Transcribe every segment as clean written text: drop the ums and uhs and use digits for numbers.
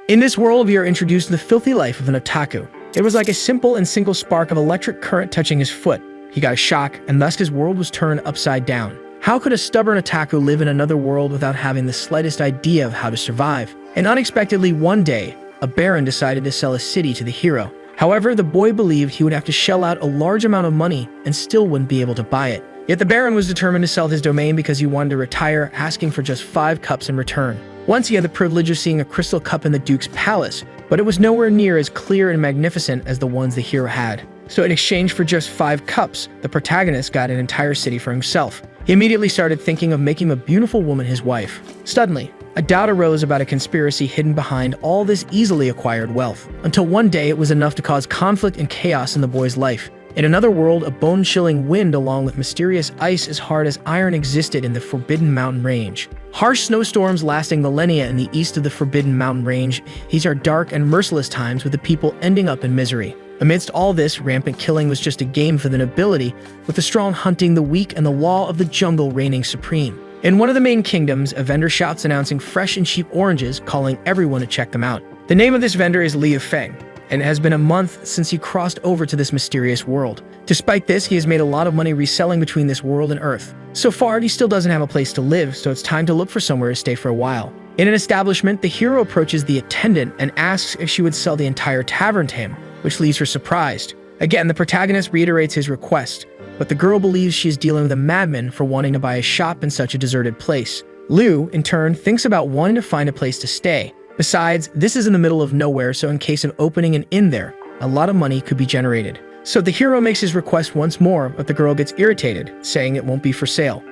In this world, we are introduced to the filthy life of an otaku. It was like a simple and single spark of electric current touching his foot. He got a shock, and thus his world was turned upside down. How could a stubborn otaku live in another world without having the slightest idea of how to survive? And unexpectedly, one day, a baron decided to sell a city to the hero. However, the boy believed he would have to shell out a large amount of money and still wouldn't be able to buy it. Yet the baron was determined to sell his domain because he wanted to retire, asking for just 5 cups in return. Once he had the privilege of seeing a crystal cup in the Duke's palace, but it was nowhere near as clear and magnificent as the ones the hero had. So in exchange for just 5 cups, the protagonist got an entire city for himself. He immediately started thinking of making a beautiful woman his wife. Suddenly, a doubt arose about a conspiracy hidden behind all this easily acquired wealth, until one day it was enough to cause conflict and chaos in the boy's life. In another world, a bone-chilling wind along with mysterious ice as hard as iron existed in the Forbidden Mountain Range. Harsh snowstorms lasting millennia in the east of the Forbidden Mountain Range, these are dark and merciless times with the people ending up in misery. Amidst all this, rampant killing was just a game for the nobility, with the strong hunting the weak and the law of the jungle reigning supreme. In one of the main kingdoms, a vendor shouts announcing fresh and cheap oranges, calling everyone to check them out. The name of this vendor is Liu Feng, and it has been a month since he crossed over to this mysterious world. Despite this, he has made a lot of money reselling between this world and Earth. So far, he still doesn't have a place to live, so it's time to look for somewhere to stay for a while. In an establishment, the hero approaches the attendant and asks if she would sell the entire tavern to him, which leaves her surprised. Again, the protagonist reiterates his request, but the girl believes she is dealing with a madman for wanting to buy a shop in such a deserted place. Liu, in turn, thinks about wanting to find a place to stay. Besides, this is in the middle of nowhere, so in case of opening an inn there, a lot of money could be generated. So the hero makes his request once more, but the girl gets irritated, saying it won't be for sale.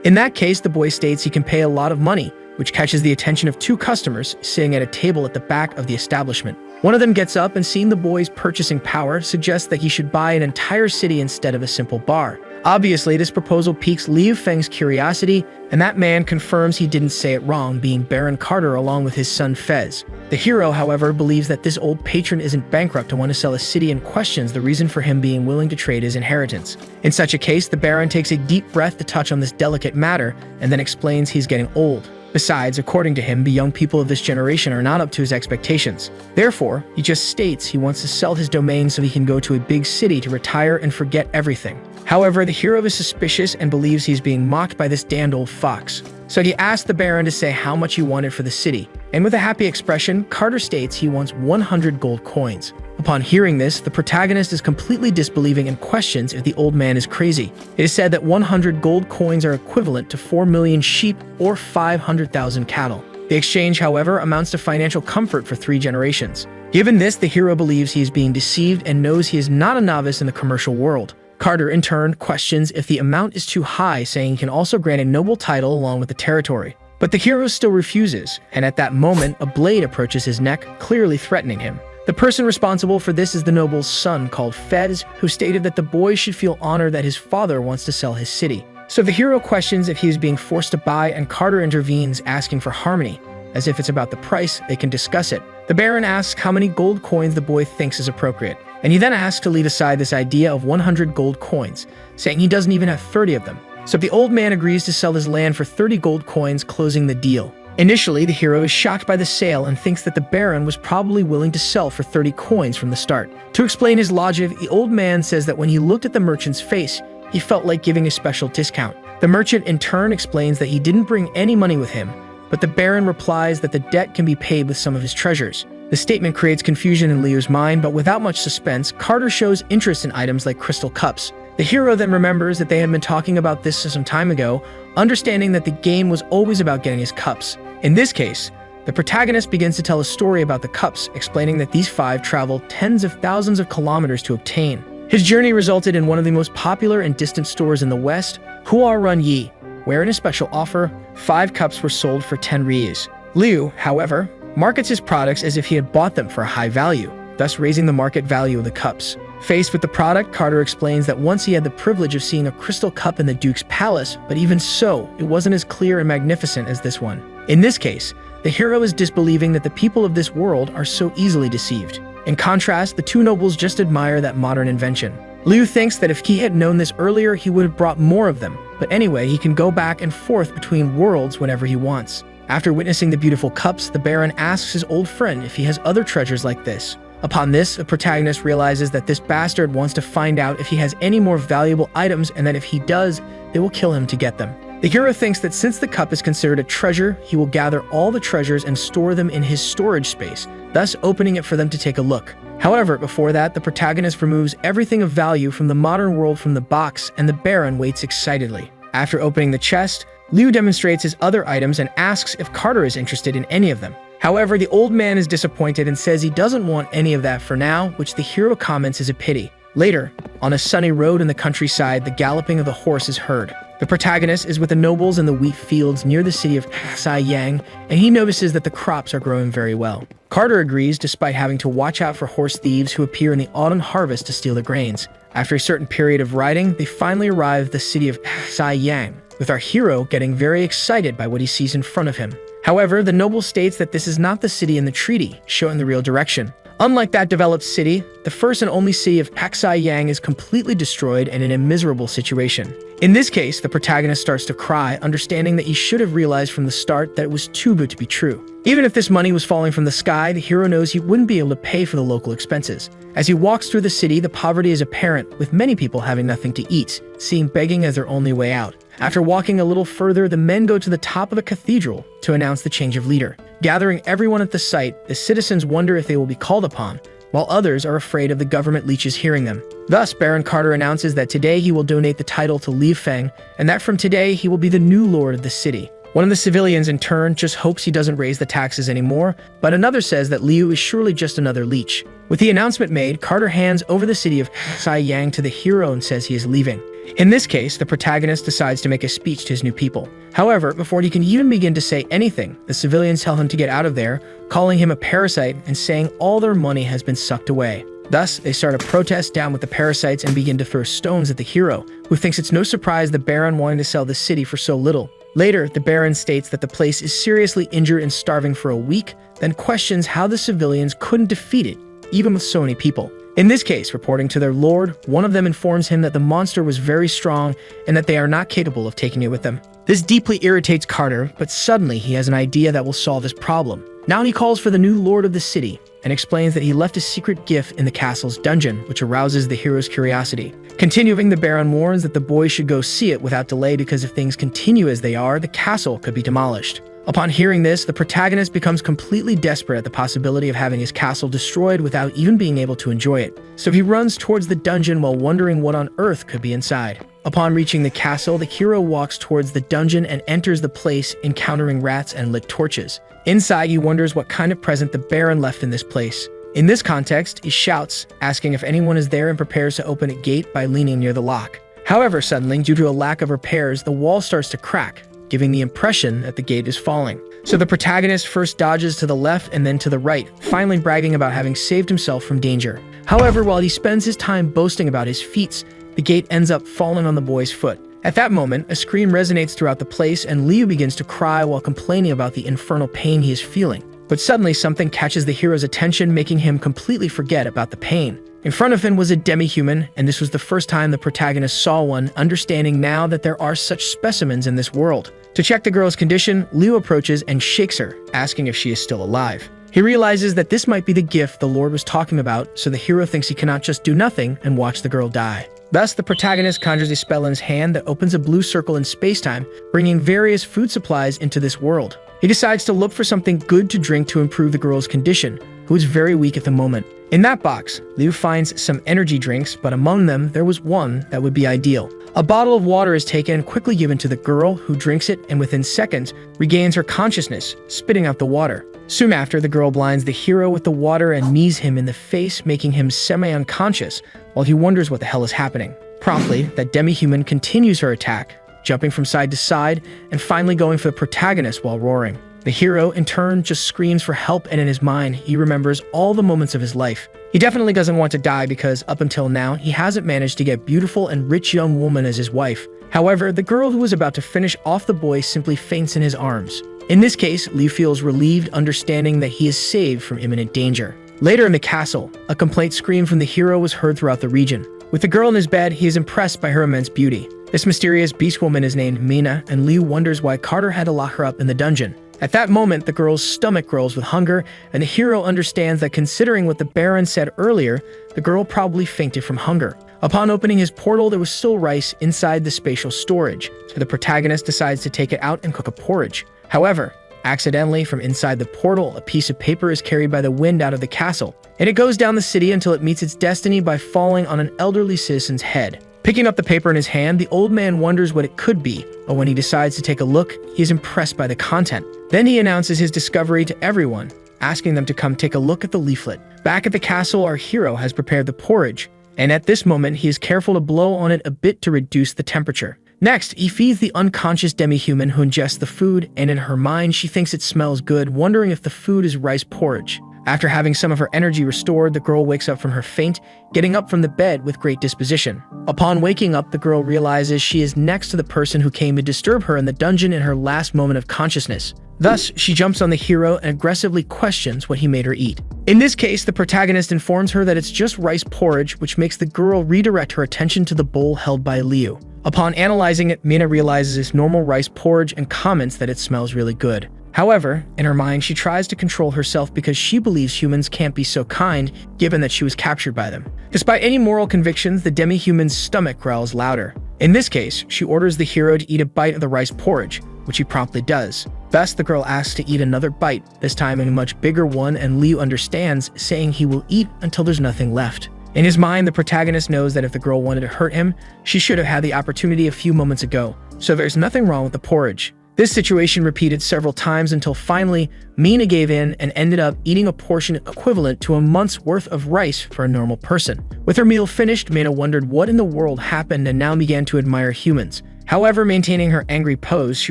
In that case, the boy states he can pay a lot of money, which catches the attention of 2 customers sitting at a table at the back of the establishment. One of them gets up and, seeing the boy's purchasing power, suggests that he should buy an entire city instead of a simple bar. Obviously, this proposal piques Liu Feng's curiosity, and that man confirms he didn't say it wrong, being Baron Carter along with his son Fez. The hero, however, believes that this old patron isn't bankrupt to want to sell a city and questions the reason for him being willing to trade his inheritance. In such a case, the Baron takes a deep breath to touch on this delicate matter, and then explains he's getting old. Besides, according to him, the young people of this generation are not up to his expectations. Therefore, he just states he wants to sell his domain so he can go to a big city to retire and forget everything. However, the hero is suspicious and believes he's being mocked by this damned old fox. So he asks the Baron to say how much he wanted for the city. And with a happy expression, Carter states he wants 100 gold coins. Upon hearing this, the protagonist is completely disbelieving and questions if the old man is crazy. It is said that 100 gold coins are equivalent to 4 million sheep or 500,000 cattle. The exchange, however, amounts to financial comfort for 3 generations. Given this, the hero believes he is being deceived and knows he is not a novice in the commercial world. Carter, in turn, questions if the amount is too high, saying he can also grant a noble title along with the territory. But the hero still refuses, and at that moment, a blade approaches his neck, clearly threatening him. The person responsible for this is the noble's son, called Fez, who stated that the boy should feel honored that his father wants to sell his city. So the hero questions if he is being forced to buy, and Carter intervenes, asking for harmony. As if it's about the price, they can discuss it. The Baron asks how many gold coins the boy thinks is appropriate, and he then asks to leave aside this idea of 100 gold coins, saying he doesn't even have 30 of them. So the old man agrees to sell his land for 30 gold coins, closing the deal. Initially, the hero is shocked by the sale and thinks that the Baron was probably willing to sell for 30 coins from the start. To explain his logic, the old man says that when he looked at the merchant's face, he felt like giving a special discount. The merchant in turn explains that he didn't bring any money with him, but the Baron replies that the debt can be paid with some of his treasures. The statement creates confusion in Liu's mind, but without much suspense, Carter shows interest in items like crystal cups. The hero then remembers that they had been talking about this some time ago, understanding that the game was always about getting his cups. In this case, the protagonist begins to tell a story about the cups, explaining that these 5 traveled tens of thousands of kilometers to obtain. His journey resulted in one of the most popular and distant stores in the West, Hua Run Yi, where in a special offer, 5 cups were sold for 10 rias. Liu, however, markets his products as if he had bought them for a high value, thus raising the market value of the cups. Faced with the product, Carter explains that once he had the privilege of seeing a crystal cup in the Duke's palace, but even so, it wasn't as clear and magnificent as this one. In this case, the hero is disbelieving that the people of this world are so easily deceived. In contrast, the 2 nobles just admire that modern invention. Liu thinks that if he had known this earlier, he would have brought more of them, but anyway, he can go back and forth between worlds whenever he wants. After witnessing the beautiful cups, the Baron asks his old friend if he has other treasures like this. Upon this, the protagonist realizes that this bastard wants to find out if he has any more valuable items, and that if he does, they will kill him to get them. The hero thinks that since the cup is considered a treasure, he will gather all the treasures and store them in his storage space, thus opening it for them to take a look. However, before that, the protagonist removes everything of value from the modern world from the box, and the Baron waits excitedly. After opening the chest, Liu demonstrates his other items and asks if Carter is interested in any of them. However, the old man is disappointed and says he doesn't want any of that for now, which the hero comments is a pity. Later, on a sunny road in the countryside, the galloping of the horse is heard. The protagonist is with the nobles in the wheat fields near the city of Yang, and he notices that the crops are growing very well. Carter agrees despite having to watch out for horse thieves who appear in the autumn harvest to steal the grains. After a certain period of riding, they finally arrive at the city of Yang, with our hero getting very excited by what he sees in front of him. However, the noble states that this is not the city in the treaty, showing the real direction. Unlike that developed city, the first and only city of Yang is completely destroyed and in a miserable situation. In this case, the protagonist starts to cry, understanding that he should have realized from the start that it was too good to be true. Even if this money was falling from the sky, the hero knows he wouldn't be able to pay for the local expenses. As he walks through the city, the poverty is apparent, with many people having nothing to eat, seeing begging as their only way out. After walking a little further, the men go to the top of the cathedral to announce the change of leader. Gathering everyone at the site, the citizens wonder if they will be called upon, while others are afraid of the government leeches hearing them. Thus, Baron Carter announces that today he will donate the title to Liu Feng, and that from today he will be the new lord of the city. One of the civilians, in turn, just hopes he doesn't raise the taxes anymore, but another says that Liu is surely just another leech. With the announcement made, Carter hands over the city of Yang to the hero and says he is leaving. In this case, the protagonist decides to make a speech to his new people. However, before he can even begin to say anything, the civilians tell him to get out of there, calling him a parasite and saying all their money has been sucked away. Thus, they start a protest down with the parasites and begin to throw stones at the hero, who thinks it's no surprise the Baron wanted to sell the city for so little. Later, the Baron states that the place is seriously injured and starving for a week, then questions how the civilians couldn't defeat it, even with so many people. In this case, reporting to their lord, one of them informs him that the monster was very strong and that they are not capable of taking it with them. This deeply irritates Carter, but suddenly he has an idea that will solve his problem. Now he calls for the new lord of the city and explains that he left a secret gift in the castle's dungeon, which arouses the hero's curiosity. Continuing, the Baron warns that the boy should go see it without delay because if things continue as they are, the castle could be demolished. Upon hearing this, the protagonist becomes completely desperate at the possibility of having his castle destroyed without even being able to enjoy it. So he runs towards the dungeon while wondering what on earth could be inside. Upon reaching the castle, the hero walks towards the dungeon and enters the place, encountering rats and lit torches. Inside, he wonders what kind of present the Baron left in this place. In this context, he shouts, asking if anyone is there and prepares to open a gate by leaning near the lock. However, suddenly, due to a lack of repairs, the wall starts to crack, giving the impression that the gate is falling. So the protagonist first dodges to the left and then to the right, finally bragging about having saved himself from danger. However, while he spends his time boasting about his feats, the gate ends up falling on the boy's foot. At that moment, a scream resonates throughout the place and Liu begins to cry while complaining about the infernal pain he is feeling. But suddenly something catches the hero's attention, making him completely forget about the pain. In front of him was a demi-human, and this was the first time the protagonist saw one, understanding now that there are such specimens in this world. To check the girl's condition, Liu approaches and shakes her, asking if she is still alive. He realizes that this might be the gift the Lord was talking about, so the hero thinks he cannot just do nothing and watch the girl die. Thus, the protagonist conjures a spell in his hand that opens a blue circle in space-time, bringing various food supplies into this world. He decides to look for something good to drink to improve the girl's condition, who is very weak at the moment. In that box, Liu finds some energy drinks, but among them, there was one that would be ideal. A bottle of water is taken and quickly given to the girl, who drinks it and within seconds regains her consciousness, spitting out the water. Soon after, the girl blinds the hero with the water and knees him in the face, making him semi-unconscious, while he wonders what the hell is happening. Promptly, that demi-human continues her attack, jumping from side to side and finally going for the protagonist while roaring. The hero, in turn, just screams for help, and in his mind, he remembers all the moments of his life. He definitely doesn't want to die because, up until now, he hasn't managed to get beautiful and rich young woman as his wife. However, the girl who was about to finish off the boy simply faints in his arms. In this case, Liu feels relieved, understanding that he is saved from imminent danger. Later in the castle, a complaint scream from the hero was heard throughout the region. With the girl in his bed, he is impressed by her immense beauty. This mysterious beast woman is named Mina, and Liu wonders why Carter had to lock her up in the dungeon. At that moment, the girl's stomach grows with hunger, and the hero understands that considering what the Baron said earlier, the girl probably fainted from hunger. Upon opening his portal, there was still rice inside the spatial storage, so the protagonist decides to take it out and cook a porridge. However, accidentally, from inside the portal, a piece of paper is carried by the wind out of the castle, and it goes down the city until it meets its destiny by falling on an elderly citizen's head. Picking up the paper in his hand, the old man wonders what it could be, but when he decides to take a look, he is impressed by the content. Then he announces his discovery to everyone, asking them to come take a look at the leaflet. Back at the castle, our hero has prepared the porridge, and at this moment, he is careful to blow on it a bit to reduce the temperature. Next, he feeds the unconscious demi-human who ingests the food, and in her mind, she thinks it smells good, wondering if the food is rice porridge. After having some of her energy restored, the girl wakes up from her faint, getting up from the bed with great disposition. Upon waking up, the girl realizes she is next to the person who came to disturb her in the dungeon in her last moment of consciousness. Thus, she jumps on the hero and aggressively questions what he made her eat. In this case, the protagonist informs her that it's just rice porridge, which makes the girl redirect her attention to the bowl held by Liu. Upon analyzing it, Mina realizes it's normal rice porridge and comments that it smells really good. However, in her mind, she tries to control herself because she believes humans can't be so kind, given that she was captured by them. Despite any moral convictions, the demi-human's stomach growls louder. In this case, she orders the hero to eat a bite of the rice porridge, which he promptly does. Thus, the girl asks to eat another bite, this time a much bigger one, and Liu understands, saying he will eat until there's nothing left. In his mind, the protagonist knows that if the girl wanted to hurt him, she should have had the opportunity a few moments ago, so there's nothing wrong with the porridge. This situation repeated several times until finally, Mina gave in and ended up eating a portion equivalent to a month's worth of rice for a normal person. With her meal finished, Mina wondered what in the world happened and now began to admire humans. However, maintaining her angry pose, she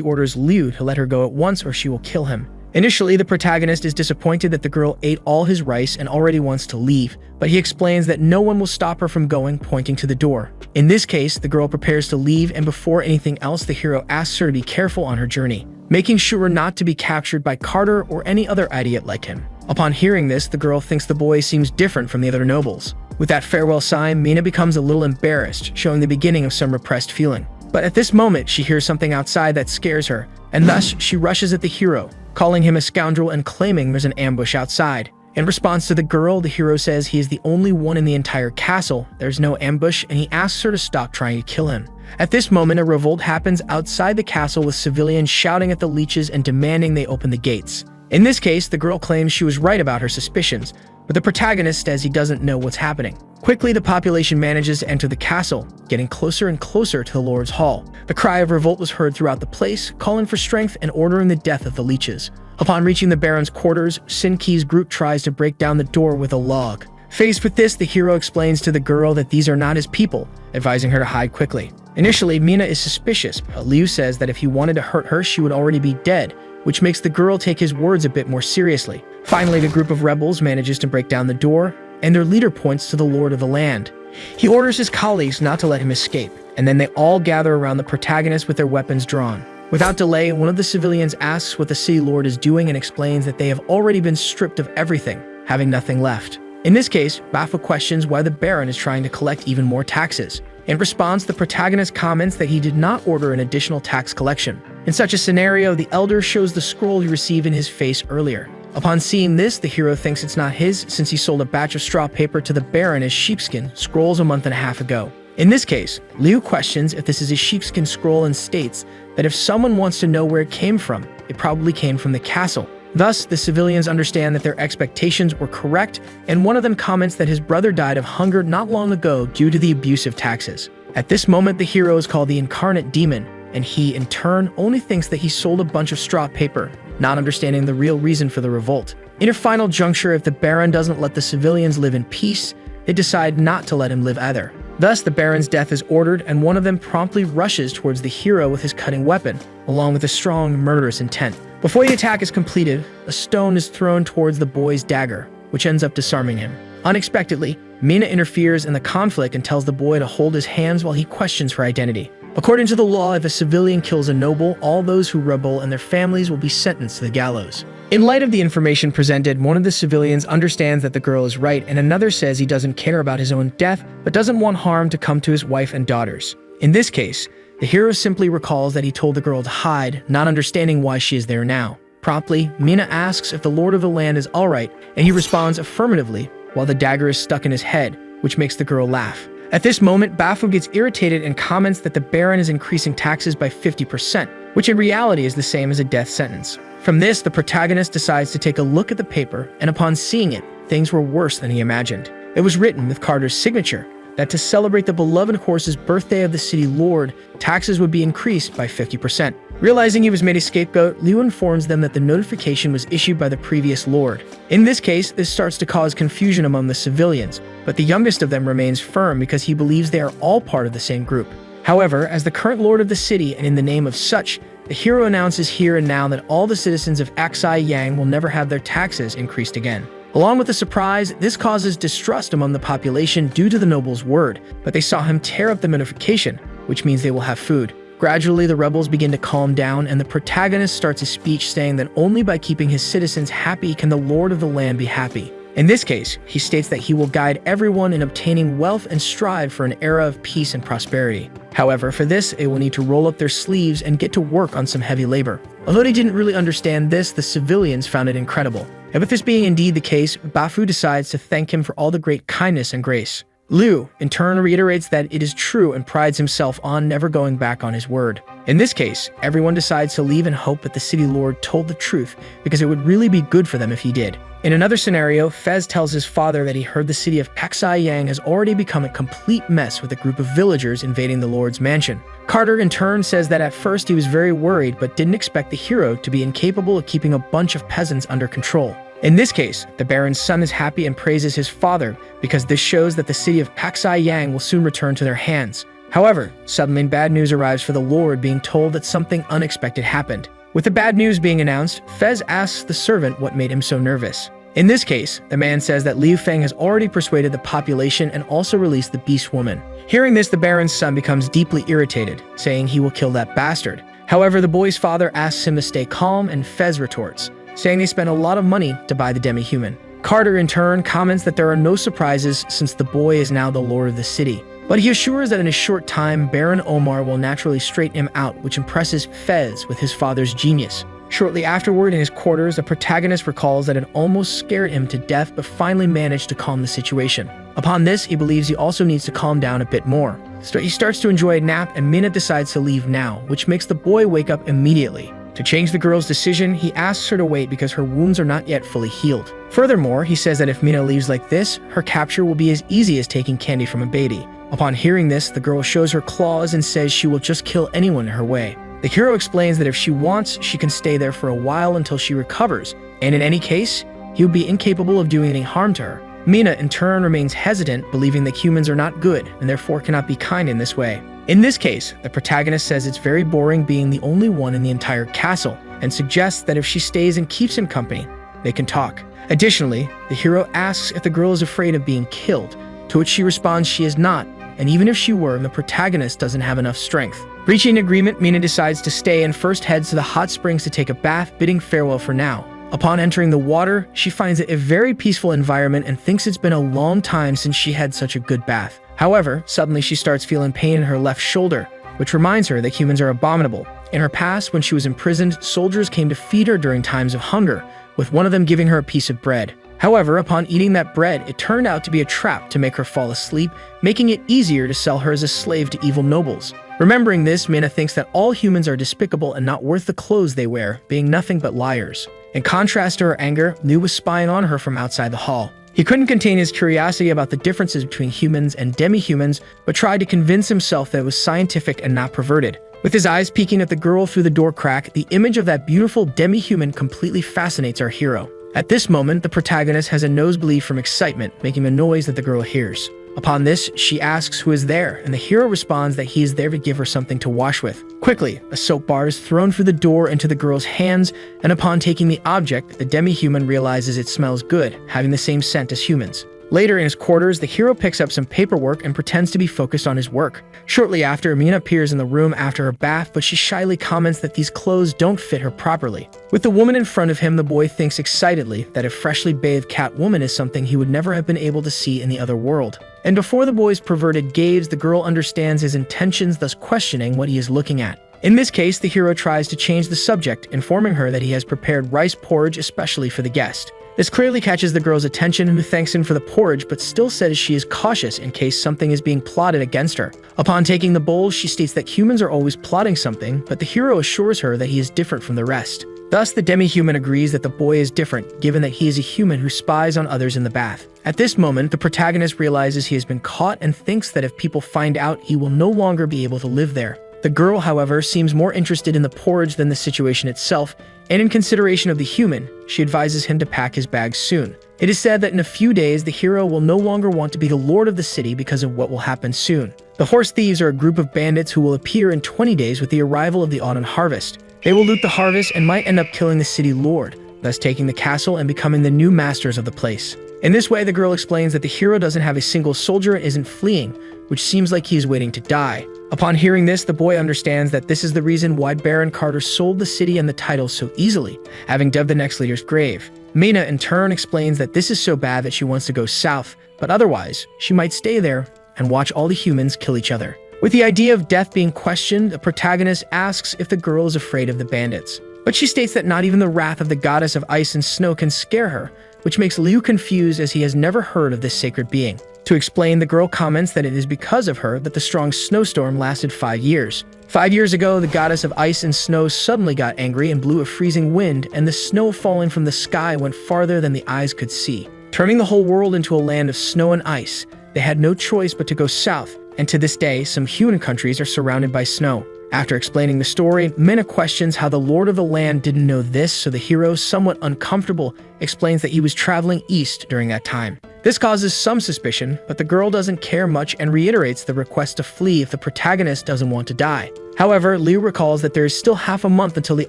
orders Liu to let her go at once or she will kill him. Initially, the protagonist is disappointed that the girl ate all his rice and already wants to leave, but he explains that no one will stop her from going, pointing to the door. In this case, the girl prepares to leave, and before anything else, the hero asks her to be careful on her journey, making sure not to be captured by Carter or any other idiot like him. Upon hearing this, the girl thinks the boy seems different from the other nobles. With that farewell sign, Mina becomes a little embarrassed, showing the beginning of some repressed feeling. But at this moment, she hears something outside that scares her, and thus she rushes at the hero, calling him a scoundrel and claiming there's an ambush outside. In response to the girl, the hero says he is the only one in the entire castle, there's no ambush, and he asks her to stop trying to kill him. At this moment, a revolt happens outside the castle with civilians shouting at the leeches and demanding they open the gates. In this case, the girl claims she was right about her suspicions, but the protagonist says he doesn't know what's happening. Quickly, the population manages to enter the castle, getting closer and closer to the Lord's Hall. The cry of revolt was heard throughout the place, calling for strength and ordering the death of the leeches. Upon reaching the Baron's quarters, Sinki's group tries to break down the door with a log. Faced with this, the hero explains to the girl that these are not his people, advising her to hide quickly. Initially, Mina is suspicious, but Liu says that if he wanted to hurt her, she would already be dead, which makes the girl take his words a bit more seriously. Finally, the group of rebels manages to break down the door, and their leader points to the Lord of the Land. He orders his colleagues not to let him escape, and then they all gather around the protagonist with their weapons drawn. Without delay, one of the civilians asks what the city lord is doing and explains that they have already been stripped of everything, having nothing left. In this case, Bafa questions why the Baron is trying to collect even more taxes. In response, the protagonist comments that he did not order an additional tax collection. In such a scenario, the elder shows the scroll he received in his face earlier. Upon seeing this, the hero thinks it's not his since he sold a batch of straw paper to the Baron as sheepskin scrolls a month and a half ago. In this case, Liu questions if this is a sheepskin scroll and states that if someone wants to know where it came from, it probably came from the castle. Thus, the civilians understand that their expectations were correct, and one of them comments that his brother died of hunger not long ago due to the abusive taxes. At this moment, the hero is called the Incarnate Demon, and he, in turn, only thinks that he sold a bunch of straw paper, not understanding the real reason for the revolt. In a final juncture, if the Baron doesn't let the civilians live in peace, they decide not to let him live either. Thus, the Baron's death is ordered, and one of them promptly rushes towards the hero with his cutting weapon, along with a strong, murderous intent. Before the attack is completed, a stone is thrown towards the boy's dagger, which ends up disarming him. Unexpectedly, Mina interferes in the conflict and tells the boy to hold his hands while he questions her identity. According to the law, if a civilian kills a noble, all those who rebel and their families will be sentenced to the gallows. In light of the information presented, one of the civilians understands that the girl is right, and another says he doesn't care about his own death, but doesn't want harm to come to his wife and daughters. In this case, the hero simply recalls that he told the girl to hide, not understanding why she is there now. Promptly, Mina asks if the Lord of the Land is alright, and he responds affirmatively, while the dagger is stuck in his head, which makes the girl laugh. At this moment, Bafu gets irritated and comments that the Baron is increasing taxes by 50%, which in reality is the same as a death sentence. From this, the protagonist decides to take a look at the paper, and upon seeing it, things were worse than he imagined. It was written with Carter's signature that to celebrate the beloved horse's birthday of the city lord, taxes would be increased by 50%. Realizing he was made a scapegoat, Liu informs them that the notification was issued by the previous lord. In this case, this starts to cause confusion among the civilians, but the youngest of them remains firm because he believes they are all part of the same group. However, as the current lord of the city and in the name of such, the hero announces here and now that all the citizens of Aksai Yang will never have their taxes increased again. Along with the surprise, this causes distrust among the population due to the noble's word, but they saw him tear up the notification, which means they will have food. Gradually, the rebels begin to calm down, and the protagonist starts a speech saying that only by keeping his citizens happy can the Lord of the Land be happy. In this case, he states that he will guide everyone in obtaining wealth and strive for an era of peace and prosperity. However, for this, they will need to roll up their sleeves and get to work on some heavy labor. Although they didn't really understand this, the civilians found it incredible. And with this being indeed the case, Bafu decides to thank him for all the great kindness and grace. Liu, in turn, reiterates that it is true and prides himself on never going back on his word. In this case, everyone decides to leave and hope that the city lord told the truth because it would really be good for them if he did. In another scenario, Fez tells his father that he heard the city of Aksai Yang has already become a complete mess with a group of villagers invading the lord's mansion. Carter, in turn, says that at first he was very worried but didn't expect the hero to be incapable of keeping a bunch of peasants under control. In this case, the Baron's son is happy and praises his father because this shows that the city of Aksai Yang will soon return to their hands. However, suddenly bad news arrives for the Lord, being told that something unexpected happened. With the bad news being announced, Fez asks the servant what made him so nervous. In this case, the man says that Liu Feng has already persuaded the population and also released the beast woman. Hearing this, the Baron's son becomes deeply irritated, saying he will kill that bastard. However, the boy's father asks him to stay calm, and Fez retorts, saying they spent a lot of money to buy the demi-human. Carter, in turn, comments that there are no surprises since the boy is now the lord of the city. But he assures that in a short time, Baron Omar will naturally straighten him out, which impresses Fez with his father's genius. Shortly afterward, in his quarters, the protagonist recalls that it almost scared him to death but finally managed to calm the situation. Upon this, he believes he also needs to calm down a bit more. He starts to enjoy a nap, and Mina decides to leave now, which makes the boy wake up immediately. To change the girl's decision, he asks her to wait because her wounds are not yet fully healed. Furthermore, he says that if Mina leaves like this, her capture will be as easy as taking candy from a baby. Upon hearing this, the girl shows her claws and says she will just kill anyone in her way. The hero explains that if she wants, she can stay there for a while until she recovers, and in any case, he would be incapable of doing any harm to her. Mina, in turn, remains hesitant, believing that humans are not good and therefore cannot be kind in this way. In this case, the protagonist says it's very boring being the only one in the entire castle, and suggests that if she stays and keeps him company, they can talk. Additionally, the hero asks if the girl is afraid of being killed, to which she responds she is not, and even if she were, the protagonist doesn't have enough strength. Reaching an agreement, Mina decides to stay and first heads to the hot springs to take a bath, bidding farewell for now. Upon entering the water, she finds it a very peaceful environment and thinks it's been a long time since she had such a good bath. However, suddenly she starts feeling pain in her left shoulder, which reminds her that humans are abominable. In her past, when she was imprisoned, soldiers came to feed her during times of hunger, with one of them giving her a piece of bread. However, upon eating that bread, it turned out to be a trap to make her fall asleep, making it easier to sell her as a slave to evil nobles. Remembering this, Mina thinks that all humans are despicable and not worth the clothes they wear, being nothing but liars. In contrast to her anger, Liu was spying on her from outside the hall. He couldn't contain his curiosity about the differences between humans and demi-humans, but tried to convince himself that it was scientific and not perverted. With his eyes peeking at the girl through the door crack, the image of that beautiful demi-human completely fascinates our hero. At this moment, the protagonist has a nosebleed from excitement, making a noise that the girl hears. Upon this, she asks who is there, and the hero responds that he is there to give her something to wash with. Quickly, a soap bar is thrown through the door into the girl's hands, and upon taking the object, the demi-human realizes it smells good, having the same scent as humans. Later in his quarters, the hero picks up some paperwork and pretends to be focused on his work. Shortly after, Mina appears in the room after her bath, but she shyly comments that these clothes don't fit her properly. With the woman in front of him, the boy thinks excitedly that a freshly bathed cat woman is something he would never have been able to see in the other world. And before the boy's perverted gaze, the girl understands his intentions, thus questioning what he is looking at. In this case, the hero tries to change the subject, informing her that he has prepared rice porridge especially for the guest. This clearly catches the girl's attention, who thanks him for the porridge but still says she is cautious in case something is being plotted against her. Upon taking the bowl, she states that humans are always plotting something, but the hero assures her that he is different from the rest. Thus, the demi-human agrees that the boy is different, given that he is a human who spies on others in the bath. At this moment, the protagonist realizes he has been caught and thinks that if people find out, he will no longer be able to live there. The girl, however, seems more interested in the porridge than the situation itself, and in consideration of the human, she advises him to pack his bags soon. It is said that in a few days, the hero will no longer want to be the lord of the city because of what will happen soon. The horse thieves are a group of bandits who will appear in 20 days with the arrival of the autumn harvest. They will loot the harvest and might end up killing the city lord, thus taking the castle and becoming the new masters of the place. In this way, the girl explains that the hero doesn't have a single soldier and isn't fleeing, which seems like he is waiting to die. Upon hearing this, the boy understands that this is the reason why Baron Carter sold the city and the title so easily, having dug the next leader's grave. Mina, in turn, explains that this is so bad that she wants to go south, but otherwise, she might stay there and watch all the humans kill each other. With the idea of death being questioned, the protagonist asks if the girl is afraid of the bandits. But she states that not even the wrath of the goddess of ice and snow can scare her, which makes Liu confused as he has never heard of this sacred being. To explain, the girl comments that it is because of her that the strong snowstorm lasted 5 years. 5 years ago, the goddess of ice and snow suddenly got angry and blew a freezing wind, and the snow falling from the sky went farther than the eyes could see, turning the whole world into a land of snow and ice. They had no choice but to go south, and to this day, some human countries are surrounded by snow. After explaining the story, Mina questions how the Lord of the Land didn't know this, so the hero, somewhat uncomfortable, explains that he was traveling east during that time. This causes some suspicion, but the girl doesn't care much and reiterates the request to flee if the protagonist doesn't want to die. However, Liu recalls that there is still half a month until the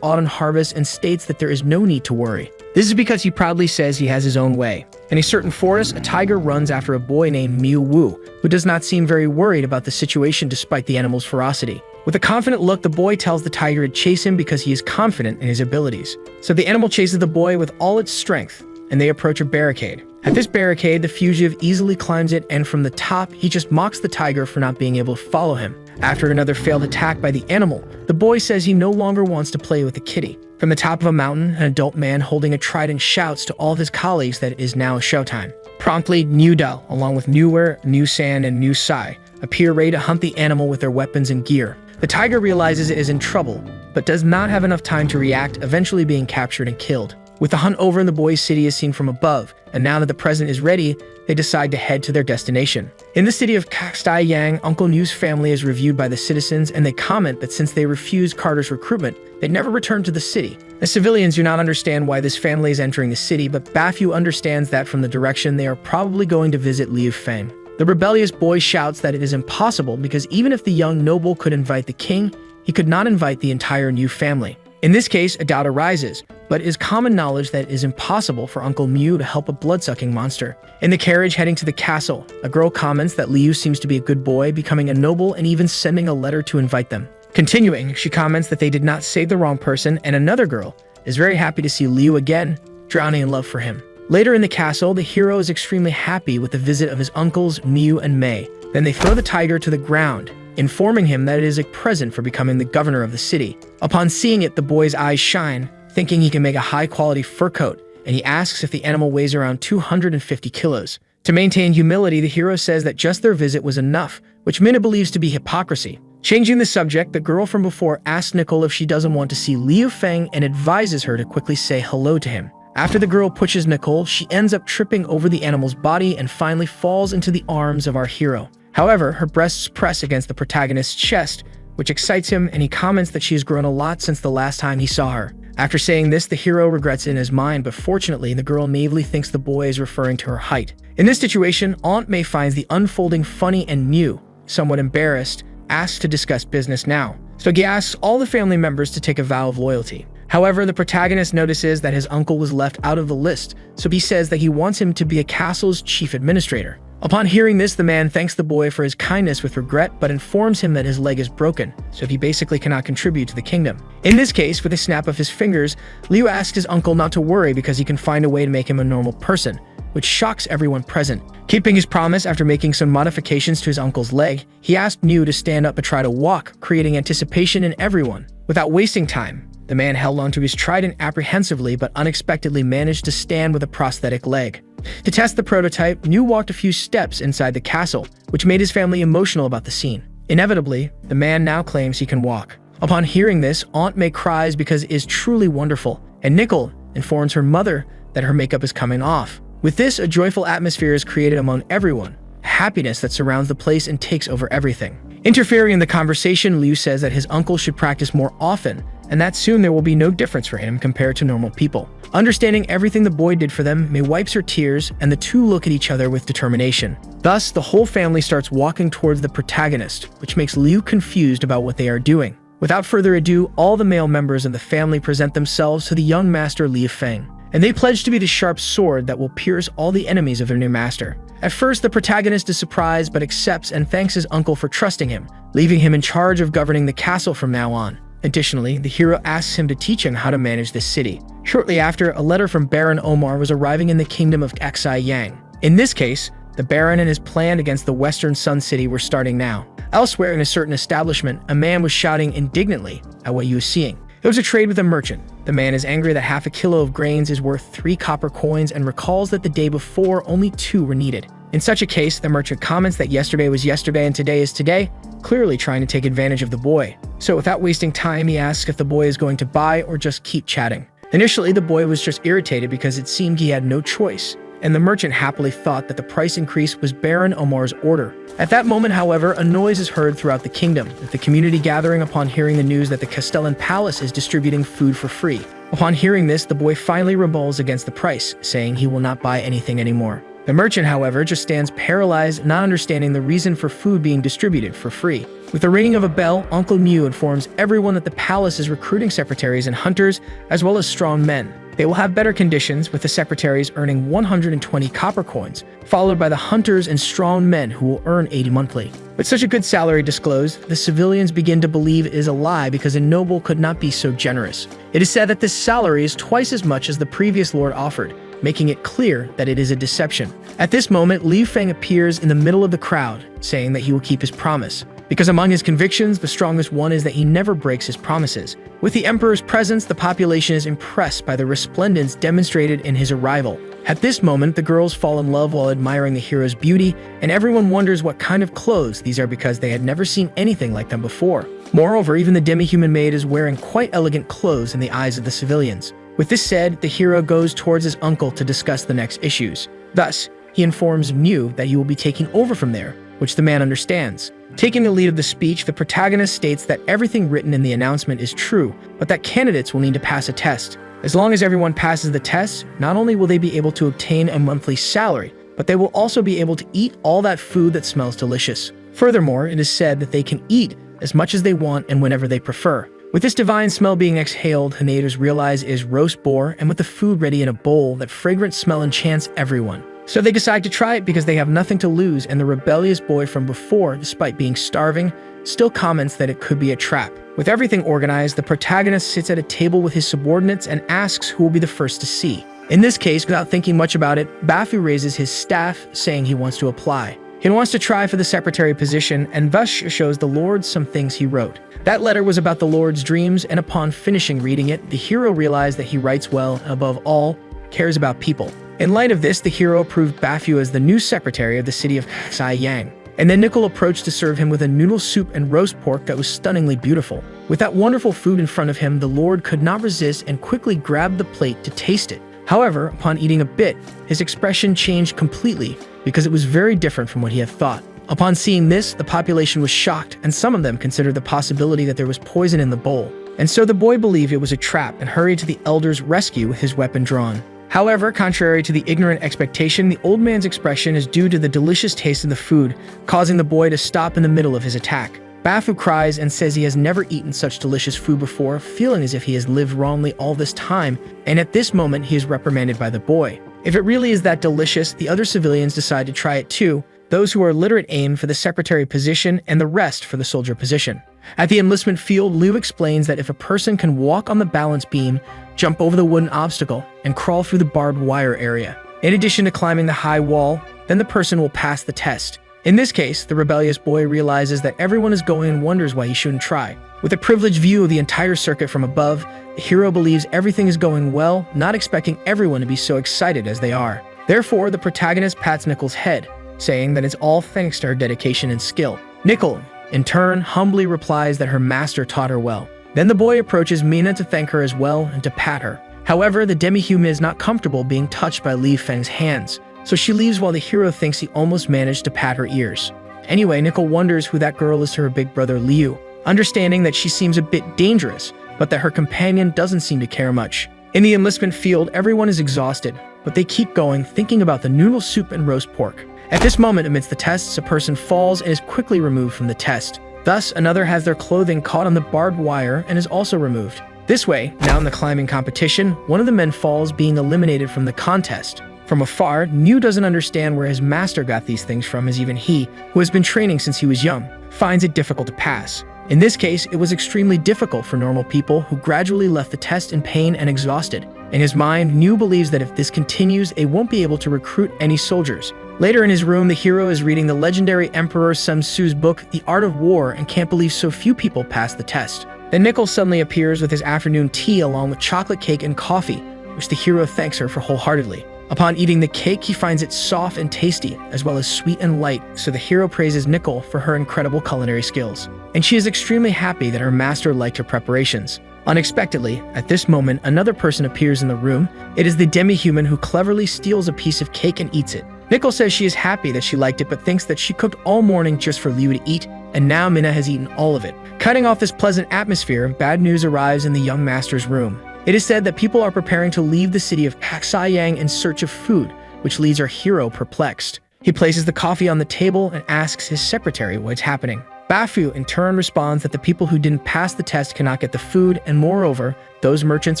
autumn harvest and states that there is no need to worry. This is because he proudly says he has his own way. In a certain forest, a tiger runs after a boy named Miu Wu, who does not seem very worried about the situation despite the animal's ferocity. With a confident look, the boy tells the tiger to chase him because he is confident in his abilities. So the animal chases the boy with all its strength, and they approach a barricade. At this barricade, the fugitive easily climbs it, and from the top, he just mocks the tiger for not being able to follow him. After another failed attack by the animal, the boy says he no longer wants to play with the kitty. From the top of a mountain, an adult man holding a trident shouts to all of his colleagues that it is now showtime. Promptly, New Dal, along with Newer, New San, and New Sai, appear ready to hunt the animal with their weapons and gear. The tiger realizes it is in trouble, but does not have enough time to react, eventually being captured and killed. With the hunt over, the boy's city is seen from above, and now that the present is ready, they decide to head to their destination. In the city of Yang, Uncle New's family is reviewed by the citizens, and they comment that since they refused Carter's recruitment, they'd never return to the city. The civilians do not understand why this family is entering the city, but Bafu understands that from the direction they are probably going to visit Liu Feng. The rebellious boy shouts that it is impossible because even if the young noble could invite the king, he could not invite the entire New family. In this case, a doubt arises, but it is common knowledge that it is impossible for Uncle Mew to help a blood-sucking monster. In the carriage heading to the castle, a girl comments that Liu seems to be a good boy, becoming a noble and even sending a letter to invite them. Continuing, she comments that they did not save the wrong person, and another girl is very happy to see Liu again, drowning in love for him. Later in the castle, the hero is extremely happy with the visit of his uncles Mew and Mei. Then they throw the tiger to the ground, informing him that it is a present for becoming the governor of the city. Upon seeing it, the boy's eyes shine, thinking he can make a high-quality fur coat, and he asks if the animal weighs around 250 kilos. To maintain humility, the hero says that just their visit was enough, which Mina believes to be hypocrisy. Changing the subject, the girl from before asks Nicole if she doesn't want to see Liu Feng and advises her to quickly say hello to him. After the girl pushes Nicole, she ends up tripping over the animal's body and finally falls into the arms of our hero. However, her breasts press against the protagonist's chest, which excites him, and he comments that she has grown a lot since the last time he saw her. After saying this, the hero regrets it in his mind, but fortunately, the girl naively thinks the boy is referring to her height. In this situation, Aunt May finds the unfolding funny, and Mew, somewhat embarrassed, asks to discuss business now. So he asks all the family members to take a vow of loyalty. However, the protagonist notices that his uncle was left out of the list, so he says that he wants him to be a castle's chief administrator. Upon hearing this, the man thanks the boy for his kindness with regret, but informs him that his leg is broken, so he basically cannot contribute to the kingdom. In this case, with a snap of his fingers, Liu asks his uncle not to worry because he can find a way to make him a normal person, which shocks everyone present. Keeping his promise after making some modifications to his uncle's leg, he asked Liu to stand up and try to walk, creating anticipation in everyone. Without wasting time, the man held onto his trident apprehensively but unexpectedly managed to stand with a prosthetic leg. To test the prototype, Liu walked a few steps inside the castle, which made his family emotional about the scene. Inevitably, the man now claims he can walk. Upon hearing this, Aunt May cries because it is truly wonderful, and Nickel informs her mother that her makeup is coming off. With this, a joyful atmosphere is created among everyone, happiness that surrounds the place and takes over everything. Interfering in the conversation, Liu says that his uncle should practice more often, and that soon there will be no difference for him compared to normal people. Understanding everything the boy did for them, May wipes her tears, and the two look at each other with determination. Thus, the whole family starts walking towards the protagonist, which makes Liu confused about what they are doing. Without further ado, all the male members of the family present themselves to the young master Liu Feng, and they pledge to be the sharp sword that will pierce all the enemies of their new master. At first, the protagonist is surprised but accepts and thanks his uncle for trusting him, leaving him in charge of governing the castle from now on. Additionally, the hero asks him to teach him how to manage this city. Shortly after, a letter from Baron Omar was arriving in the kingdom of Xi Yang. In this case, the Baron and his plan against the Western Sun City were starting now. Elsewhere in a certain establishment, a man was shouting indignantly at what he was seeing. It was a trade with a merchant. The man is angry that half a kilo of grains is worth 3 copper coins and recalls that the day before only 2 were needed. In such a case, the merchant comments that yesterday was yesterday and today is today, clearly trying to take advantage of the boy. So without wasting time, he asks if the boy is going to buy or just keep chatting. Initially, the boy was just irritated because it seemed he had no choice, and the merchant happily thought that the price increase was Baron Omar's order. At that moment, however, a noise is heard throughout the kingdom, with the community gathering upon hearing the news that the Castellan Palace is distributing food for free. Upon hearing this, the boy finally rebels against the price, saying he will not buy anything anymore. The merchant, however, just stands paralyzed, not understanding the reason for food being distributed for free. With the ringing of a bell, Uncle Mew informs everyone that the palace is recruiting secretaries and hunters, as well as strong men. They will have better conditions, with the secretaries earning 120 copper coins, followed by the hunters and strong men who will earn 80 monthly. With such a good salary disclosed, the civilians begin to believe it is a lie because a noble could not be so generous. It is said that this salary is twice as much as the previous lord offered, making it clear that it is a deception. At this moment, Liu Feng appears in the middle of the crowd, saying that he will keep his promise. Because among his convictions, the strongest one is that he never breaks his promises. With the emperor's presence, the population is impressed by the resplendence demonstrated in his arrival. At this moment, the girls fall in love while admiring the hero's beauty, and everyone wonders what kind of clothes these are because they had never seen anything like them before. Moreover, even the demi-human maid is wearing quite elegant clothes in the eyes of the civilians. With this said, the hero goes towards his uncle to discuss the next issues. Thus, he informs Mew that he will be taking over from there, which the man understands. Taking the lead of the speech, the protagonist states that everything written in the announcement is true, but that candidates will need to pass a test. As long as everyone passes the test, not only will they be able to obtain a monthly salary, but they will also be able to eat all that food that smells delicious. Furthermore, it is said that they can eat as much as they want and whenever they prefer. With this divine smell being exhaled, the natives realize it is roast boar, and with the food ready in a bowl, that fragrant smell enchants everyone. So they decide to try it because they have nothing to lose, and the rebellious boy from before, despite being starving, still comments that it could be a trap. With everything organized, the protagonist sits at a table with his subordinates and asks who will be the first to see. In this case, without thinking much about it, Bafu raises his staff, saying he wants to apply. He wants to try for the secretary position, and thus shows the Lord some things he wrote. That letter was about the Lord's dreams, and upon finishing reading it, the hero realized that he writes well, and above all, cares about people. In light of this, the hero approved Bafu as the new secretary of the city of Xi Yang. And then Nickel approached to serve him with a noodle soup and roast pork that was stunningly beautiful. With that wonderful food in front of him, the Lord could not resist and quickly grabbed the plate to taste it. However, upon eating a bit, his expression changed completely because it was very different from what he had thought. Upon seeing this, the population was shocked, and some of them considered the possibility that there was poison in the bowl. And so the boy believed it was a trap and hurried to the elder's rescue with his weapon drawn. However, contrary to the ignorant expectation, the old man's expression is due to the delicious taste of the food, causing the boy to stop in the middle of his attack. Bafu cries and says he has never eaten such delicious food before, feeling as if he has lived wrongly all this time, and at this moment he is reprimanded by the boy. If it really is that delicious, the other civilians decide to try it too, Those who are literate aim for the secretary position and the rest for the soldier position. At the enlistment field, Liu explains that if a person can walk on the balance beam, jump over the wooden obstacle, and crawl through the barbed wire area, in addition to climbing the high wall, then the person will pass the test. In this case, the rebellious boy realizes that everyone is going and wonders why he shouldn't try. With a privileged view of the entire circuit from above, the hero believes everything is going well, not expecting everyone to be so excited as they are. Therefore, the protagonist pats Nickel's head, saying that it's all thanks to her dedication and skill. Nickel, in turn, humbly replies that her master taught her well. Then the boy approaches Mina to thank her as well and to pat her. However, the demi-human is not comfortable being touched by Li Feng's hands, so she leaves while the hero thinks he almost managed to pat her ears. Anyway, Nickel wonders who that girl is to her big brother Liu, understanding that she seems a bit dangerous, but that her companion doesn't seem to care much. In the enlistment field, everyone is exhausted, but they keep going, thinking about the noodle soup and roast pork. At this moment, amidst the tests, a person falls and is quickly removed from the test. Thus, another has their clothing caught on the barbed wire and is also removed. This way, now in the climbing competition, one of the men falls, being eliminated from the contest. From afar, Liu doesn't understand where his master got these things from, as even he, who has been training since he was young, finds it difficult to pass. In this case, it was extremely difficult for normal people who gradually left the test in pain and exhausted. In his mind, Liu believes that if this continues, they won't be able to recruit any soldiers. Later in his room, the hero is reading the legendary Emperor Sun Tzu's book, The Art of War, and can't believe so few people passed the test. Then Nickel suddenly appears with his afternoon tea along with chocolate cake and coffee, which the hero thanks her for wholeheartedly. Upon eating the cake, he finds it soft and tasty, as well as sweet and light, so the hero praises Nickel for her incredible culinary skills. And she is extremely happy that her master liked her preparations. Unexpectedly, at this moment, another person appears in the room. It is the demi-human who cleverly steals a piece of cake and eats it. Nickel says she is happy that she liked it, but thinks that she cooked all morning just for Liu to eat, and now Mina has eaten all of it. Cutting off this pleasant atmosphere, bad news arrives in the young master's room. It is said that people are preparing to leave the city of Paksayang in search of food, which leaves our hero perplexed. He places the coffee on the table and asks his secretary what's happening. Bafu in turn responds that the people who didn't pass the test cannot get the food, and moreover, those merchants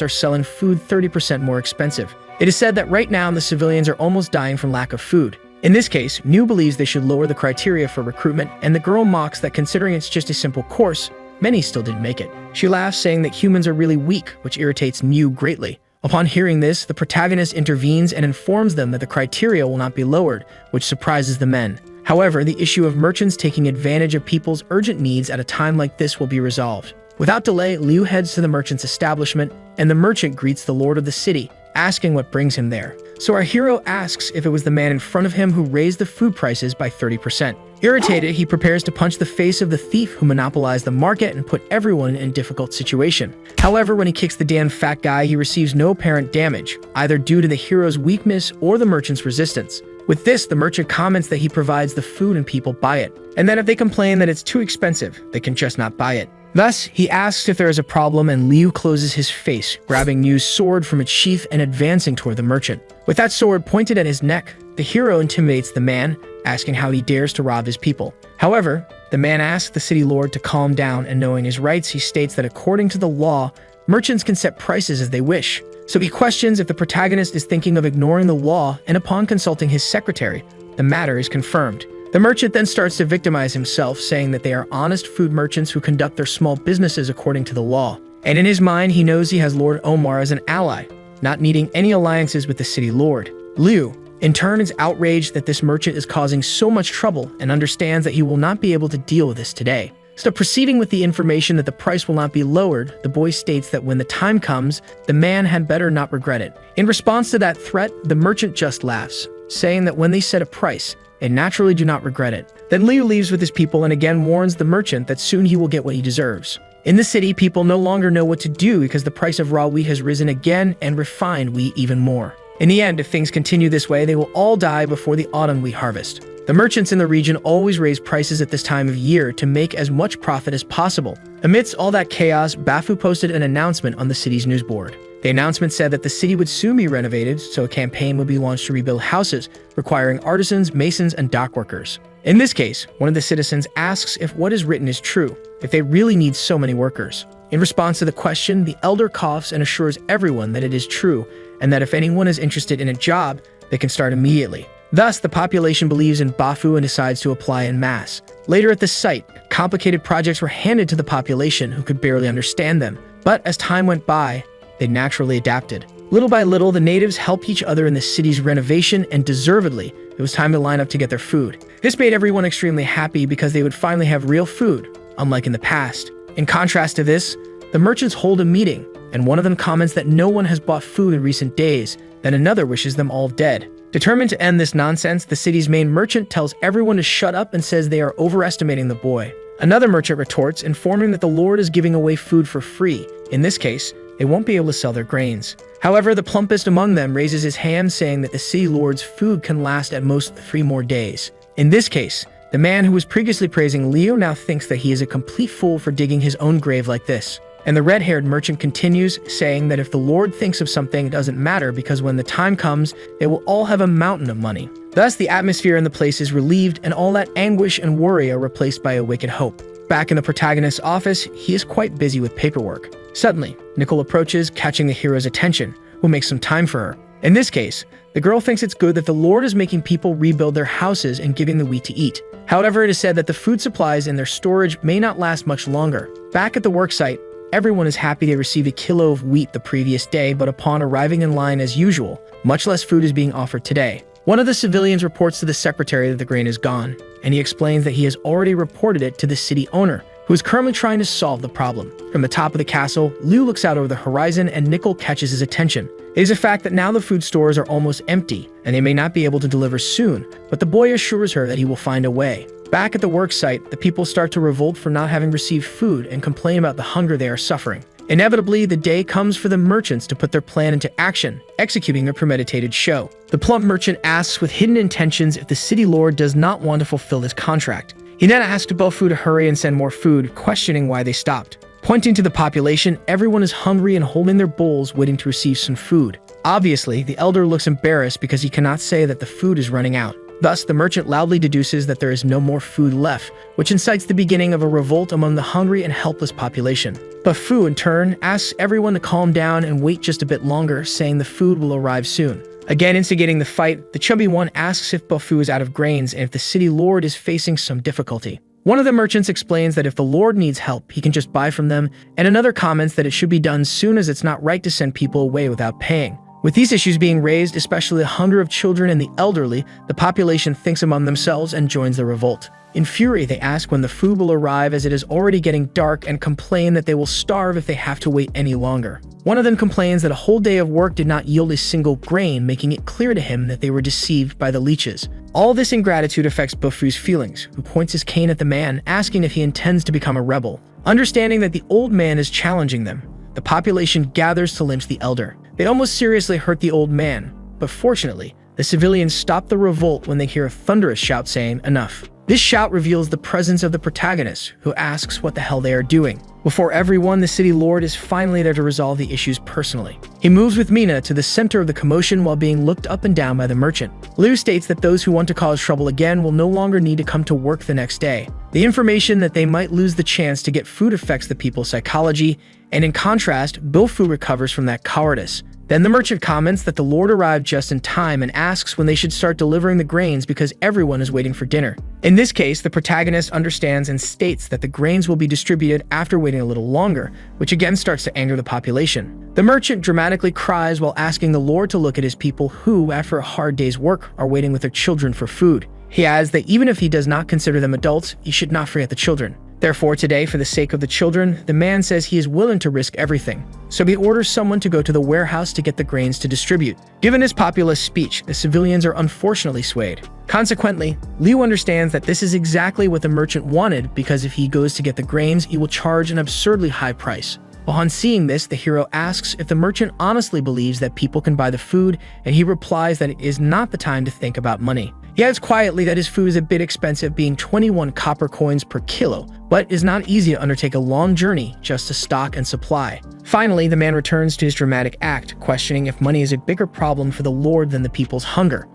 are selling food 30% more expensive. It is said that right now the civilians are almost dying from lack of food. In this case, Liu believes they should lower the criteria for recruitment, and the girl mocks that considering it's just a simple course, many still didn't make it. She laughs, saying that humans are really weak, which irritates Liu greatly. Upon hearing this, the protagonist intervenes and informs them that the criteria will not be lowered, which surprises the men. However, the issue of merchants taking advantage of people's urgent needs at a time like this will be resolved. Without delay, Liu heads to the merchant's establishment, and the merchant greets the lord of the city, asking what brings him there. So our hero asks if it was the man in front of him who raised the food prices by 30%. Irritated, he prepares to punch the face of the thief who monopolized the market and put everyone in a difficult situation. However, when he kicks the damn fat guy, he receives no apparent damage, either due to the hero's weakness or the merchant's resistance. With this, the merchant comments that he provides the food and people buy it, and that if they complain that it's too expensive, they can just not buy it. Thus, he asks if there is a problem, and Liu closes his face, grabbing Liu's sword from its sheath and advancing toward the merchant. With that sword pointed at his neck, the hero intimidates the man, asking how he dares to rob his people. However, the man asks the city lord to calm down, and knowing his rights, he states that according to the law, merchants can set prices as they wish. So he questions if the protagonist is thinking of ignoring the law, and upon consulting his secretary, the matter is confirmed. The merchant then starts to victimize himself, saying that they are honest food merchants who conduct their small businesses according to the law. And in his mind, he knows he has Lord Omar as an ally, not needing any alliances with the city lord. Liu, in turn, is outraged that this merchant is causing so much trouble and understands that he will not be able to deal with this today. So proceeding with the information that the price will not be lowered, the boy states that when the time comes, the man had better not regret it. In response to that threat, the merchant just laughs, saying that when they set a price, they naturally do not regret it. Then Liu leaves with his people and again warns the merchant that soon he will get what he deserves. In the city, people no longer know what to do because the price of raw wheat has risen again and refined wheat even more. In the end, if things continue this way, they will all die before the autumn wheat harvest. The merchants in the region always raise prices at this time of year to make as much profit as possible. Amidst all that chaos, Bafu posted an announcement on the city's news board. The announcement said that the city would soon be renovated, so a campaign would be launched to rebuild houses, requiring artisans, masons, and dock workers. In this case, one of the citizens asks if what is written is true, if they really need so many workers. In response to the question, the elder coughs and assures everyone that it is true, and that if anyone is interested in a job, they can start immediately. Thus, the population believes in Bafu and decides to apply en masse. Later at the site, complicated projects were handed to the population who could barely understand them. But as time went by, they naturally adapted. Little by little, the natives helped each other in the city's renovation, and deservedly, it was time to line up to get their food. This made everyone extremely happy because they would finally have real food, unlike in the past. In contrast to this, the merchants hold a meeting, and one of them comments that no one has bought food in recent days, then another wishes them all dead. Determined to end this nonsense, the city's main merchant tells everyone to shut up and says they are overestimating the boy. Another merchant retorts, informing that the Lord is giving away food for free. In this case, they won't be able to sell their grains. However, the plumpest among them raises his hand, saying that the city lord's food can last at most 3 more days. In this case, the man who was previously praising Leo now thinks that he is a complete fool for digging his own grave like this. And the red-haired merchant continues, saying that if the Lord thinks of something, it doesn't matter, because when the time comes, they will all have a mountain of money. Thus, the atmosphere in the place is relieved, and all that anguish and worry are replaced by a wicked hope. Back in the protagonist's office, he is quite busy with paperwork. Suddenly, Nicole approaches, catching the hero's attention, who makes some time for her. In this case, the girl thinks it's good that the Lord is making people rebuild their houses and giving the wheat to eat. However, it is said that the food supplies in their storage may not last much longer. Back at the worksite, everyone is happy they received a kilo of wheat the previous day, but upon arriving in line as usual, much less food is being offered today. One of the civilians reports to the secretary that the grain is gone, and he explains that he has already reported it to the city owner, who is currently trying to solve the problem. From the top of the castle, Liu looks out over the horizon and Nicole catches his attention. It is a fact that now the food stores are almost empty, and they may not be able to deliver soon, but the boy assures her that he will find a way. Back at the work site, the people start to revolt for not having received food and complain about the hunger they are suffering. Inevitably, the day comes for the merchants to put their plan into action, executing their premeditated show. The plump merchant asks with hidden intentions if the city lord does not want to fulfill his contract. He then asks Bofu to hurry and send more food, questioning why they stopped. Pointing to the population, everyone is hungry and holding their bowls, waiting to receive some food. Obviously, the elder looks embarrassed because he cannot say that the food is running out. Thus, the merchant loudly deduces that there is no more food left, which incites the beginning of a revolt among the hungry and helpless population. Bofu, in turn, asks everyone to calm down and wait just a bit longer, saying the food will arrive soon. Again instigating the fight, the chubby one asks if Bofu is out of grains and if the city lord is facing some difficulty. One of the merchants explains that if the lord needs help, he can just buy from them, and another comments that it should be done soon as it's not right to send people away without paying. With these issues being raised, especially the hunger of children and the elderly, the population thinks among themselves and joins the revolt. In fury, they ask when the food will arrive, as it is already getting dark, and complain that they will starve if they have to wait any longer. One of them complains that a whole day of work did not yield a single grain, making it clear to him that they were deceived by the leeches. All this ingratitude affects Bofu's feelings, who points his cane at the man, asking if he intends to become a rebel. Understanding that the old man is challenging them, the population gathers to lynch the elder. They almost seriously hurt the old man, but fortunately, the civilians stop the revolt when they hear a thunderous shout saying, "Enough." This shout reveals the presence of the protagonist, who asks what the hell they are doing. Before everyone, the city lord is finally there to resolve the issues personally. He moves with Mina to the center of the commotion while being looked up and down by the merchant. Liu states that those who want to cause trouble again will no longer need to come to work the next day. The information that they might lose the chance to get food affects the people's psychology, and in contrast, Bofu recovers from that cowardice. Then the merchant comments that the lord arrived just in time and asks when they should start delivering the grains because everyone is waiting for dinner. In this case, the protagonist understands and states that the grains will be distributed after waiting a little longer, which again starts to anger the population. The merchant dramatically cries while asking the lord to look at his people who, after a hard day's work, are waiting with their children for food. He adds that even if he does not consider them adults, he should not forget the children. Therefore, today, for the sake of the children, the man says he is willing to risk everything. So he orders someone to go to the warehouse to get the grains to distribute. Given his populist speech, the civilians are unfortunately swayed. Consequently, Liu understands that this is exactly what the merchant wanted, because if he goes to get the grains, he will charge an absurdly high price. Upon seeing this, the hero asks if the merchant honestly believes that people can buy the food, and he replies that it is not the time to think about money. He adds quietly that his food is a bit expensive, being 21 copper coins per kilo, but it is not easy to undertake a long journey just to stock and supply. Finally, the man returns to his dramatic act, questioning if money is a bigger problem for the lord than the people's hunger.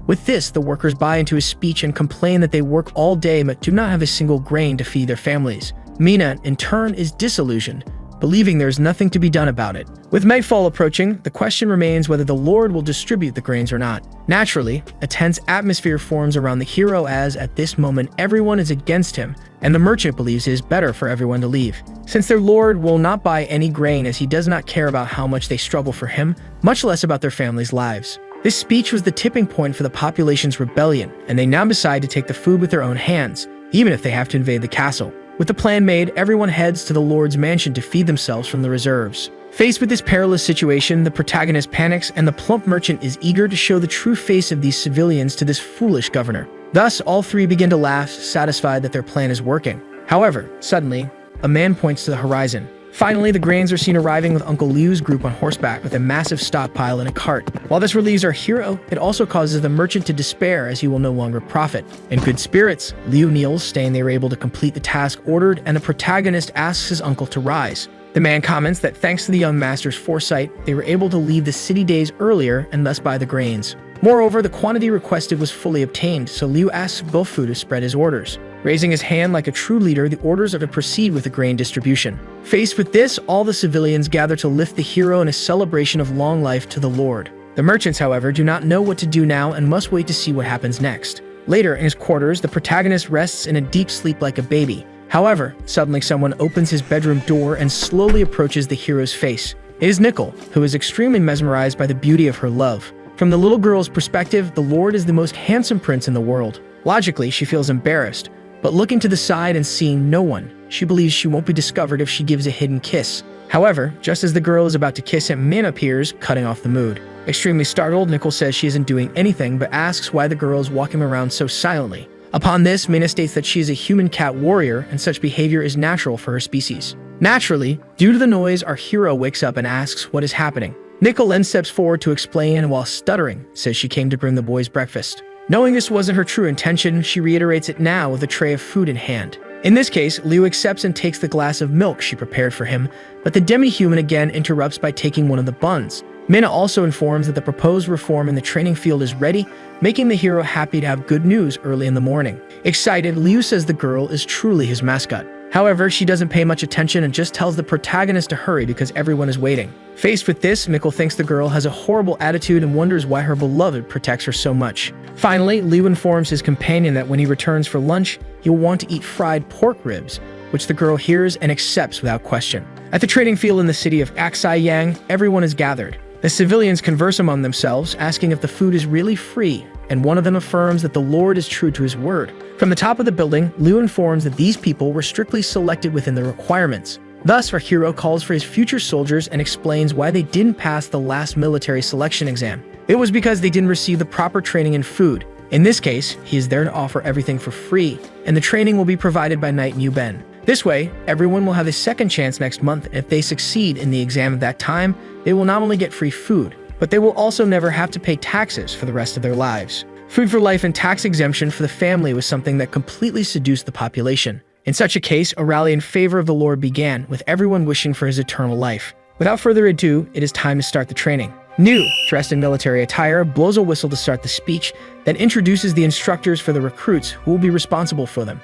With this, the workers buy into his speech and complain that they work all day but do not have a single grain to feed their families. Mina, in turn, is disillusioned, believing there is nothing to be done about it. With Mayfall approaching, the question remains whether the Lord will distribute the grains or not. Naturally, a tense atmosphere forms around the hero as, at this moment, everyone is against him, and the merchant believes it is better for everyone to leave, since their Lord will not buy any grain as he does not care about how much they struggle for him, much less about their families' lives. This speech was the tipping point for the population's rebellion, and they now decide to take the food with their own hands, even if they have to invade the castle. With the plan made, everyone heads to the Lord's mansion to feed themselves from the reserves. Faced with this perilous situation, the protagonist panics, and the plump merchant is eager to show the true face of these civilians to this foolish governor. Thus, all three begin to laugh, satisfied that their plan is working. However, suddenly, a man points to the horizon. Finally, the grains are seen arriving with Uncle Liu's group on horseback with a massive stockpile in a cart. While this relieves our hero, it also causes the merchant to despair as he will no longer profit. In good spirits, Liu kneels, saying they were able to complete the task ordered, and the protagonist asks his uncle to rise. The man comments that thanks to the young master's foresight, they were able to leave the city days earlier and thus buy the grains. Moreover, the quantity requested was fully obtained, so Liu asks Bofu to spread his orders. Raising his hand like a true leader, the orders are to proceed with the grain distribution. Faced with this, all the civilians gather to lift the hero in a celebration of long life to the Lord. The merchants, however, do not know what to do now and must wait to see what happens next. Later, in his quarters, the protagonist rests in a deep sleep like a baby. However, suddenly someone opens his bedroom door and slowly approaches the hero's face. It is Nicole, who is extremely mesmerized by the beauty of her love. From the little girl's perspective, the Lord is the most handsome prince in the world. Logically, she feels embarrassed, but looking to the side and seeing no one, she believes she won't be discovered if she gives a hidden kiss. However, just as the girl is about to kiss him, Min appears, cutting off the mood. Extremely startled, Nicole says she isn't doing anything but asks why the girl is walking around so silently. Upon this, Mina states that she is a human cat warrior and such behavior is natural for her species. Naturally, due to the noise, our hero wakes up and asks what is happening. Nicole then steps forward to explain and while stuttering, says she came to bring the boys breakfast. Knowing this wasn't her true intention, she reiterates it now with a tray of food in hand. In this case, Liu accepts and takes the glass of milk she prepared for him, but the demi-human again interrupts by taking one of the buns. Mina also informs that the proposed reform in the training field is ready, making the hero happy to have good news early in the morning. Excited, Liu says the girl is truly his mascot. However, she doesn't pay much attention and just tells the protagonist to hurry because everyone is waiting. Faced with this, Mikkel thinks the girl has a horrible attitude and wonders why her beloved protects her so much. Finally, Liu informs his companion that when he returns for lunch, he will want to eat fried pork ribs, which the girl hears and accepts without question. At the trading field in the city of Aksai Yang, everyone is gathered. The civilians converse among themselves, asking if the food is really free, and one of them affirms that the Lord is true to his word. From the top of the building, Liu informs that these people were strictly selected within the requirements. Thus, our hero calls for his future soldiers and explains why they didn't pass the last military selection exam. It was because they didn't receive the proper training in food. In this case, he is there to offer everything for free, and the training will be provided by Knight Mu Ben. This way, everyone will have a second chance next month, and if they succeed in the exam at that time, they will not only get free food, but they will also never have to pay taxes for the rest of their lives. Food for life and tax exemption for the family was something that completely seduced the population. In such a case, a rally in favor of the Lord began, with everyone wishing for his eternal life. Without further ado, it is time to start the training. New, dressed in military attire, blows a whistle to start the speech, then introduces the instructors for the recruits who will be responsible for them.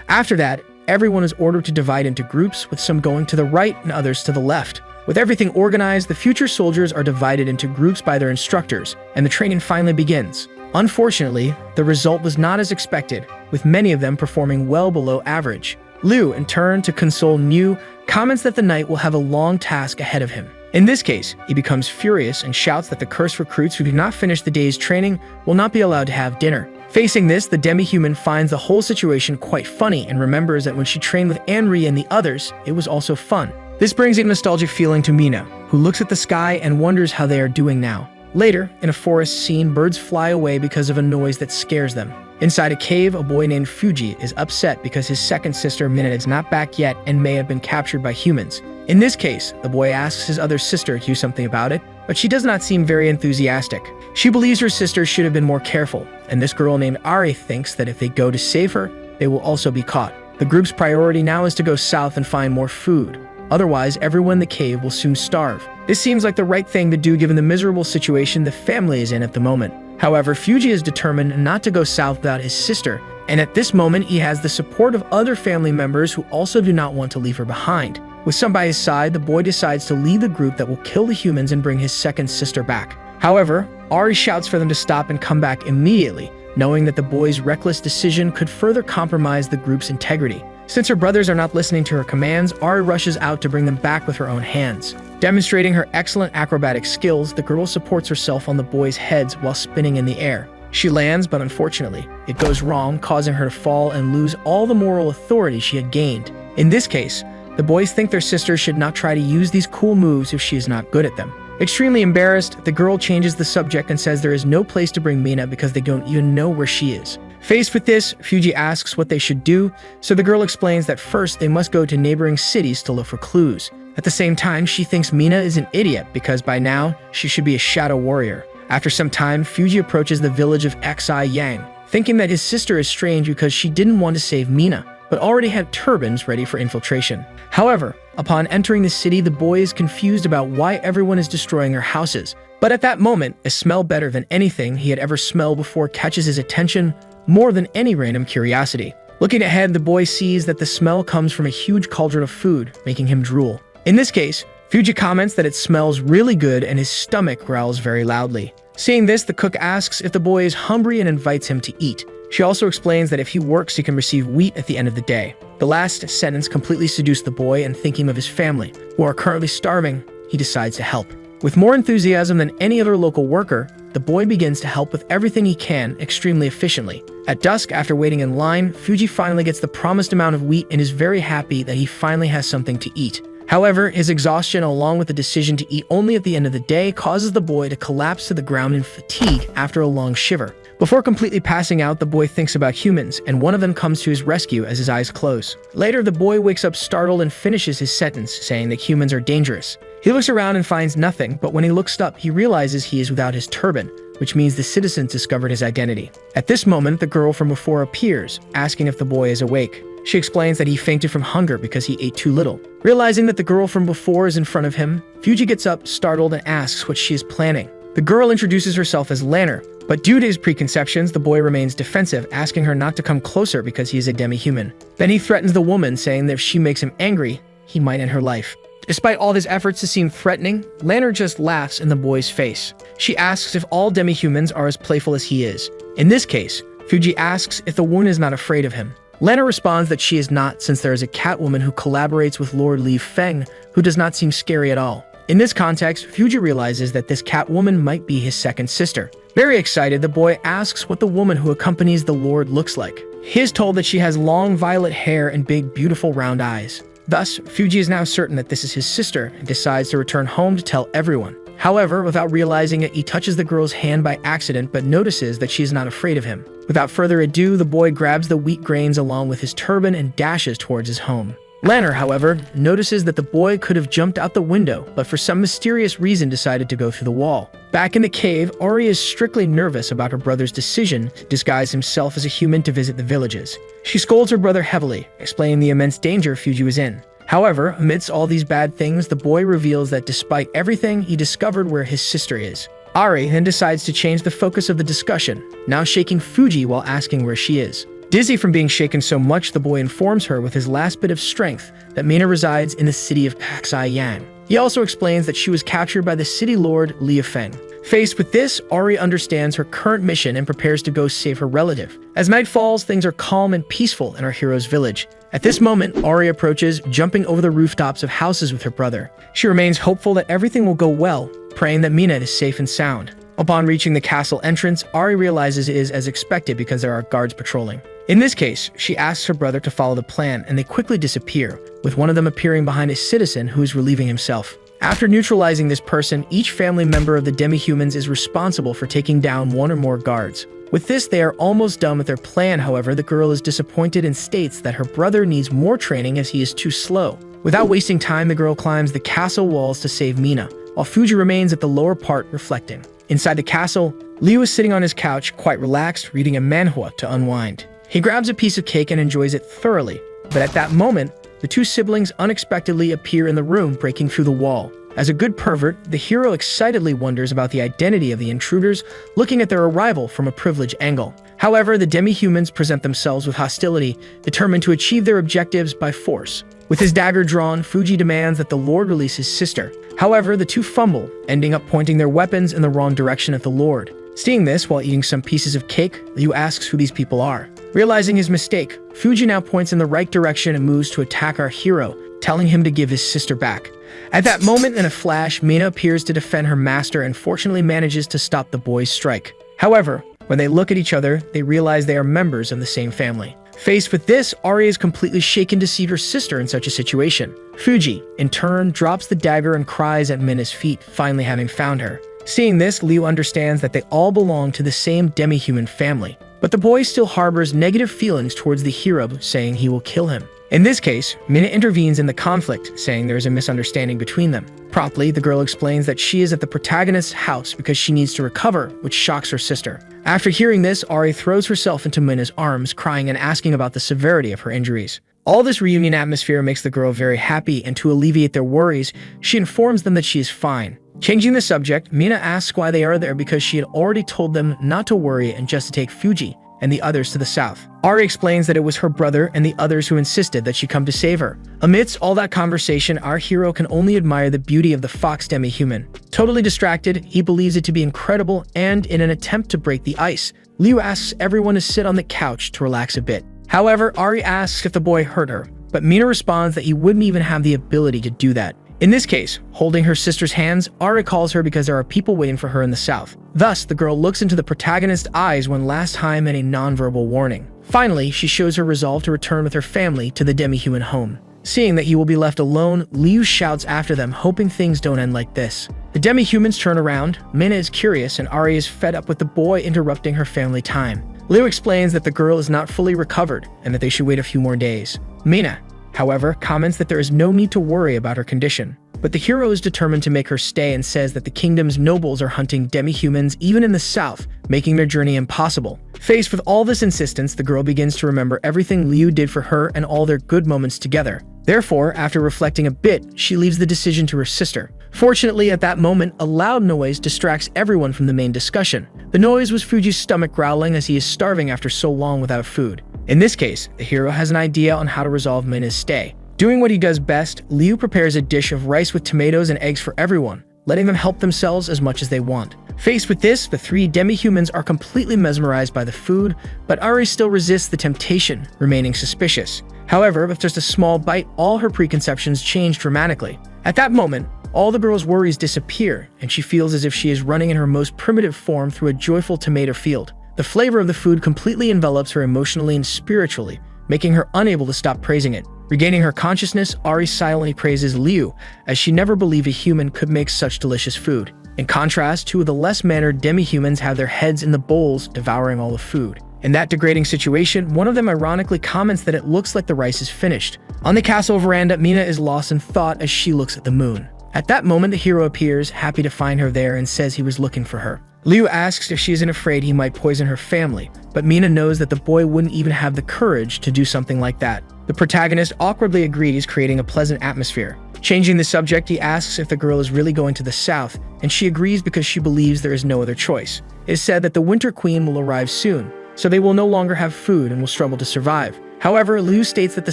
After that, everyone is ordered to divide into groups, with some going to the right and others to the left. With everything organized, the future soldiers are divided into groups by their instructors, and the training finally begins. Unfortunately, the result was not as expected, with many of them performing well below average. Liu, in turn, to console Niu, comments that the knight will have a long task ahead of him. In this case, he becomes furious and shouts that the cursed recruits who do not finish the day's training will not be allowed to have dinner. Facing this, the demi-human finds the whole situation quite funny and remembers that when she trained with Anri and the others, it was also fun. This brings a nostalgic feeling to Mina, who looks at the sky and wonders how they are doing now. Later, in a forest scene, birds fly away because of a noise that scares them. Inside a cave, a boy named Fuji is upset because his second sister Mina is not back yet and may have been captured by humans. In this case, the boy asks his other sister to do something about it, but she does not seem very enthusiastic. She believes her sister should have been more careful, and this girl named Ari thinks that if they go to save her, they will also be caught. The group's priority now is to go south and find more food. Otherwise, everyone in the cave will soon starve. This seems like the right thing to do given the miserable situation the family is in at the moment. However, Fuji is determined not to go south without his sister, and at this moment he has the support of other family members who also do not want to leave her behind. With Senpai by his side, the boy decides to lead the group that will kill the humans and bring his second sister back. However, Ari shouts for them to stop and come back immediately, knowing that the boy's reckless decision could further compromise the group's integrity. Since her brothers are not listening to her commands, Ari rushes out to bring them back with her own hands. Demonstrating her excellent acrobatic skills, the girl supports herself on the boys' heads while spinning in the air. She lands, but unfortunately, it goes wrong, causing her to fall and lose all the moral authority she had gained. In this case, the boys think their sister should not try to use these cool moves if she is not good at them. Extremely embarrassed, the girl changes the subject and says there is no place to bring Mina because they don't even know where she is. Faced with this, Fuji asks what they should do, so the girl explains that first they must go to neighboring cities to look for clues. At the same time, she thinks Mina is an idiot because by now, she should be a shadow warrior. After some time, Fuji approaches the village of Xi Yang, thinking that his sister is strange because she didn't want to save Mina, but already had turbans ready for infiltration. However, upon entering the city, the boy is confused about why everyone is destroying their houses. But at that moment, a smell better than anything he had ever smelled before catches his attention more than any random curiosity. Looking ahead, the boy sees that the smell comes from a huge cauldron of food, making him drool. In this case, Fuji comments that it smells really good and his stomach growls very loudly. Seeing this, the cook asks if the boy is hungry and invites him to eat. She also explains that if he works, he can receive wheat at the end of the day. The last sentence completely seduced the boy, and thinking of his family, who are currently starving, he decides to help. With more enthusiasm than any other local worker, the boy begins to help with everything he can extremely efficiently. At dusk, after waiting in line, Fuji finally gets the promised amount of wheat and is very happy that he finally has something to eat. However, his exhaustion along with the decision to eat only at the end of the day causes the boy to collapse to the ground in fatigue after a long shiver. Before completely passing out, the boy thinks about humans, and one of them comes to his rescue as his eyes close. Later, the boy wakes up startled and finishes his sentence, saying that humans are dangerous. He looks around and finds nothing, but when he looks up, he realizes he is without his turban, which means the citizens discovered his identity. At this moment, the girl from before appears, asking if the boy is awake. She explains that he fainted from hunger because he ate too little. Realizing that the girl from before is in front of him, Fuji gets up, startled, and asks what she is planning. The girl introduces herself as Lanner, but due to his preconceptions, the boy remains defensive, asking her not to come closer because he is a demi-human. Then he threatens the woman, saying that if she makes him angry, he might end her life. Despite all his efforts to seem threatening, Lanner just laughs in the boy's face. She asks if all demi-humans are as playful as he is. In this case, Fuji asks if the woman is not afraid of him. Lanner responds that she is not, since there is a Catwoman who collaborates with Lord Li Feng, who does not seem scary at all. In this context, Fuji realizes that this Catwoman might be his second sister. Very excited, the boy asks what the woman who accompanies the Lord looks like. He is told that she has long violet hair and big, beautiful round eyes. Thus, Fuji is now certain that this is his sister and decides to return home to tell everyone. However, without realizing it, he touches the girl's hand by accident but notices that she is not afraid of him. Without further ado, the boy grabs the wheat grains along with his turban and dashes towards his home. Lanner, however, notices that the boy could have jumped out the window, but for some mysterious reason decided to go through the wall. Back in the cave, Ari is strictly nervous about her brother's decision to disguise himself as a human to visit the villages. She scolds her brother heavily, explaining the immense danger Fuji was in. However, amidst all these bad things, the boy reveals that despite everything, he discovered where his sister is. Ari then decides to change the focus of the discussion, now shaking Fuji while asking where she is. Dizzy from being shaken so much, the boy informs her with his last bit of strength that Mina resides in the city of Xi Yang. He also explains that she was captured by the city lord Li Feng. Faced with this, Ari understands her current mission and prepares to go save her relative. As night falls, things are calm and peaceful in our hero's village. At this moment, Ari approaches, jumping over the rooftops of houses with her brother. She remains hopeful that everything will go well, praying that Mina is safe and sound. Upon reaching the castle entrance, Ari realizes it is as expected because there are guards patrolling. In this case, she asks her brother to follow the plan, and they quickly disappear, with one of them appearing behind a citizen who is relieving himself. After neutralizing this person, each family member of the demi-humans is responsible for taking down one or more guards. With this, they are almost done with their plan. However, the girl is disappointed and states that her brother needs more training as he is too slow. Without wasting time, the girl climbs the castle walls to save Mina, while Fuji remains at the lower part reflecting. Inside the castle, Liu is sitting on his couch, quite relaxed, reading a manhwa to unwind. He grabs a piece of cake and enjoys it thoroughly, but at that moment, the two siblings unexpectedly appear in the room, breaking through the wall. As a good pervert, the hero excitedly wonders about the identity of the intruders, looking at their arrival from a privileged angle. However, the demi-humans present themselves with hostility, determined to achieve their objectives by force. With his dagger drawn, Fuji demands that the Lord release his sister. However, the two fumble, ending up pointing their weapons in the wrong direction at the Lord. Seeing this while eating some pieces of cake, Liu asks who these people are. Realizing his mistake, Fuji now points in the right direction and moves to attack our hero, telling him to give his sister back. At that moment, in a flash, Mina appears to defend her master and fortunately manages to stop the boy's strike. However, when they look at each other, they realize they are members of the same family. Faced with this, Ari is completely shaken to see her sister in such a situation. Fuji, in turn, drops the dagger and cries at Mina's feet, finally having found her. Seeing this, Liu understands that they all belong to the same demi-human family. But the boy still harbors negative feelings towards the hero, saying he will kill him. In this case, Mina intervenes in the conflict, saying there is a misunderstanding between them. Promptly, the girl explains that she is at the protagonist's house because she needs to recover, which shocks her sister. After hearing this, Ari throws herself into Mina's arms, crying and asking about the severity of her injuries. All this reunion atmosphere makes the girl very happy, and to alleviate their worries, she informs them that she is fine. Changing the subject, Mina asks why they are there because she had already told them not to worry and just to take Fuji and the others to the south. Ari explains that it was her brother and the others who insisted that she come to save her. Amidst all that conversation, our hero can only admire the beauty of the fox demi-human. Totally distracted, he believes it to be incredible, and in an attempt to break the ice, Liu asks everyone to sit on the couch to relax a bit. However, Ari asks if the boy hurt her, but Mina responds that he wouldn't even have the ability to do that. In this case, holding her sister's hands, Ari calls her because there are people waiting for her in the south. Thus, the girl looks into the protagonist's eyes one last time in a non-verbal warning. Finally, she shows her resolve to return with her family to the demi-human home. Seeing that he will be left alone, Liu shouts after them, hoping things don't end like this. The demi-humans turn around, Mina is curious, and Ari is fed up with the boy interrupting her family time. Liu explains that the girl is not fully recovered and that they should wait a few more days. Mina, however, comments that there is no need to worry about her condition. But the hero is determined to make her stay and says that the kingdom's nobles are hunting demi-humans even in the south, making their journey impossible. Faced with all this insistence, the girl begins to remember everything Liu did for her and all their good moments together. Therefore, after reflecting a bit, she leaves the decision to her sister. Fortunately, at that moment, a loud noise distracts everyone from the main discussion. The noise was Fuji's stomach growling as he is starving after so long without food. In this case, the hero has an idea on how to resolve Mina's stay. Doing what he does best, Liu prepares a dish of rice with tomatoes and eggs for everyone, letting them help themselves as much as they want. Faced with this, the three demi-humans are completely mesmerized by the food, but Ari still resists the temptation, remaining suspicious. However, with just a small bite, all her preconceptions change dramatically. At that moment, all the girl's worries disappear, and she feels as if she is running in her most primitive form through a joyful tomato field. The flavor of the food completely envelops her emotionally and spiritually, making her unable to stop praising it. Regaining her consciousness, Ari silently praises Liu, as she never believed a human could make such delicious food. In contrast, two of the less mannered demi-humans have their heads in the bowls, devouring all the food. In that degrading situation, one of them ironically comments that it looks like the rice is finished. On the castle veranda, Mina is lost in thought as she looks at the moon. At that moment, the hero appears, happy to find her there, and says he was looking for her. Liu asks if she isn't afraid he might poison her family, but Mina knows that the boy wouldn't even have the courage to do something like that. The protagonist awkwardly agrees, creating a pleasant atmosphere. Changing the subject, he asks if the girl is really going to the south, and she agrees because she believes there is no other choice. It is said that the Winter Queen will arrive soon, so they will no longer have food and will struggle to survive. However, Liu states that the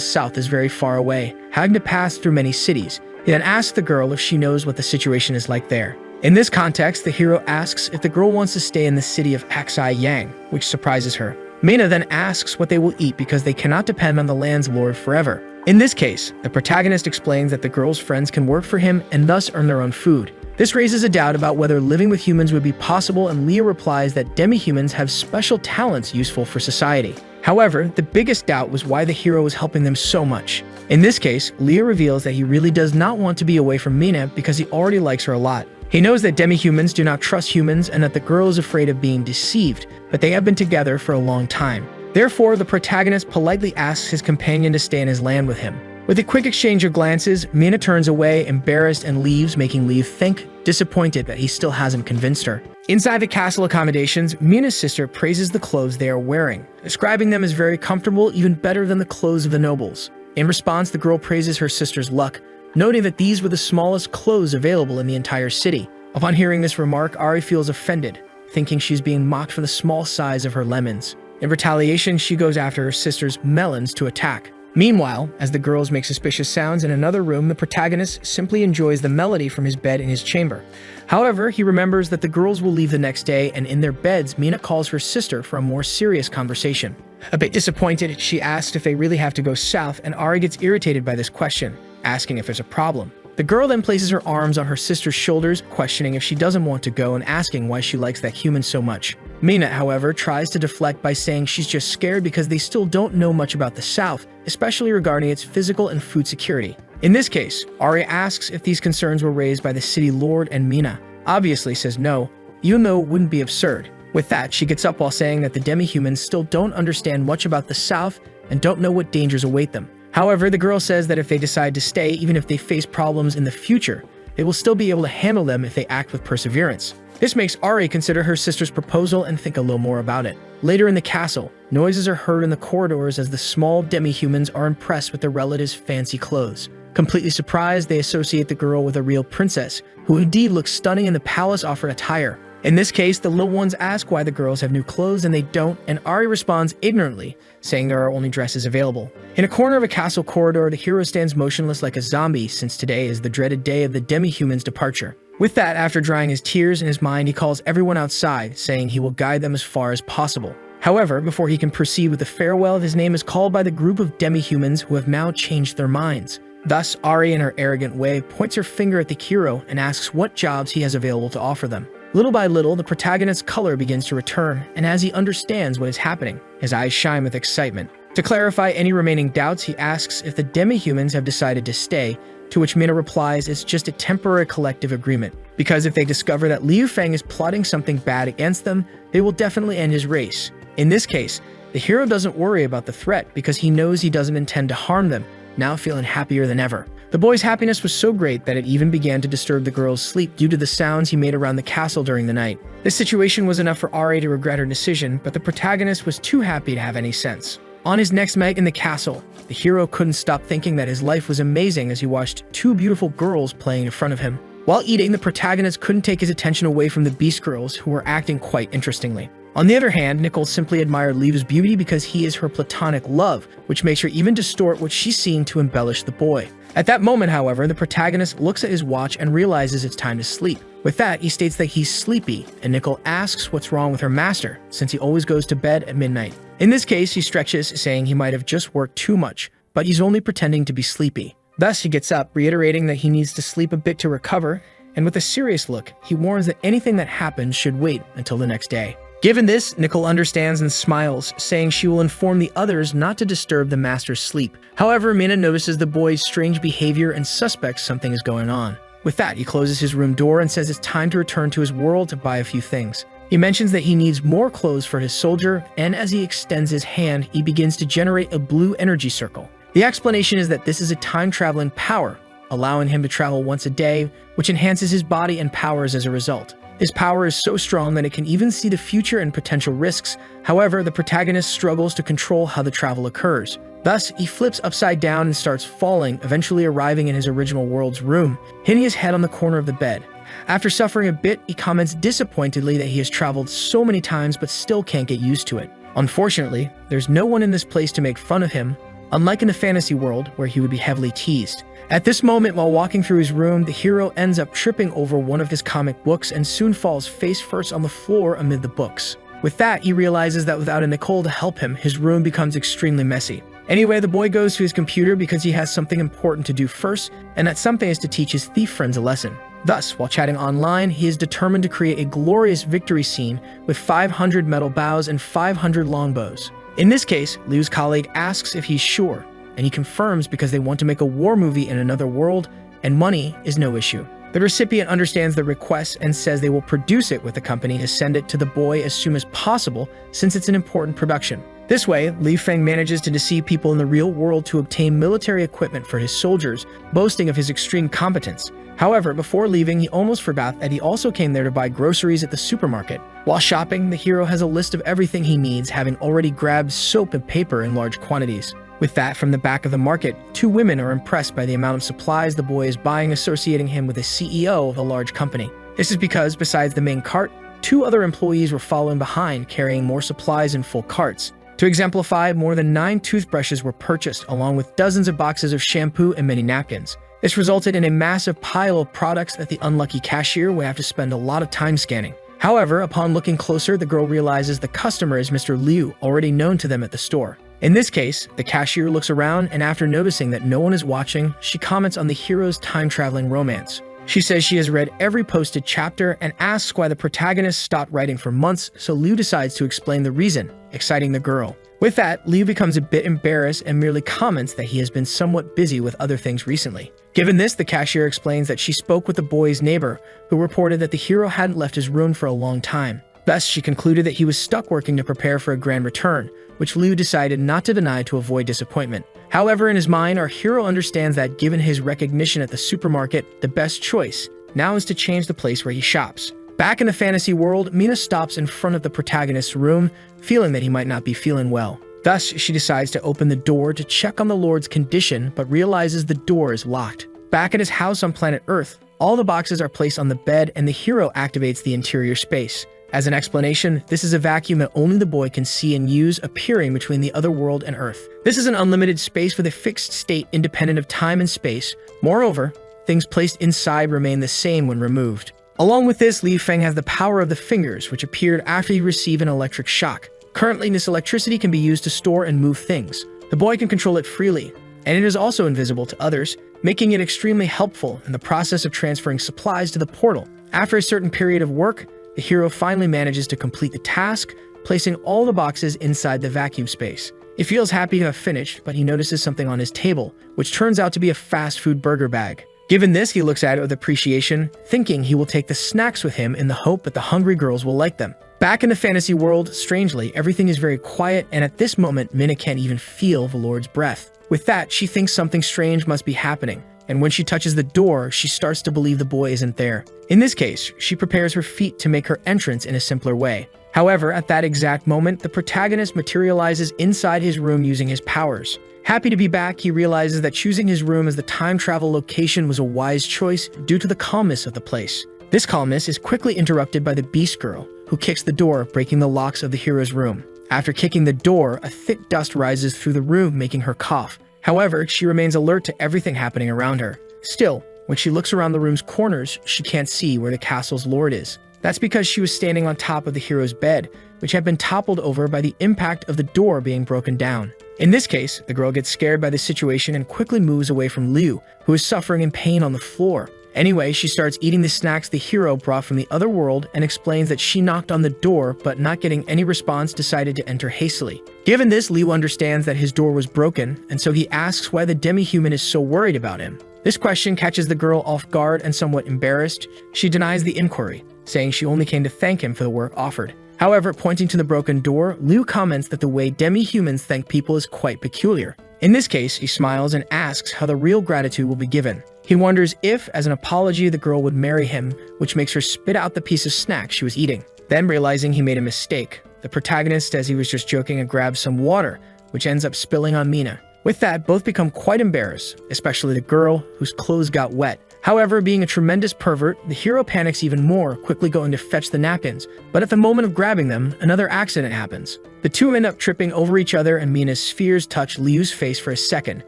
south is very far away, having to pass through many cities. He then asks the girl if she knows what the situation is like there. In this context, the hero asks if the girl wants to stay in the city of Xi Yang, which surprises her. Mina then asks what they will eat because they cannot depend on the land's lord forever. In this case, the protagonist explains that the girl's friends can work for him and thus earn their own food. This raises a doubt about whether living with humans would be possible, and Leah replies that demi-humans have special talents useful for society. However, the biggest doubt was why the hero was helping them so much. In this case, Leah reveals that he really does not want to be away from Mina because he already likes her a lot. He knows that demi-humans do not trust humans and that the girl is afraid of being deceived, but they have been together for a long time. Therefore, the protagonist politely asks his companion to stay in his land with him. With a quick exchange of glances, Mina turns away, embarrassed, and leaves, making Liu think, disappointed that he still hasn't convinced her. Inside the castle accommodations, Mina's sister praises the clothes they are wearing, describing them as very comfortable, even better than the clothes of the nobles. In response, the girl praises her sister's luck, noting that these were the smallest clothes available in the entire city. Upon hearing this remark, Ari feels offended, thinking she's being mocked for the small size of her lemons. In retaliation, she goes after her sister's melons to attack. Meanwhile, as the girls make suspicious sounds in another room, the protagonist simply enjoys the melody from his bed in his chamber. However, he remembers that the girls will leave the next day, and in their beds, Mina calls her sister for a more serious conversation. A bit disappointed, she asks if they really have to go south, and Ari gets irritated by this question, asking if there's a problem. The girl then places her arms on her sister's shoulders, questioning if she doesn't want to go and asking why she likes that human so much. Mina, however, tries to deflect by saying she's just scared because they still don't know much about the South, especially regarding its physical and food security. In this case, Ari asks if these concerns were raised by the city lord, and Mina obviously says no, even though it wouldn't be absurd. With that, she gets up while saying that the demi-humans still don't understand much about the South and don't know what dangers await them. However, the girl says that if they decide to stay, even if they face problems in the future, they will still be able to handle them if they act with perseverance. This makes Ari consider her sister's proposal and think a little more about it. Later in the castle, noises are heard in the corridors as the small demi-humans are impressed with their relatives' fancy clothes. Completely surprised, they associate the girl with a real princess, who indeed looks stunning in the palace-offered attire. In this case, the little ones ask why the girls have new clothes and they don't, and Ari responds ignorantly, saying there are only dresses available. In a corner of a castle corridor, the hero stands motionless like a zombie, since today is the dreaded day of the demi-human's departure. With that, after drying his tears in his mind, he calls everyone outside, saying he will guide them as far as possible. However, before he can proceed with the farewell, his name is called by the group of demi-humans who have now changed their minds. Thus, Ari, in her arrogant way, points her finger at the hero and asks what jobs he has available to offer them. Little by little, the protagonist's color begins to return, and as he understands what is happening, his eyes shine with excitement. To clarify any remaining doubts, he asks if the demi-humans have decided to stay, to which Mina replies it's just a temporary collective agreement, because if they discover that Liu Feng is plotting something bad against them, they will definitely end his race. In this case, the hero doesn't worry about the threat because he knows he doesn't intend to harm them, now feeling happier than ever. The boy's happiness was so great that it even began to disturb the girl's sleep due to the sounds he made around the castle during the night. This situation was enough for Ari to regret her decision, but the protagonist was too happy to have any sense. On his next night in the castle, the hero couldn't stop thinking that his life was amazing as he watched two beautiful girls playing in front of him. While eating, the protagonist couldn't take his attention away from the beast girls, who were acting quite interestingly. On the other hand, Nicole simply admired Liu's beauty because he is her platonic love, which makes her even distort what she's seeing to embellish the boy. At that moment, however, the protagonist looks at his watch and realizes it's time to sleep. With that, he states that he's sleepy, and Nicole asks what's wrong with her master, since he always goes to bed at midnight. In this case, he stretches, saying he might have just worked too much, but he's only pretending to be sleepy. Thus, he gets up, reiterating that he needs to sleep a bit to recover, and with a serious look, he warns that anything that happens should wait until the next day. Given this, Nicole understands and smiles, saying she will inform the others not to disturb the master's sleep. However, Mina notices the boy's strange behavior and suspects something is going on. With that, he closes his room door and says it's time to return to his world to buy a few things. He mentions that he needs more clothes for his soldier, and as he extends his hand, he begins to generate a blue energy circle. The explanation is that this is a time-traveling power, allowing him to travel once a day, which enhances his body and powers as a result. His power is so strong that it can even see the future and potential risks. However, the protagonist struggles to control how the travel occurs. Thus, he flips upside down and starts falling, eventually arriving in his original world's room, hitting his head on the corner of the bed. After suffering a bit, he comments disappointedly that he has traveled so many times but still can't get used to it. Unfortunately, there's no one in this place to make fun of him, unlike in the fantasy world where he would be heavily teased. At this moment, while walking through his room, the hero ends up tripping over one of his comic books and soon falls face first on the floor amid the books. With that, he realizes that without a Nicole to help him, his room becomes extremely messy. Anyway, the boy goes to his computer because he has something important to do first, and that something is to teach his thief friends a lesson. Thus, while chatting online, he is determined to create a glorious victory scene with 500 metal bows and 500 longbows. In this case, Liu's colleague asks if he's sure, and he confirms because they want to make a war movie in another world, and money is no issue. The recipient understands the request and says they will produce it with the company to send it to the boy as soon as possible since it's an important production. This way, Liu Feng manages to deceive people in the real world to obtain military equipment for his soldiers, boasting of his extreme competence. However, before leaving, he almost forgot that he also came there to buy groceries at the supermarket. While shopping, the hero has a list of everything he needs, having already grabbed soap and paper in large quantities. With that, from the back of the market, two women are impressed by the amount of supplies the boy is buying, associating him with the CEO of a large company. This is because, besides the main cart, two other employees were following behind, carrying more supplies in full carts. To To exemplify, more than 9 toothbrushes were purchased, along with dozens of boxes of shampoo and many napkins. This resulted in a massive pile of products that the unlucky cashier would have to spend a lot of time scanning. However, upon looking closer, the girl realizes the customer is Mr. Liu, already known to them at the store. In this case, the cashier looks around, and after noticing that no one is watching, she comments on the hero's time-traveling romance. She says she has read every posted chapter and asks why the protagonist stopped writing for months, so Liu decides to explain the reason, exciting the girl. With that, Liu becomes a bit embarrassed and merely comments that he has been somewhat busy with other things recently. Given this, the cashier explains that she spoke with the boy's neighbor, who reported that the hero hadn't left his room for a long time. Thus, she concluded that he was stuck working to prepare for a grand return, which Liu decided not to deny to avoid disappointment. However, in his mind, our hero understands that given his recognition at the supermarket, the best choice now is to change the place where he shops. Back in the fantasy world, Mina stops in front of the protagonist's room, feeling that he might not be feeling well. Thus, she decides to open the door to check on the Lord's condition, but realizes the door is locked. Back at his house on planet Earth, all the boxes are placed on the bed and the hero activates the interior space. As an explanation, this is a vacuum that only the boy can see and use, appearing between the other world and Earth. This is an unlimited space with a fixed state independent of time and space. Moreover, things placed inside remain the same when removed. Along with this, Li Feng has the power of the fingers, which appeared after he received an electric shock. Currently, this electricity can be used to store and move things. The boy can control it freely, and it is also invisible to others, making it extremely helpful in the process of transferring supplies to the portal. After a certain period of work, the hero finally manages to complete the task, placing all the boxes inside the vacuum space. He feels happy to have finished, but he notices something on his table, which turns out to be a fast food burger bag. Given this, he looks at it with appreciation, thinking he will take the snacks with him in the hope that the hungry girls will like them. Back in the fantasy world, strangely, everything is very quiet, and at this moment, Mina can't even feel the Lord's breath. With that, she thinks something strange must be happening, and when she touches the door, she starts to believe the boy isn't there. In this case, she prepares her feet to make her entrance in a simpler way. However, at that exact moment, the protagonist materializes inside his room using his powers. Happy to be back, he realizes that choosing his room as the time travel location was a wise choice due to the calmness of the place. This calmness is quickly interrupted by the Beast Girl, who kicks the door, breaking the locks of the hero's room. After kicking the door, a thick dust rises through the room, making her cough. However, she remains alert to everything happening around her. Still, when she looks around the room's corners, she can't see where the castle's lord is. That's because she was standing on top of the hero's bed, which had been toppled over by the impact of the door being broken down. In this case, the girl gets scared by the situation and quickly moves away from Liu, who is suffering in pain on the floor. Anyway, she starts eating the snacks the hero brought from the other world and explains that she knocked on the door, but not getting any response, decided to enter hastily. Given this, Liu understands that his door was broken, and so he asks why the demi-human is so worried about him. This question catches the girl off guard and somewhat embarrassed. She denies the inquiry, saying she only came to thank him for the work offered. However, pointing to the broken door, Liu comments that the way demi-humans thank people is quite peculiar. In this case, he smiles and asks how the real gratitude will be given. He wonders if, as an apology, the girl would marry him, which makes her spit out the piece of snack she was eating. Then, realizing he made a mistake, the protagonist says he was just joking and grabs some water, which ends up spilling on Mina. With that, both become quite embarrassed, especially the girl, whose clothes got wet. However, being a tremendous pervert, the hero panics even more, quickly going to fetch the napkins. But at the moment of grabbing them, another accident happens. The two end up tripping over each other, and Mina's spheres touch Liu's face for a second,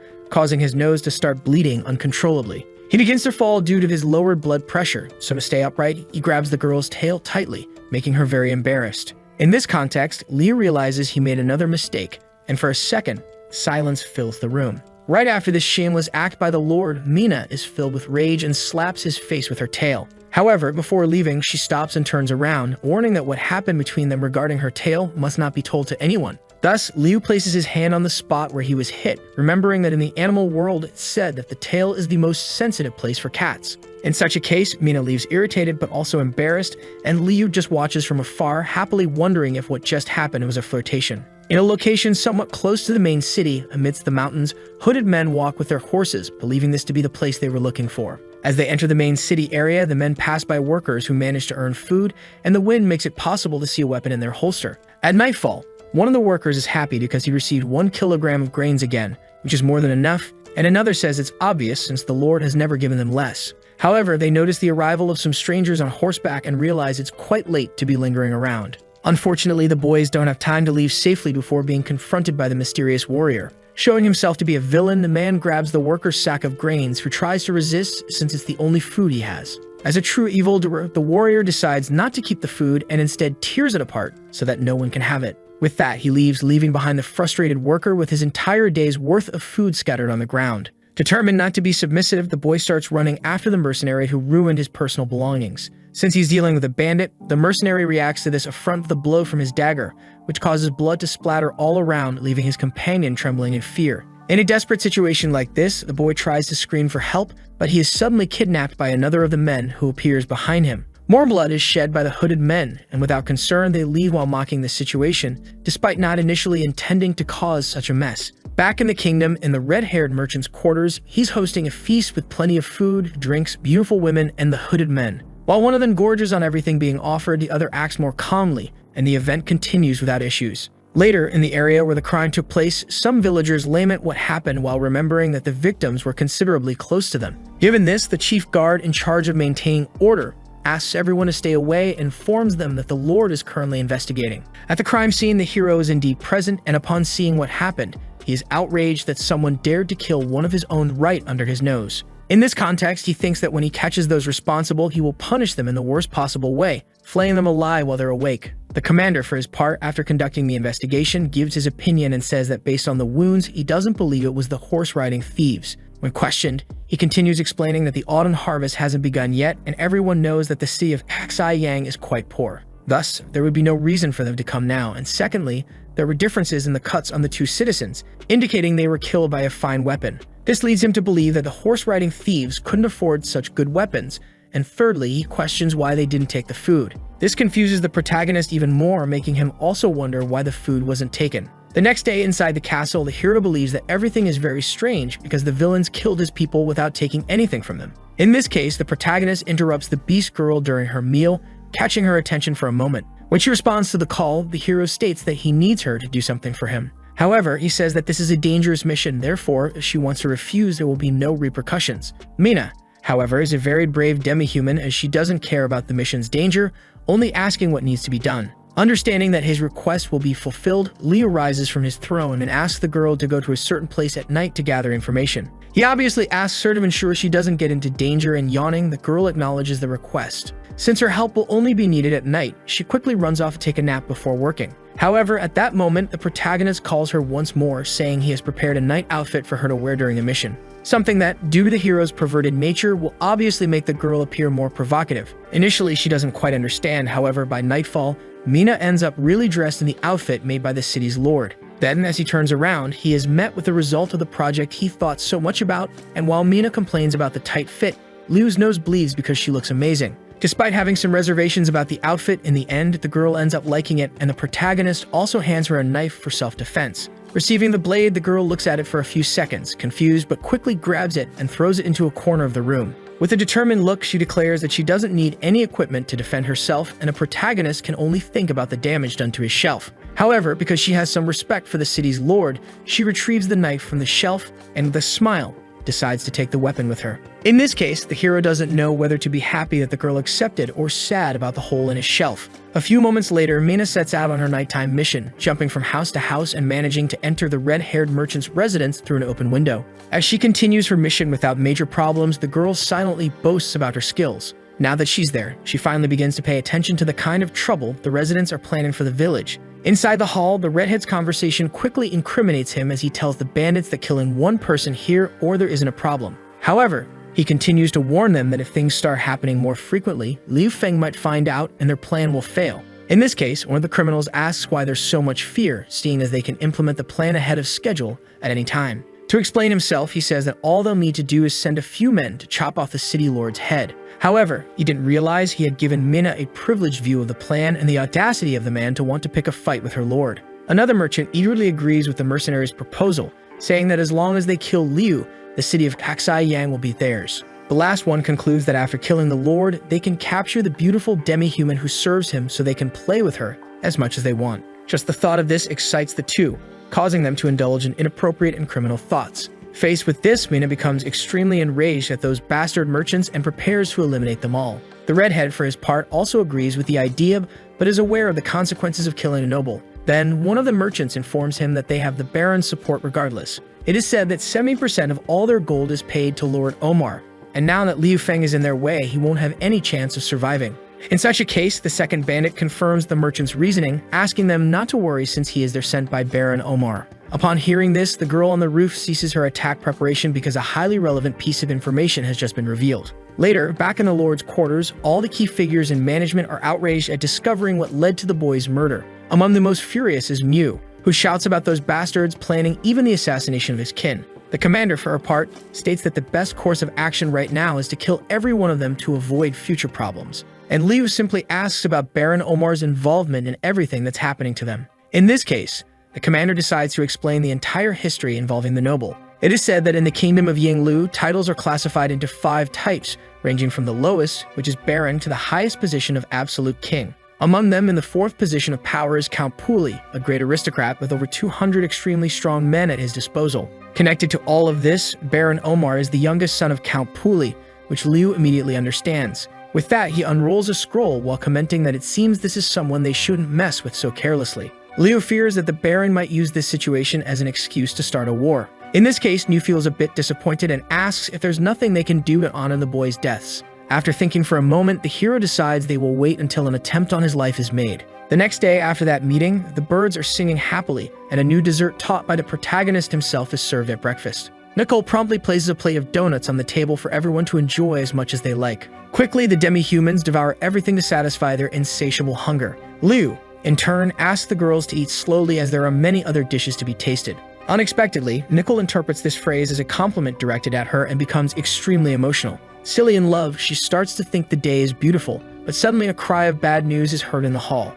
causing his nose to start bleeding uncontrollably. He begins to fall due to his lowered blood pressure, so to stay upright, he grabs the girl's tail tightly, making her very embarrassed. In this context, Liu realizes he made another mistake, and for a second, silence fills the room. Right after this shameless act by the Lord, Mina is filled with rage and slaps his face with her tail. However, before leaving, she stops and turns around, warning that what happened between them regarding her tail must not be told to anyone. Thus, Liu places his hand on the spot where he was hit, remembering that in the animal world it's said that the tail is the most sensitive place for cats. In such a case, Mina leaves irritated but also embarrassed, and Liu just watches from afar, happily wondering if what just happened was a flirtation. In a location somewhat close to the main city, amidst the mountains, hooded men walk with their horses, believing this to be the place they were looking for. As they enter the main city area, the men pass by workers who manage to earn food, and the wind makes it possible to see a weapon in their holster. At nightfall, one of the workers is happy because he received 1 kilogram of grains again, which is more than enough, and another says it's obvious since the Lord has never given them less. However, they notice the arrival of some strangers on horseback and realize it's quite late to be lingering around. Unfortunately, the boys don't have time to leave safely before being confronted by the mysterious warrior. Showing himself to be a villain, the man grabs the worker's sack of grains, who tries to resist since it's the only food he has. As a true evildoer, the warrior decides not to keep the food and instead tears it apart so that no one can have it. With that, he leaves, leaving behind the frustrated worker with his entire day's worth of food scattered on the ground. Determined not to be submissive, the boy starts running after the mercenary who ruined his personal belongings. Since he's dealing with a bandit, the mercenary reacts to this affront with a blow from his dagger, which causes blood to splatter all around, leaving his companion trembling in fear. In a desperate situation like this, the boy tries to scream for help, but he is suddenly kidnapped by another of the men who appears behind him. More blood is shed by the hooded men, and without concern, they leave while mocking the situation, despite not initially intending to cause such a mess. Back in the kingdom, in the red-haired merchant's quarters, he's hosting a feast with plenty of food, drinks, beautiful women, and the hooded men. While one of them gorges on everything being offered, the other acts more calmly, and the event continues without issues. Later, in the area where the crime took place, some villagers lament what happened while remembering that the victims were considerably close to them. Given this, the chief guard in charge of maintaining order asks everyone to stay away and informs them that the Lord is currently investigating. At the crime scene, the hero is indeed present, and upon seeing what happened, he is outraged that someone dared to kill one of his own right under his nose. In this context, he thinks that when he catches those responsible, he will punish them in the worst possible way, flaying them alive while they're awake. The commander, for his part, after conducting the investigation, gives his opinion and says that based on the wounds, he doesn't believe it was the horse-riding thieves. When questioned, he continues explaining that the autumn harvest hasn't begun yet, and everyone knows that the city of Yang is quite poor. Thus, there would be no reason for them to come now, and secondly, there were differences in the cuts on the two citizens, indicating they were killed by a fine weapon. This leads him to believe that the horse-riding thieves couldn't afford such good weapons, and thirdly, he questions why they didn't take the food. This confuses the protagonist even more, making him also wonder why the food wasn't taken. The next day, inside the castle, the hero believes that everything is very strange because the villains killed his people without taking anything from them. In this case, the protagonist interrupts the beast girl during her meal, catching her attention for a moment. When she responds to the call, the hero states that he needs her to do something for him. However, he says that this is a dangerous mission, therefore, if she wants to refuse, there will be no repercussions. Mina, however, is a very brave demi-human as she doesn't care about the mission's danger, only asking what needs to be done. Understanding that his request will be fulfilled, Leo rises from his throne and asks the girl to go to a certain place at night to gather information. He obviously asks her to ensure she doesn't get into danger, and yawning, the girl acknowledges the request. Since her help will only be needed at night, she quickly runs off to take a nap before working. However, at that moment, the protagonist calls her once more, saying he has prepared a night outfit for her to wear during the mission. Something that, due to the hero's perverted nature, will obviously make the girl appear more provocative. Initially, she doesn't quite understand, however, by nightfall, Mina ends up really dressed in the outfit made by the city's lord. Then, as he turns around, he is met with the result of the project he thought so much about, and while Mina complains about the tight fit, Liu's nose bleeds because she looks amazing. Despite having some reservations about the outfit, in the end, the girl ends up liking it, and the protagonist also hands her a knife for self-defense. Receiving the blade, the girl looks at it for a few seconds, confused, but quickly grabs it and throws it into a corner of the room. With a determined look, she declares that she doesn't need any equipment to defend herself, and a protagonist can only think about the damage done to his shelf. However, because she has some respect for the city's lord, she retrieves the knife from the shelf and, with a smile, decides to take the weapon with her. In this case, the hero doesn't know whether to be happy that the girl accepted or sad about the hole in his shelf. A few moments later, Mina sets out on her nighttime mission, jumping from house to house and managing to enter the red-haired merchant's residence through an open window. As she continues her mission without major problems, the girl silently boasts about her skills. Now that she's there, she finally begins to pay attention to the kind of trouble the residents are planning for the village. Inside the hall, the redhead's conversation quickly incriminates him as he tells the bandits that killing one person here or there isn't a problem. However, he continues to warn them that if things start happening more frequently, Liu Feng might find out and their plan will fail. In this case, one of the criminals asks why there's so much fear, seeing as they can implement the plan ahead of schedule at any time. To explain himself, he says that all they'll need to do is send a few men to chop off the city lord's head. However, he didn't realize he had given Mina a privileged view of the plan and the audacity of the man to want to pick a fight with her lord. Another merchant eagerly agrees with the mercenary's proposal, saying that as long as they kill Liu, the city of Yang will be theirs. The last one concludes that after killing the lord, they can capture the beautiful demi-human who serves him so they can play with her as much as they want. Just the thought of this excites the two, causing them to indulge in inappropriate and criminal thoughts. Faced with this, Mina becomes extremely enraged at those bastard merchants and prepares to eliminate them all. The redhead, for his part, also agrees with the idea, but is aware of the consequences of killing a noble. Then, one of the merchants informs him that they have the Baron's support regardless. It is said that 70% of all their gold is paid to Lord Omar, and now that Liu Feng is in their way, he won't have any chance of surviving. In such a case, the second bandit confirms the merchant's reasoning, asking them not to worry since he is their Senpai Baron Omar. Upon hearing this, the girl on the roof ceases her attack preparation because a highly relevant piece of information has just been revealed. Later, back in the Lord's quarters, all the key figures in management are outraged at discovering what led to the boy's murder. Among the most furious is Mew, who shouts about those bastards planning even the assassination of his kin. The commander, for her part, states that the best course of action right now is to kill every one of them to avoid future problems. And Liu simply asks about Baron Omar's involvement in everything that's happening to them. In this case, the commander decides to explain the entire history involving the noble. It is said that in the kingdom of Yinglu, titles are classified into 5 types, ranging from the lowest, which is Baron, to the highest position of absolute king. Among them, in the 4th position of power is Count Puli, a great aristocrat with over 200 extremely strong men at his disposal. Connected to all of this, Baron Omar is the youngest son of Count Puli, which Liu immediately understands. With that, he unrolls a scroll while commenting that it seems this is someone they shouldn't mess with so carelessly. Liu fears that the Baron might use this situation as an excuse to start a war. In this case, Liu feels a bit disappointed and asks if there's nothing they can do to honor the boys' deaths. After thinking for a moment, the hero decides they will wait until an attempt on his life is made. The next day after that meeting, the birds are singing happily, and a new dessert taught by the protagonist himself is served at breakfast. Nicole promptly places a plate of donuts on the table for everyone to enjoy as much as they like. Quickly, the demi-humans devour everything to satisfy their insatiable hunger. Liu, in turn, asks the girls to eat slowly as there are many other dishes to be tasted. Unexpectedly, Nicole interprets this phrase as a compliment directed at her and becomes extremely emotional. Silly in love, she starts to think the day is beautiful, but suddenly a cry of bad news is heard in the hall.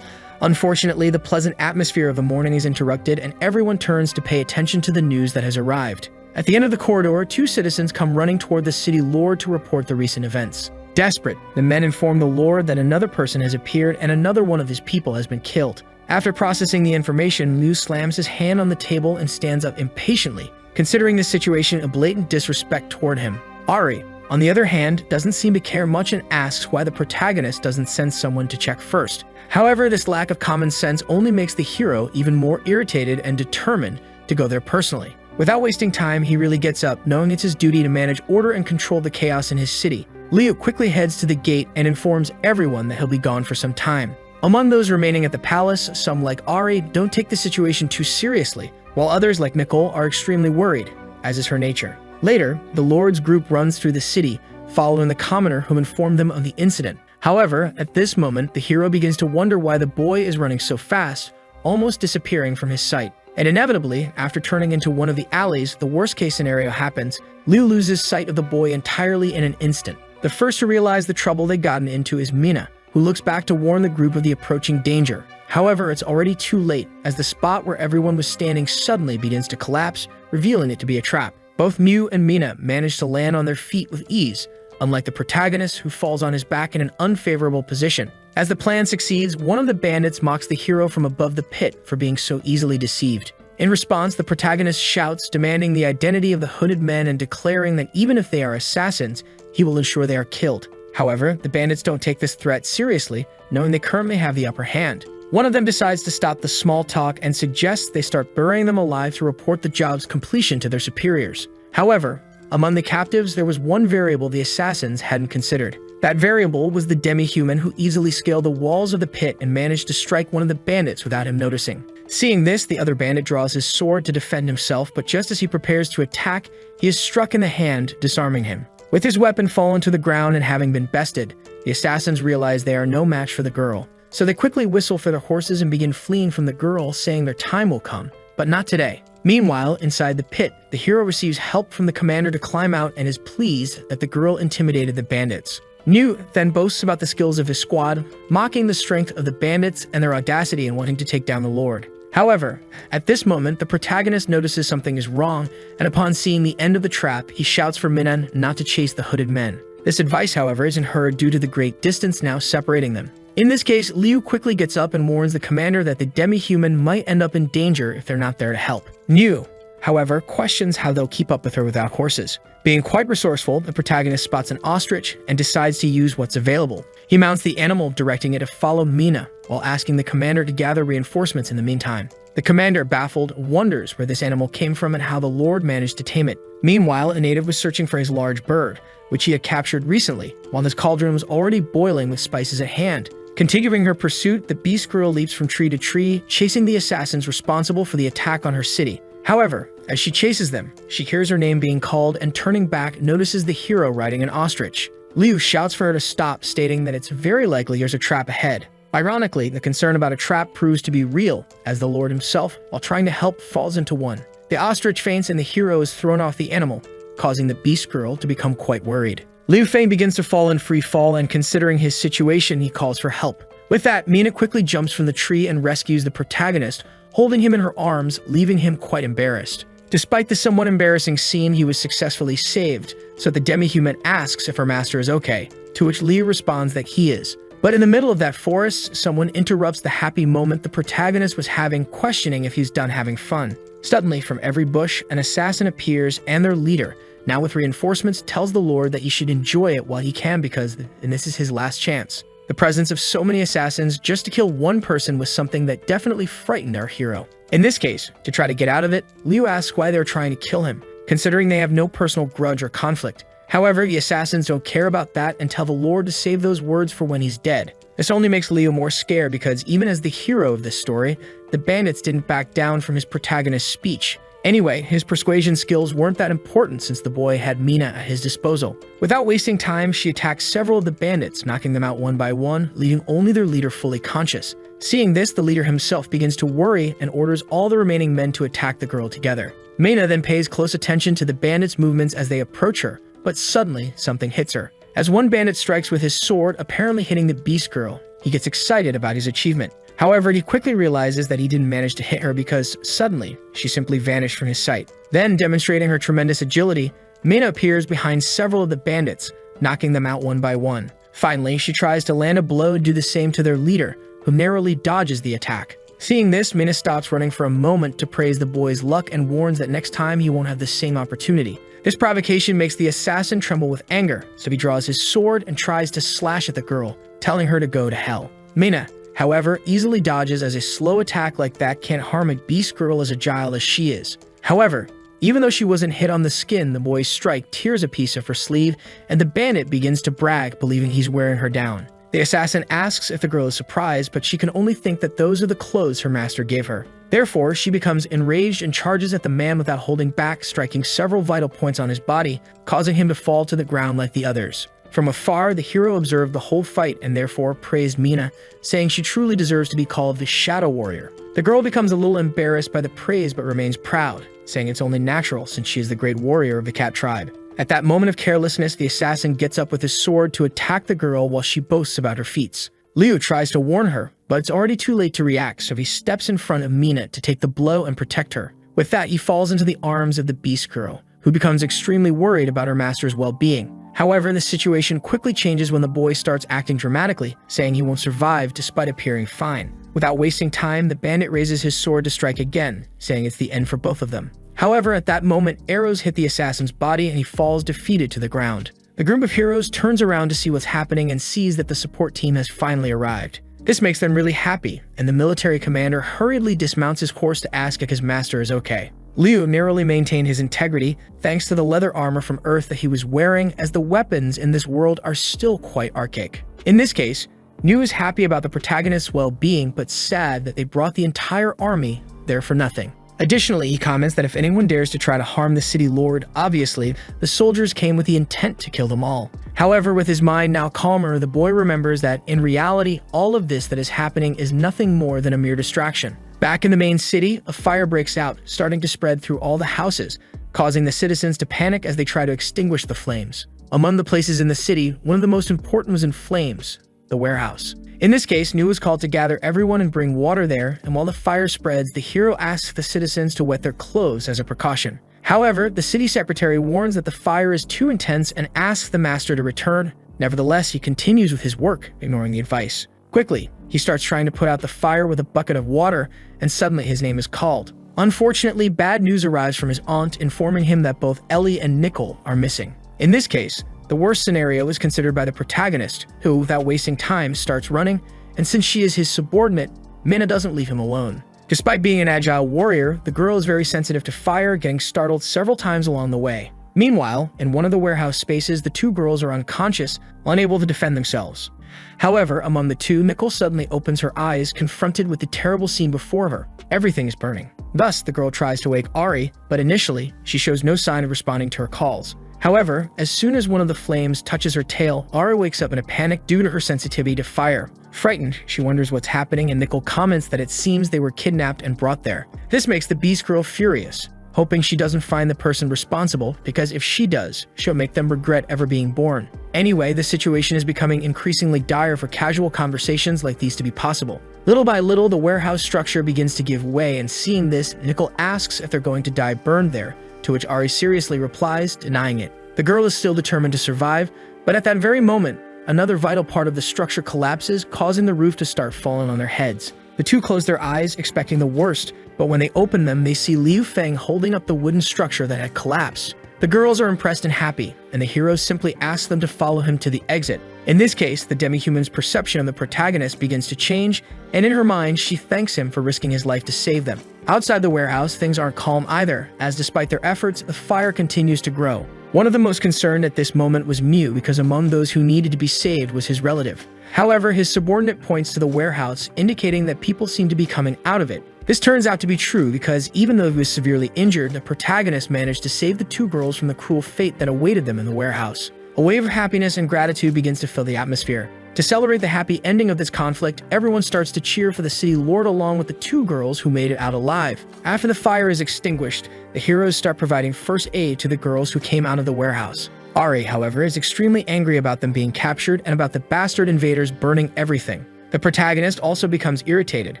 Unfortunately, the pleasant atmosphere of the morning is interrupted and everyone turns to pay attention to the news that has arrived. At the end of the corridor, 2 citizens come running toward the city lord to report the recent events. Desperate, the men inform the lord that another person has appeared and another one of his people has been killed. After processing the information, Liu slams his hand on the table and stands up impatiently, considering this situation a blatant disrespect toward him. Ari, on the other hand, doesn't seem to care much and asks why the protagonist doesn't send someone to check first. However, this lack of common sense only makes the hero even more irritated and determined to go there personally. Without wasting time, he really gets up, knowing it's his duty to manage order and control the chaos in his city. Liu quickly heads to the gate and informs everyone that he'll be gone for some time. Among those remaining at the palace, some like Ari don't take the situation too seriously, while others like Nicole are extremely worried, as is her nature. Later, the Lord's group runs through the city, following the commoner whom informed them of the incident. However, at this moment, the hero begins to wonder why the boy is running so fast, almost disappearing from his sight. And inevitably, after turning into one of the alleys, the worst-case scenario happens. Liu loses sight of the boy entirely in an instant. The first to realize the trouble they've gotten into is Mina, who looks back to warn the group of the approaching danger. However, it's already too late, as the spot where everyone was standing suddenly begins to collapse, revealing it to be a trap. Both Mew and Mina manage to land on their feet with ease, unlike the protagonist who falls on his back in an unfavorable position. As the plan succeeds, one of the bandits mocks the hero from above the pit for being so easily deceived. In response, the protagonist shouts, demanding the identity of the hooded men and declaring that even if they are assassins, he will ensure they are killed. However, the bandits don't take this threat seriously, knowing they currently have the upper hand. One of them decides to stop the small talk and suggests they start burying them alive to report the job's completion to their superiors. However, among the captives, there was one variable the assassins hadn't considered. That variable was the demi-human who easily scaled the walls of the pit and managed to strike one of the bandits without him noticing. Seeing this, the other bandit draws his sword to defend himself, but just as he prepares to attack, he is struck in the hand, disarming him. With his weapon fallen to the ground and having been bested, the assassins realize they are no match for the girl. So they quickly whistle for their horses and begin fleeing from the girl, saying their time will come, but not today. Meanwhile, inside the pit, the hero receives help from the commander to climb out and is pleased that the girl intimidated the bandits. Newt then boasts about the skills of his squad, mocking the strength of the bandits and their audacity in wanting to take down the Lord. However, at this moment, the protagonist notices something is wrong, and upon seeing the end of the trap, he shouts for Minan not to chase the hooded men. This advice, however, isn't heard due to the great distance now separating them. In this case, Liu quickly gets up and warns the commander that the demi-human might end up in danger if they're not there to help. Niu, however, questions how they'll keep up with her without horses. Being quite resourceful, the protagonist spots an ostrich and decides to use what's available. He mounts the animal, directing it to follow Mina, while asking the commander to gather reinforcements in the meantime. The commander, baffled, wonders where this animal came from and how the Lord managed to tame it. Meanwhile, a native was searching for his large bird, which he had captured recently, while his cauldron was already boiling with spices at hand. Continuing her pursuit, the beast girl leaps from tree to tree, chasing the assassins responsible for the attack on her city. However, as she chases them, she hears her name being called and turning back notices the hero riding an ostrich. Liu shouts for her to stop, stating that it's very likely there's a trap ahead. Ironically, the concern about a trap proves to be real, as the Lord himself, while trying to help, falls into one. The ostrich faints and the hero is thrown off the animal, causing the beast girl to become quite worried. Liu Fei begins to fall in free fall, and considering his situation, he calls for help. With that, Mina quickly jumps from the tree and rescues the protagonist, holding him in her arms, leaving him quite embarrassed. Despite the somewhat embarrassing scene, he was successfully saved, so the demi-human asks if her master is okay, to which Liu responds that he is. But in the middle of that forest, someone interrupts the happy moment the protagonist was having, questioning if he's done having fun. Suddenly, from every bush, an assassin appears, and their leader, now with reinforcements, tells the Lord that he should enjoy it while he can because this is his last chance. The presence of so many assassins just to kill one person was something that definitely frightened our hero. In this case, to try to get out of it, Liu asks why they're trying to kill him, considering they have no personal grudge or conflict. However, the assassins don't care about that and tell the Lord to save those words for when he's dead. This only makes Liu more scared because even as the hero of this story, the bandits didn't back down from his protagonist's speech. Anyway, his persuasion skills weren't that important since the boy had Mina at his disposal. Without wasting time, she attacks several of the bandits, knocking them out one by one, leaving only their leader fully conscious. Seeing this, the leader himself begins to worry and orders all the remaining men to attack the girl together. Mina then pays close attention to the bandits' movements as they approach her, but suddenly something hits her. As one bandit strikes with his sword, apparently hitting the beast girl, he gets excited about his achievement. However, he quickly realizes that he didn't manage to hit her because, suddenly, she simply vanished from his sight. Then, demonstrating her tremendous agility, Mina appears behind several of the bandits, knocking them out one by one. Finally, she tries to land a blow and do the same to their leader, who narrowly dodges the attack. Seeing this, Mina stops running for a moment to praise the boy's luck and warns that next time he won't have the same opportunity. This provocation makes the assassin tremble with anger, so he draws his sword and tries to slash at the girl, telling her to go to hell. Mina, however, easily dodges as a slow attack like that can't harm a beast girl as agile as she is. However, even though she wasn't hit on the skin, the boy's strike tears a piece of her sleeve, and the bandit begins to brag, believing he's wearing her down. The assassin asks if the girl is surprised, but she can only think that those are the clothes her master gave her. Therefore, she becomes enraged and charges at the man without holding back, striking several vital points on his body, causing him to fall to the ground like the others. From afar, the hero observed the whole fight and therefore praised Mina, saying she truly deserves to be called the Shadow Warrior. The girl becomes a little embarrassed by the praise but remains proud, saying it's only natural since she is the great warrior of the cat tribe. At that moment of carelessness, the assassin gets up with his sword to attack the girl while she boasts about her feats. Liu tries to warn her, but it's already too late to react, so he steps in front of Mina to take the blow and protect her. With that, he falls into the arms of the beast girl, who becomes extremely worried about her master's well-being. However, the situation quickly changes when the boy starts acting dramatically, saying he won't survive despite appearing fine. Without wasting time, the bandit raises his sword to strike again, saying it's the end for both of them. However, at that moment, arrows hit the assassin's body and he falls defeated to the ground. The group of heroes turns around to see what's happening and sees that the support team has finally arrived. This makes them really happy, and the military commander hurriedly dismounts his horse to ask if his master is okay. Liu narrowly maintained his integrity thanks to the leather armor from Earth that he was wearing, as the weapons in this world are still quite archaic. In this case, Liu is happy about the protagonist's well-being but sad that they brought the entire army there for nothing. Additionally, he comments that if anyone dares to try to harm the city lord, obviously, the soldiers came with the intent to kill them all. However, with his mind now calmer, the boy remembers that, in reality, all of this that is happening is nothing more than a mere distraction. Back in the main city, a fire breaks out, starting to spread through all the houses, causing the citizens to panic as they try to extinguish the flames. Among the places in the city, one of the most important was in flames, the warehouse. In this case, Nu was called to gather everyone and bring water there, and while the fire spreads, the hero asks the citizens to wet their clothes as a precaution. However, the city secretary warns that the fire is too intense and asks the master to return. Nevertheless, he continues with his work, ignoring the advice. Quickly, he starts trying to put out the fire with a bucket of water, and suddenly his name is called. Unfortunately, bad news arrives from his aunt informing him that both Ellie and Nickel are missing. In this case, the worst scenario is considered by the protagonist, who, without wasting time, starts running, and since she is his subordinate, Minna doesn't leave him alone. Despite being an agile warrior, the girl is very sensitive to fire, getting startled several times along the way. Meanwhile, in one of the warehouse spaces, the two girls are unconscious, unable to defend themselves. However, among the two, Nicole suddenly opens her eyes, confronted with the terrible scene before her. Everything is burning. Thus, the girl tries to wake Ari, but initially, she shows no sign of responding to her calls. However, as soon as one of the flames touches her tail, Ari wakes up in a panic due to her sensitivity to fire. Frightened, she wonders what's happening, and Nicole comments that it seems they were kidnapped and brought there. This makes the Beast Girl furious, hoping she doesn't find the person responsible, because if she does, she'll make them regret ever being born. Anyway, the situation is becoming increasingly dire for casual conversations like these to be possible. Little by little, the warehouse structure begins to give way, and seeing this, Nicole asks if they're going to die burned there, to which Ari seriously replies, denying it. The girl is still determined to survive, but at that very moment, another vital part of the structure collapses, causing the roof to start falling on their heads. The two close their eyes, expecting the worst, but when they open them, they see Liu Feng holding up the wooden structure that had collapsed. The girls are impressed and happy, and the heroes simply ask them to follow him to the exit. In this case, the demi-human's perception of the protagonist begins to change, and in her mind, she thanks him for risking his life to save them. Outside the warehouse, things aren't calm either, as despite their efforts, the fire continues to grow. One of the most concerned at this moment was Mew, because among those who needed to be saved was his relative. However, his subordinate points to the warehouse, indicating that people seem to be coming out of it. This turns out to be true because even though he was severely injured, the protagonist managed to save the two girls from the cruel fate that awaited them in the warehouse. A wave of happiness and gratitude begins to fill the atmosphere. To celebrate the happy ending of this conflict, everyone starts to cheer for the city lord along with the two girls who made it out alive. After the fire is extinguished, the heroes start providing first aid to the girls who came out of the warehouse. Ari, however, is extremely angry about them being captured and about the bastard invaders burning everything. The protagonist also becomes irritated,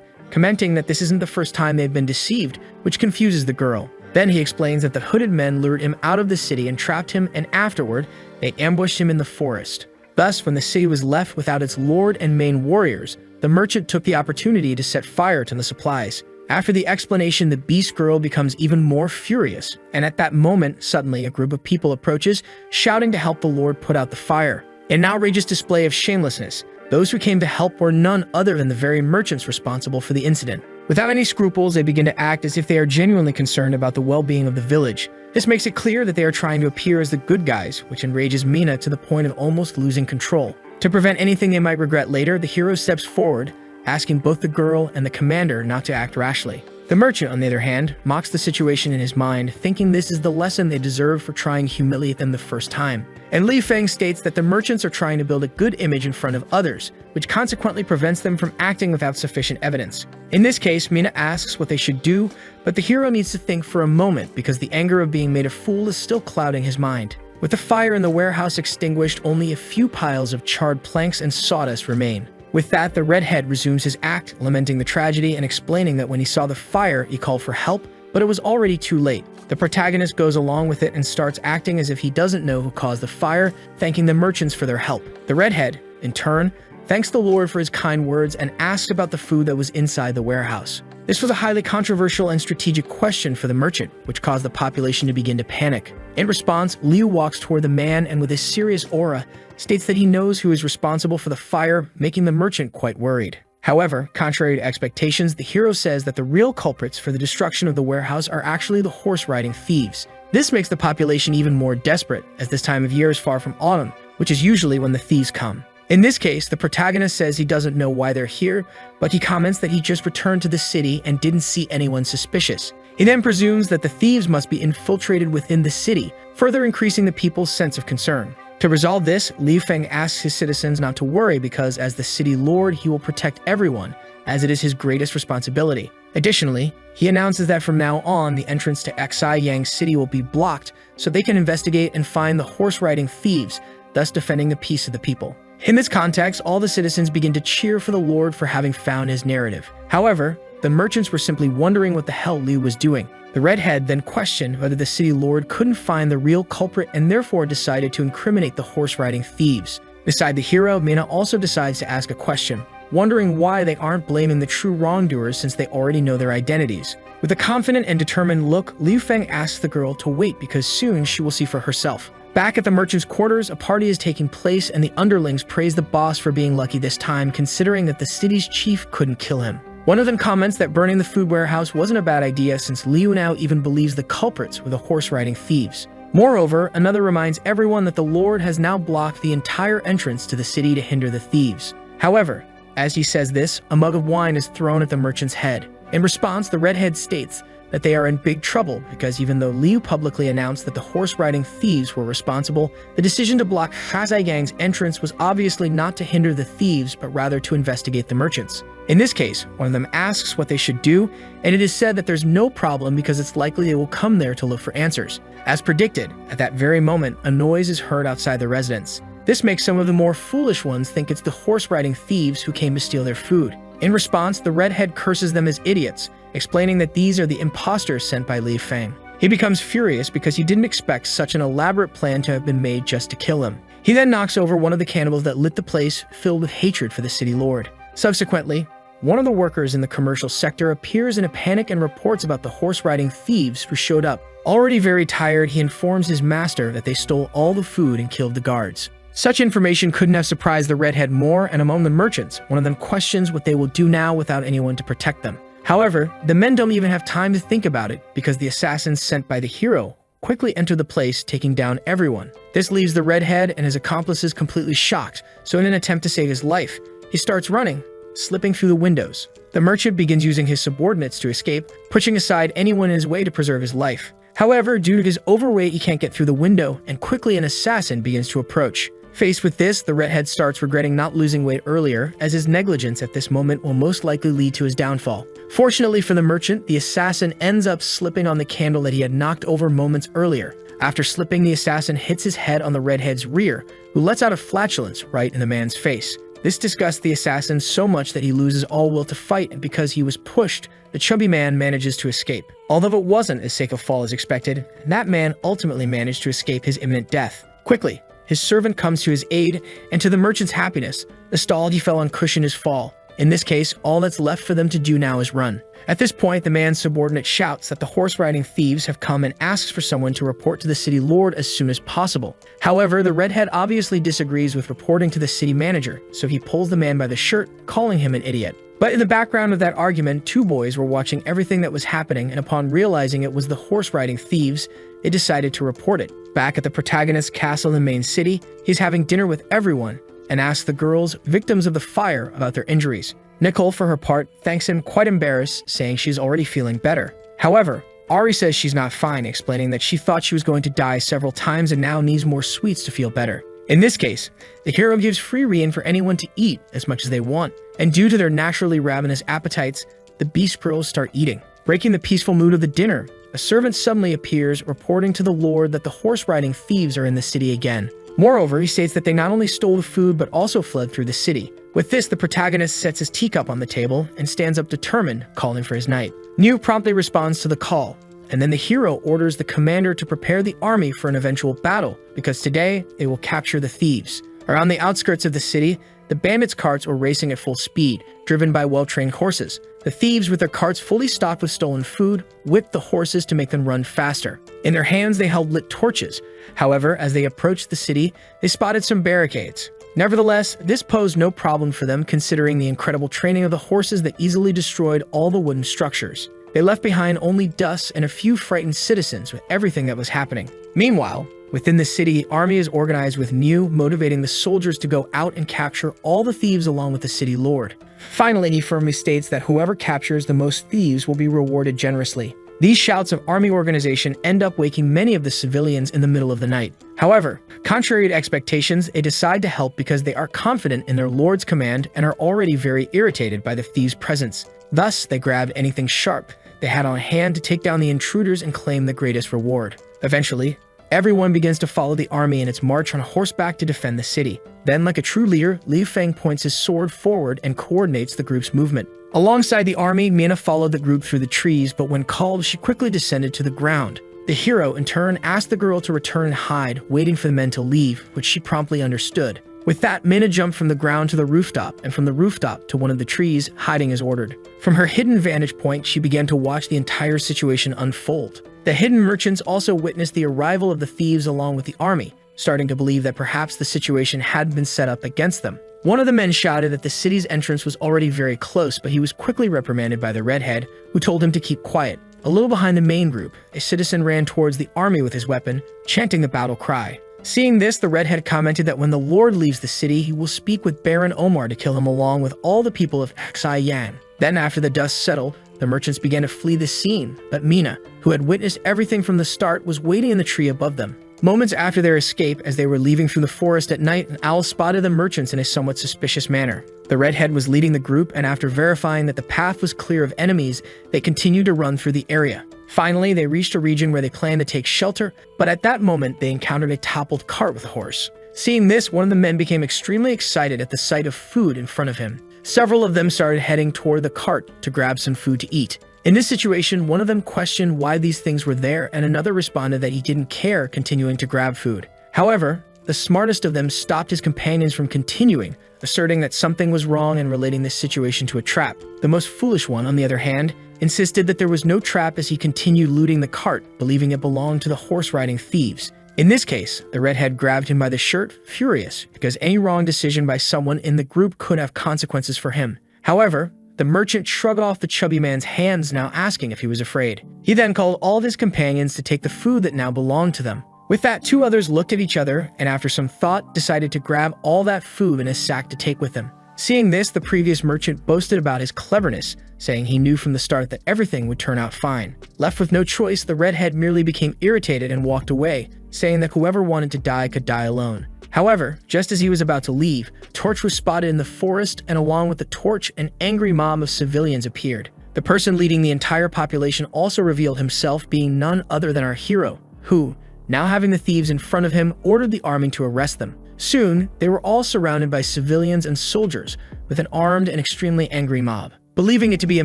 commenting that this isn't the first time they've been deceived, which confuses the girl. Then he explains that the hooded men lured him out of the city and trapped him, and afterward, they ambushed him in the forest. Thus, when the city was left without its lord and main warriors, the merchant took the opportunity to set fire to the supplies. After the explanation, the Beast Girl becomes even more furious, and at that moment, suddenly a group of people approaches, shouting to help the lord put out the fire. In an outrageous display of shamelessness, those who came to help were none other than the very merchants responsible for the incident. Without any scruples, they begin to act as if they are genuinely concerned about the well-being of the village. This makes it clear that they are trying to appear as the good guys, which enrages Mina to the point of almost losing control. To prevent anything they might regret later, the hero steps forward, asking both the girl and the commander not to act rashly. The merchant, on the other hand, mocks the situation in his mind, thinking this is the lesson they deserve for trying to humiliate them the first time. And Li Feng states that the merchants are trying to build a good image in front of others, which consequently prevents them from acting without sufficient evidence. In this case, Mina asks what they should do, but the hero needs to think for a moment because the anger of being made a fool is still clouding his mind. With the fire in the warehouse extinguished, only a few piles of charred planks and sawdust remain. With that, the redhead resumes his act, lamenting the tragedy and explaining that when he saw the fire, he called for help, but it was already too late. The protagonist goes along with it and starts acting as if he doesn't know who caused the fire, thanking the merchants for their help. The redhead, in turn, thanks the Lord for his kind words and asks about the food that was inside the warehouse. This was a highly controversial and strategic question for the merchant, which caused the population to begin to panic. In response, Liu walks toward the man and with his serious aura, states that he knows who is responsible for the fire, making the merchant quite worried. However, contrary to expectations, the hero says that the real culprits for the destruction of the warehouse are actually the horse-riding thieves. This makes the population even more desperate, as this time of year is far from autumn, which is usually when the thieves come. In this case, the protagonist says he doesn't know why they're here, but he comments that he just returned to the city and didn't see anyone suspicious. He then presumes that the thieves must be infiltrated within the city, further increasing the people's sense of concern. To resolve this, Liu Feng asks his citizens not to worry because as the city lord, he will protect everyone, as it is his greatest responsibility. Additionally, he announces that from now on, the entrance to Xi Yang City will be blocked so they can investigate and find the horse-riding thieves, thus defending the peace of the people. In this context, all the citizens begin to cheer for the Lord for having found his narrative. However, the merchants were simply wondering what the hell Liu was doing. The redhead then questioned whether the city lord couldn't find the real culprit and therefore decided to incriminate the horse-riding thieves. Beside the hero, Mina also decides to ask a question. wondering why they aren't blaming the true wrongdoers since they already know their identities. With a confident and determined look, Liu Feng asks the girl to wait because soon she will see for herself. Back at the merchant's quarters, a party is taking place and the underlings praise the boss for being lucky this time, considering that the city's chief couldn't kill him. One of them comments that burning the food warehouse wasn't a bad idea since Liu now even believes the culprits were the horse-riding thieves. Moreover, another reminds everyone that the Lord has now blocked the entire entrance to the city to hinder the thieves. However, as he says this, a mug of wine is thrown at the merchant's head. In response, the redhead states that they are in big trouble because even though Liu publicly announced that the horse-riding thieves were responsible, the decision to block Shazai Gang's entrance was obviously not to hinder the thieves but rather to investigate the merchants. In this case, one of them asks what they should do, and it is said that there's no problem because it's likely they will come there to look for answers. As predicted, at that very moment, a noise is heard outside the residence. This makes some of the more foolish ones think it's the horse-riding thieves who came to steal their food. In response, the redhead curses them as idiots, explaining that these are the imposters sent by Liu Feng. He becomes furious because he didn't expect such an elaborate plan to have been made just to kill him. He then knocks over one of the candles that lit the place, filled with hatred for the city lord. Subsequently, one of the workers in the commercial sector appears in a panic and reports about the horse-riding thieves who showed up. Already very tired, he informs his master that they stole all the food and killed the guards. Such information couldn't have surprised the redhead more, and among the merchants, one of them questions what they will do now without anyone to protect them. However, the men don't even have time to think about it because the assassins sent by the hero quickly enter the place, taking down everyone. This leaves the redhead and his accomplices completely shocked, so in an attempt to save his life, he starts running, slipping through the windows. The merchant begins using his subordinates to escape, pushing aside anyone in his way to preserve his life. However, due to his overweight, he can't get through the window, and quickly an assassin begins to approach. Faced with this, the redhead starts regretting not losing weight earlier, as his negligence at this moment will most likely lead to his downfall. Fortunately for the merchant, the assassin ends up slipping on the candle that he had knocked over moments earlier. After slipping, the assassin hits his head on the redhead's rear, who lets out a flatulence right in the man's face. This disgusts the assassin so much that he loses all will to fight, and because he was pushed, the chubby man manages to escape. Although it wasn't as safe a fall as expected, that man ultimately managed to escape his imminent death. Quickly, his servant comes to his aid, and to the merchant's happiness, the stall he fell on cushioned his fall. In this case, all that's left for them to do now is run. At this point, the man's subordinate shouts that the horse-riding thieves have come and asks for someone to report to the city lord as soon as possible. However, the redhead obviously disagrees with reporting to the city manager, so he pulls the man by the shirt, calling him an idiot. But in the background of that argument, two boys were watching everything that was happening, and upon realizing it was the horse-riding thieves, they decided to report it. Back at the protagonist's castle in the main city, he's having dinner with everyone and asks the girls, victims of the fire, about their injuries. Nicole, for her part, thanks him, quite embarrassed, saying she's already feeling better. However, Ari says she's not fine, explaining that she thought she was going to die several times and now needs more sweets to feel better. In this case, the hero gives free rein for anyone to eat as much as they want, and due to their naturally ravenous appetites, the beast pearls start eating. Breaking the peaceful mood of the dinner, a servant suddenly appears, reporting to the lord that the horse-riding thieves are in the city again. Moreover, he states that they not only stole the food but also fled through the city. With this, the protagonist sets his teacup on the table and stands up determined, calling for his knight. Niu promptly responds to the call, and then the hero orders the commander to prepare the army for an eventual battle, because today they will capture the thieves. Around the outskirts of the city, the bandits' carts were racing at full speed, driven by well-trained horses. The thieves, with their carts fully stocked with stolen food, whipped the horses to make them run faster. In their hands, they held lit torches. However, as they approached the city, they spotted some barricades. Nevertheless, this posed no problem for them, considering the incredible training of the horses that easily destroyed all the wooden structures. They left behind only dust and a few frightened citizens with everything that was happening. Meanwhile, within the city, the army is organized with Niu motivating the soldiers to go out and capture all the thieves along with the city lord. Finally, he firmly states that whoever captures the most thieves will be rewarded generously. These shouts of army organization end up waking many of the civilians in the middle of the night. However, contrary to expectations, they decide to help because they are confident in their lord's command and are already very irritated by the thieves' presence. Thus, they grabbed anything sharp they had on hand to take down the intruders and claim the greatest reward. Eventually, everyone begins to follow the army in its march on horseback to defend the city. Then, like a true leader, Liu Feng points his sword forward and coordinates the group's movement. Alongside the army, Mina followed the group through the trees, but when called, she quickly descended to the ground. The hero, in turn, asked the girl to return and hide, waiting for the men to leave, which she promptly understood. With that, Mina jumped from the ground to the rooftop, and from the rooftop to one of the trees, hiding as ordered. From her hidden vantage point, she began to watch the entire situation unfold. The hidden merchants also witnessed the arrival of the thieves along with the army, starting to believe that perhaps the situation had been set up against them. One of the men shouted that the city's entrance was already very close, but he was quickly reprimanded by the redhead, who told him to keep quiet. A little behind the main group, a citizen ran towards the army with his weapon, chanting the battle cry. Seeing this, the redhead commented that when the Lord leaves the city, he will speak with Baron Omar to kill him along with all the people of Xai Yan. Then, after the dust settled, the merchants began to flee the scene, but Mina, who had witnessed everything from the start, was waiting in the tree above them. Moments after their escape, as they were leaving through the forest at night, an owl spotted the merchants in a somewhat suspicious manner. The redhead was leading the group, and after verifying that the path was clear of enemies, they continued to run through the area. Finally, they reached a region where they planned to take shelter, but at that moment, they encountered a toppled cart with a horse. Seeing this, one of the men became extremely excited at the sight of food in front of him. Several of them started heading toward the cart to grab some food to eat. In this situation, one of them questioned why these things were there, and another responded that he didn't care, continuing to grab food. However, the smartest of them stopped his companions from continuing, asserting that something was wrong and relating this situation to a trap. The most foolish one, on the other hand, insisted that there was no trap as he continued looting the cart, believing it belonged to the horse-riding thieves. In this case, the redhead grabbed him by the shirt, furious, because any wrong decision by someone in the group could have consequences for him. However, the merchant shrugged off the chubby man's hands, now asking if he was afraid. He then called all of his companions to take the food that now belonged to them. With that, two others looked at each other, and after some thought, decided to grab all that food in a sack to take with them. Seeing this, the previous merchant boasted about his cleverness, saying he knew from the start that everything would turn out fine. Left with no choice, the redhead merely became irritated and walked away, saying that whoever wanted to die could die alone. However, just as he was about to leave, Torch was spotted in the forest, and along with the torch, an angry mob of civilians appeared. The person leading the entire population also revealed himself being none other than our hero, who, now having the thieves in front of him, ordered the army to arrest them. Soon, they were all surrounded by civilians and soldiers, with an armed and extremely angry mob. Believing it to be a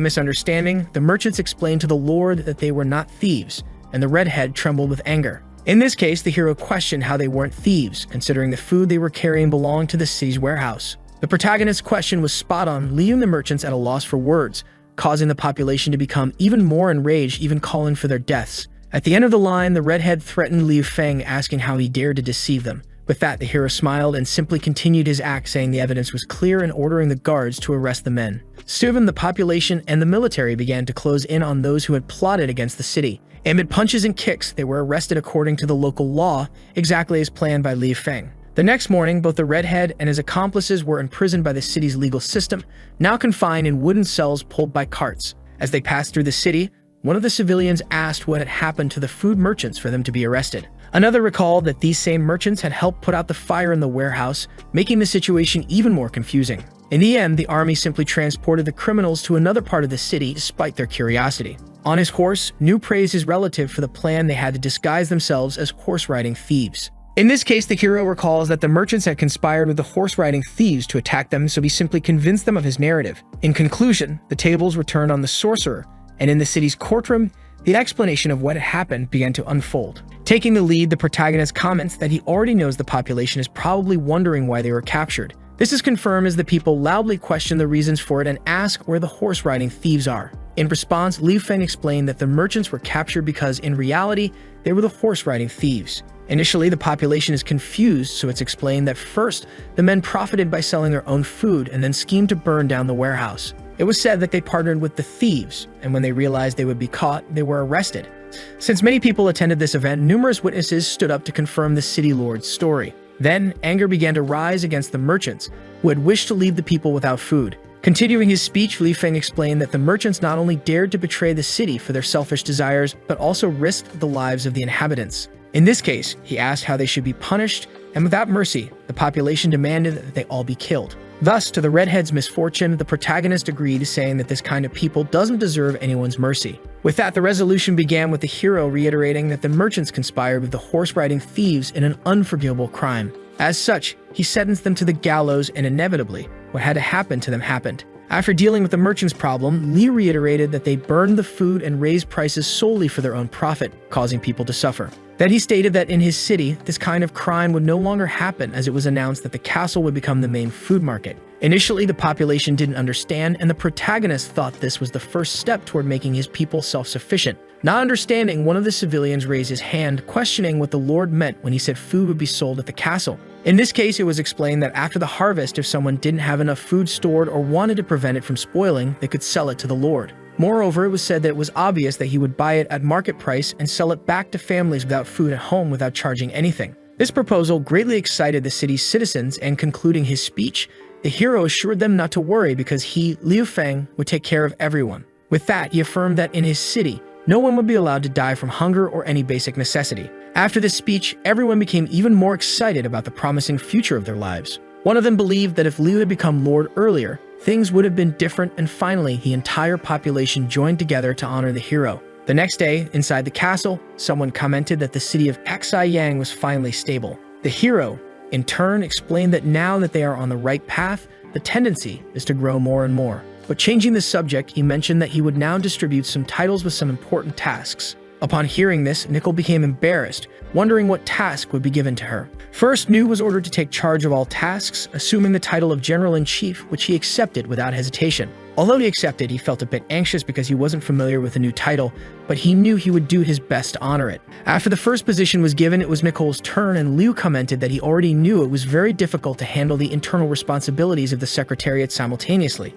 misunderstanding, the merchants explained to the Lord that they were not thieves, and the redhead trembled with anger. In this case, the hero questioned how they weren't thieves, considering the food they were carrying belonged to the city's warehouse. The protagonist's question was spot on, leaving the merchants at a loss for words, causing the population to become even more enraged, even calling for their deaths. At the end of the line, the redhead threatened Liu Feng, asking how he dared to deceive them. With that, the hero smiled and simply continued his act, saying the evidence was clear and ordering the guards to arrest the men. Soon, the population and the military began to close in on those who had plotted against the city. Amid punches and kicks, they were arrested according to the local law, exactly as planned by Liu Feng. The next morning, both the redhead and his accomplices were imprisoned by the city's legal system, now confined in wooden cells pulled by carts. As they passed through the city, one of the civilians asked what had happened to the food merchants for them to be arrested. Another recalled that these same merchants had helped put out the fire in the warehouse, making the situation even more confusing. In the end, the army simply transported the criminals to another part of the city despite their curiosity. On his horse, Nu praised his relative for the plan they had to disguise themselves as horse-riding thieves. In this case, the hero recalls that the merchants had conspired with the horse-riding thieves to attack them, so he simply convinced them of his narrative. In conclusion, the tables were turned on the sorcerer, and in the city's courtroom, the explanation of what had happened began to unfold. Taking the lead, the protagonist comments that he already knows the population is probably wondering why they were captured. This is confirmed as the people loudly question the reasons for it and ask where the horse-riding thieves are. In response, Liu Feng explained that the merchants were captured because, in reality, they were the horse-riding thieves. Initially, the population is confused, so it's explained that first, the men profited by selling their own food and then schemed to burn down the warehouse. It was said that they partnered with the thieves, and when they realized they would be caught, they were arrested. Since many people attended this event, numerous witnesses stood up to confirm the city lord's story. Then, anger began to rise against the merchants, who had wished to leave the people without food. Continuing his speech, Li Feng explained that the merchants not only dared to betray the city for their selfish desires, but also risked the lives of the inhabitants. In this case, he asked how they should be punished, and without mercy, the population demanded that they all be killed. Thus, to the redhead's misfortune, the protagonist agreed, saying that this kind of people doesn't deserve anyone's mercy. With that, the resolution began with the hero reiterating that the merchants conspired with the horse-riding thieves in an unforgivable crime. As such, he sentenced them to the gallows, and inevitably, what had to happen to them happened. After dealing with the merchants' problem, Li reiterated that they burned the food and raised prices solely for their own profit, causing people to suffer. Then he stated that in his city, this kind of crime would no longer happen as it was announced that the castle would become the main food market. Initially, the population didn't understand, and the protagonist thought this was the first step toward making his people self-sufficient. Not understanding, one of the civilians raised his hand, questioning what the Lord meant when he said food would be sold at the castle. In this case, it was explained that after the harvest, if someone didn't have enough food stored or wanted to prevent it from spoiling, they could sell it to the Lord. Moreover, it was said that it was obvious that he would buy it at market price and sell it back to families without food at home without charging anything. This proposal greatly excited the city's citizens, and concluding his speech, the hero assured them not to worry because he, Liu Feng, would take care of everyone. With that, he affirmed that in his city, no one would be allowed to die from hunger or any basic necessity. After this speech, everyone became even more excited about the promising future of their lives. One of them believed that if Liu had become lord earlier, things would have been different, and finally, the entire population joined together to honor the hero. The next day, inside the castle, someone commented that the city of Yang was finally stable. The hero, in turn, explained that now that they are on the right path, the tendency is to grow more and more. But changing the subject, he mentioned that he would now distribute some titles with some important tasks. Upon hearing this, Nicole became embarrassed, wondering what task would be given to her. First, Nu was ordered to take charge of all tasks, assuming the title of General-in-Chief, which he accepted without hesitation. Although he accepted, he felt a bit anxious because he wasn't familiar with the new title, but he knew he would do his best to honor it. After the first position was given, it was Nicole's turn, and Liu commented that he already knew it was very difficult to handle the internal responsibilities of the Secretariat simultaneously.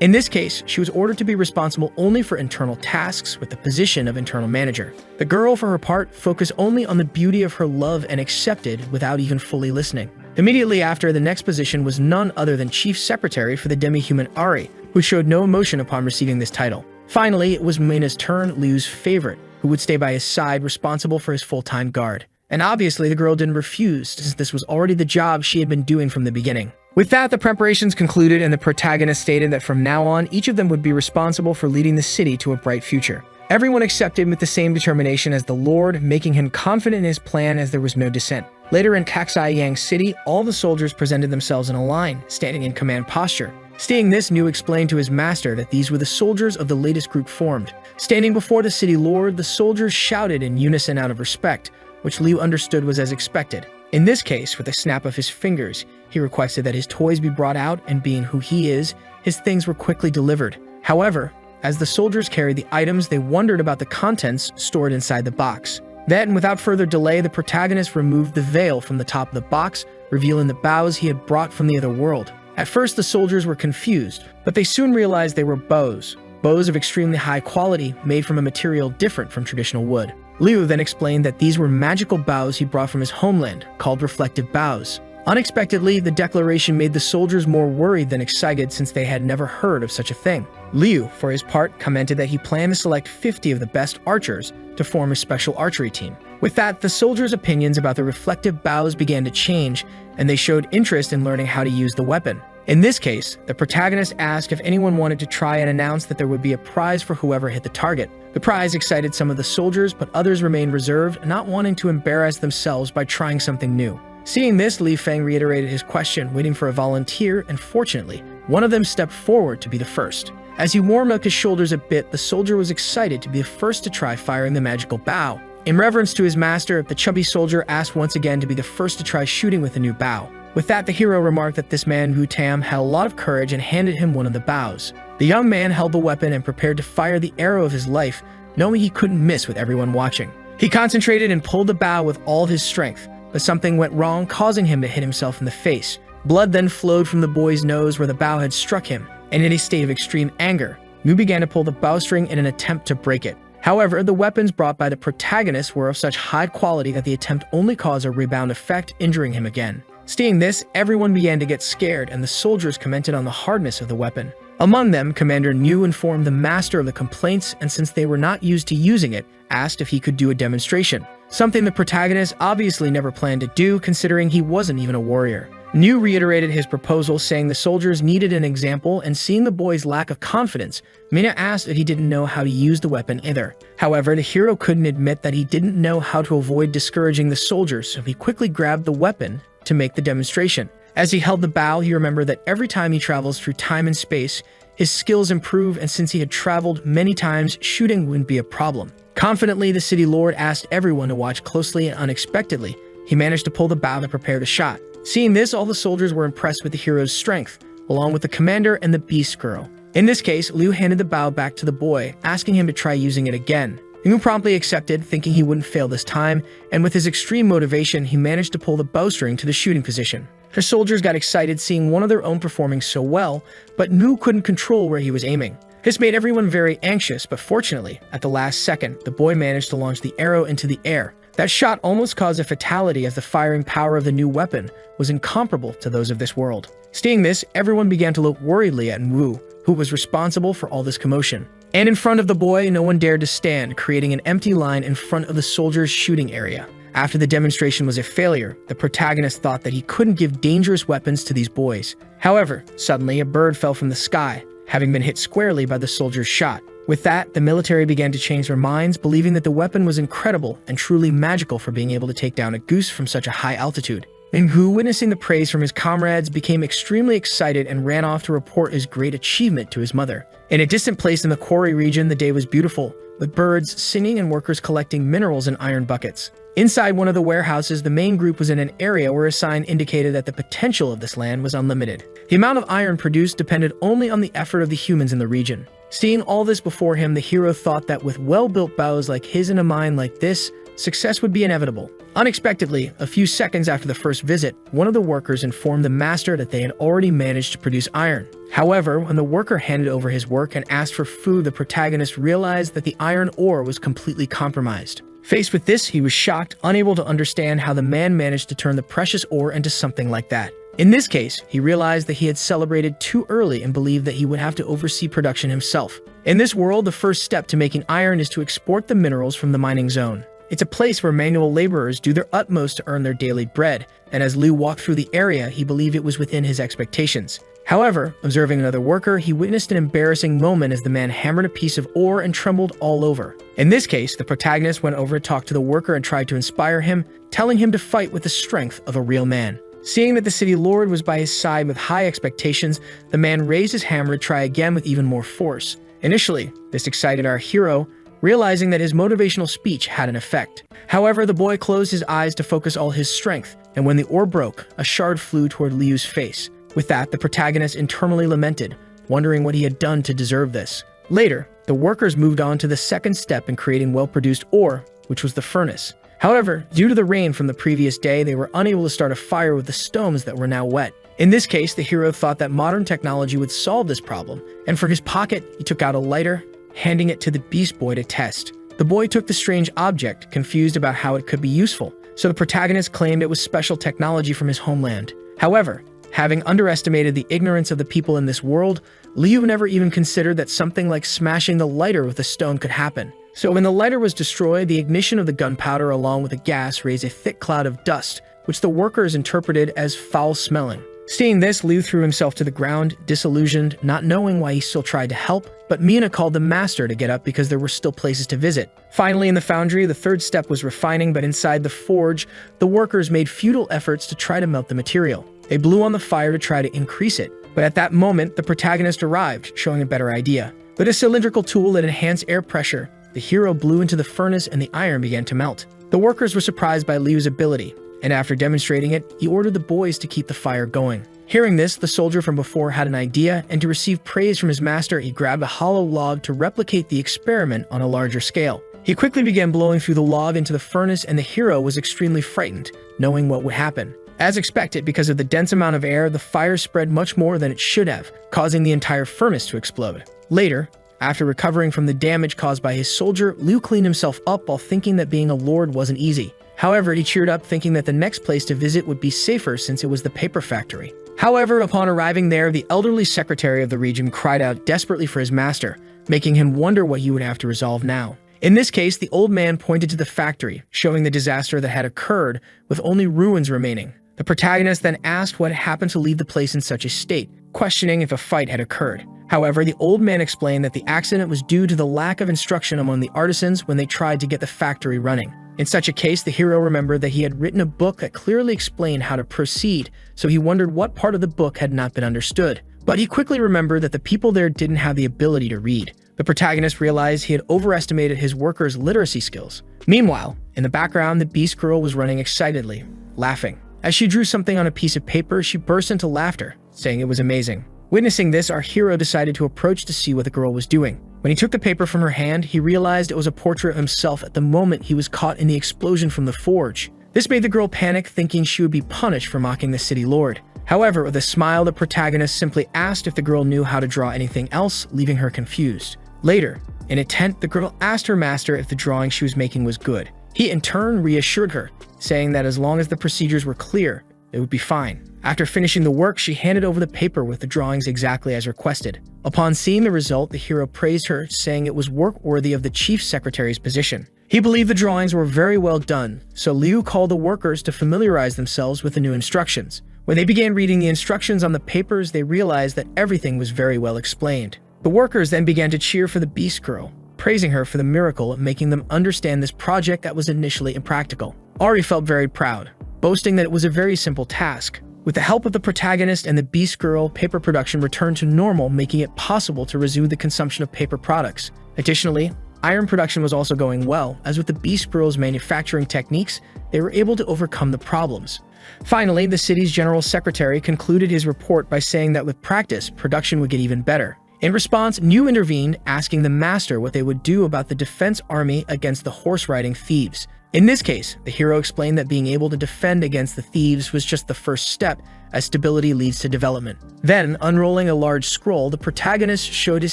In this case, she was ordered to be responsible only for internal tasks with the position of internal manager. The girl, for her part, focused only on the beauty of her love and accepted without even fully listening. Immediately after, the next position was none other than Chief Secretary for the demi-human Ari, who showed no emotion upon receiving this title. Finally, it was Mina's turn, Liu's favorite, who would stay by his side, responsible for his full-time guard. And obviously, the girl didn't refuse, since this was already the job she had been doing from the beginning. With that, the preparations concluded, and the protagonist stated that from now on, each of them would be responsible for leading the city to a bright future. Everyone accepted with the same determination as the Lord, making him confident in his plan as there was no dissent. Later in Yang City, all the soldiers presented themselves in a line, standing in command posture. Seeing this, Nu explained to his master that these were the soldiers of the latest group formed. Standing before the city lord, the soldiers shouted in unison out of respect, which Liu understood was as expected. In this case, with a snap of his fingers, he requested that his toys be brought out, and being who he is, his things were quickly delivered. However, as the soldiers carried the items, they wondered about the contents stored inside the box. Then, without further delay, the protagonist removed the veil from the top of the box, revealing the bows he had brought from the other world. At first, the soldiers were confused, but they soon realized they were bows of extremely high quality, made from a material different from traditional wood. Liu then explained that these were magical bows he brought from his homeland, called reflective bows. Unexpectedly, the declaration made the soldiers more worried than excited, since they had never heard of such a thing. Liu, for his part, commented that he planned to select 50 of the best archers to form a special archery team. With that, the soldiers' opinions about the reflective bows began to change, and they showed interest in learning how to use the weapon. In this case, the protagonist asked if anyone wanted to try, and announced that there would be a prize for whoever hit the target. The prize excited some of the soldiers, but others remained reserved, not wanting to embarrass themselves by trying something new. Seeing this, Li Feng reiterated his question, waiting for a volunteer, and fortunately, one of them stepped forward to be the first. As he warmed up his shoulders a bit, the soldier was excited to be the first to try firing the magical bow. In reverence to his master, the chubby soldier asked once again to be the first to try shooting with the new bow. With that, the hero remarked that this man, Wu Tam, had a lot of courage and handed him one of the bows. The young man held the weapon and prepared to fire the arrow of his life, knowing he couldn't miss with everyone watching. He concentrated and pulled the bow with all of his strength, but something went wrong, causing him to hit himself in the face. Blood then flowed from the boy's nose where the bow had struck him, and in a state of extreme anger, Mu began to pull the bowstring in an attempt to break it. However, the weapons brought by the protagonist were of such high quality that the attempt only caused a rebound effect, injuring him again. Seeing this, everyone began to get scared, and the soldiers commented on the hardness of the weapon. Among them, Commander Nu informed the master of the complaints, and since they were not used to using it, asked if he could do a demonstration. Something the protagonist obviously never planned to do, considering he wasn't even a warrior. Nu reiterated his proposal, saying the soldiers needed an example, and seeing the boy's lack of confidence, Mina asked if he didn't know how to use the weapon either. However, the hero couldn't admit that he didn't know how to avoid discouraging the soldiers, so he quickly grabbed the weapon to make the demonstration. As he held the bow, he remembered that every time he travels through time and space, his skills improve, and since he had traveled many times, shooting wouldn't be a problem. Confidently, the city lord asked everyone to watch closely, and unexpectedly, he managed to pull the bow to prepare the shot. Seeing this, all the soldiers were impressed with the hero's strength, along with the commander and the beast girl. In this case, Liu handed the bow back to the boy, asking him to try using it again. Liu promptly accepted, thinking he wouldn't fail this time, and with his extreme motivation, he managed to pull the bowstring to the shooting position. The soldiers got excited seeing one of their own performing so well, but Liu couldn't control where he was aiming. This made everyone very anxious, but fortunately, at the last second, the boy managed to launch the arrow into the air. That shot almost caused a fatality, as the firing power of the new weapon was incomparable to those of this world. Seeing this, everyone began to look worriedly at Wu, who was responsible for all this commotion. And in front of the boy, no one dared to stand, creating an empty line in front of the soldiers' shooting area. After the demonstration was a failure, the protagonist thought that he couldn't give dangerous weapons to these boys. However, suddenly a bird fell from the sky, having been hit squarely by the soldier's shot. With that, the military began to change their minds, believing that the weapon was incredible and truly magical for being able to take down a goose from such a high altitude. And Hu, witnessing the praise from his comrades, became extremely excited and ran off to report his great achievement to his mother. In a distant place in the quarry region, the day was beautiful, with birds singing and workers collecting minerals in iron buckets. Inside one of the warehouses, the main group was in an area where a sign indicated that the potential of this land was unlimited. The amount of iron produced depended only on the effort of the humans in the region. Seeing all this before him, the hero thought that with well-built bows like his in a mine like this, success would be inevitable. Unexpectedly, a few seconds after the first visit, one of the workers informed the master that they had already managed to produce iron. However, when the worker handed over his work and asked for food, the protagonist realized that the iron ore was completely compromised. Faced with this, he was shocked, unable to understand how the man managed to turn the precious ore into something like that. In this case, he realized that he had celebrated too early and believed that he would have to oversee production himself. In this world, the first step to making iron is to export the minerals from the mining zone. It's a place where manual laborers do their utmost to earn their daily bread, and as Liu walked through the area, he believed it was within his expectations. However, observing another worker, he witnessed an embarrassing moment as the man hammered a piece of ore and trembled all over. In this case, the protagonist went over to talk to the worker and tried to inspire him, telling him to fight with the strength of a real man. Seeing that the city lord was by his side with high expectations, the man raised his hammer to try again with even more force. Initially, this excited our hero, realizing that his motivational speech had an effect. However, the boy closed his eyes to focus all his strength, and when the ore broke, a shard flew toward Liu's face. With that, the protagonist internally lamented, wondering what he had done to deserve this. Later, the workers moved on to the second step in creating well-produced ore, which was the furnace. However, due to the rain from the previous day, they were unable to start a fire with the stones that were now wet. In this case, the hero thought that modern technology would solve this problem, and for his pocket, he took out a lighter, handing it to the beast boy to test. The boy took the strange object, confused about how it could be useful, so the protagonist claimed it was special technology from his homeland. However, having underestimated the ignorance of the people in this world, Liu never even considered that something like smashing the lighter with a stone could happen. So when the lighter was destroyed, the ignition of the gunpowder along with the gas raised a thick cloud of dust, which the workers interpreted as foul-smelling. Seeing this, Liu threw himself to the ground, disillusioned, not knowing why he still tried to help, but Mina called the master to get up because there were still places to visit. Finally, in the foundry, the third step was refining, but inside the forge, the workers made futile efforts to try to melt the material. They blew on the fire to try to increase it, but at that moment, the protagonist arrived, showing a better idea. With a cylindrical tool that enhanced air pressure, the hero blew into the furnace and the iron began to melt. The workers were surprised by Liu's ability, and after demonstrating it, he ordered the boys to keep the fire going. Hearing this, the soldier from before had an idea, and to receive praise from his master, he grabbed a hollow log to replicate the experiment on a larger scale. He quickly began blowing through the log into the furnace, and the hero was extremely frightened, knowing what would happen. As expected, because of the dense amount of air, the fire spread much more than it should have, causing the entire furnace to explode. Later, after recovering from the damage caused by his soldier, Liu cleaned himself up while thinking that being a lord wasn't easy. However, he cheered up thinking that the next place to visit would be safer since it was the paper factory. However, upon arriving there, the elderly secretary of the region cried out desperately for his master, making him wonder what he would have to resolve now. In this case, the old man pointed to the factory, showing the disaster that had occurred, with only ruins remaining. The protagonist then asked what happened to leave the place in such a state, questioning if a fight had occurred. However, the old man explained that the accident was due to the lack of instruction among the artisans when they tried to get the factory running. In such a case, the hero remembered that he had written a book that clearly explained how to proceed, so he wondered what part of the book had not been understood. But he quickly remembered that the people there didn't have the ability to read. The protagonist realized he had overestimated his workers' literacy skills. Meanwhile, in the background, the Beast Girl was running excitedly, laughing. As she drew something on a piece of paper, she burst into laughter, saying it was amazing. Witnessing this, our hero decided to approach to see what the girl was doing. When he took the paper from her hand, he realized it was a portrait of himself at the moment he was caught in the explosion from the forge. This made the girl panic, thinking she would be punished for mocking the city lord. However, with a smile, the protagonist simply asked if the girl knew how to draw anything else, leaving her confused. Later, in a tent, the girl asked her master if the drawing she was making was good. He in turn reassured her, saying that as long as the procedures were clear, it would be fine. After finishing the work, she handed over the paper with the drawings exactly as requested. Upon seeing the result, the hero praised her, saying it was work worthy of the chief secretary's position. He believed the drawings were very well done, so Liu called the workers to familiarize themselves with the new instructions. When they began reading the instructions on the papers, they realized that everything was very well explained. The workers then began to cheer for the Beast Girl, praising her for the miracle of making them understand this project that was initially impractical. Ari felt very proud, boasting that it was a very simple task. With the help of the protagonist and the Beast Girl, paper production returned to normal, making it possible to resume the consumption of paper products. Additionally, iron production was also going well, as with the Beast Girl's manufacturing techniques, they were able to overcome the problems. Finally, the city's general secretary concluded his report by saying that with practice, production would get even better. In response, Niu intervened, asking the master what they would do about the defense army against the horse-riding thieves. In this case, the hero explained that being able to defend against the thieves was just the first step, as stability leads to development. Then, unrolling a large scroll, the protagonist showed his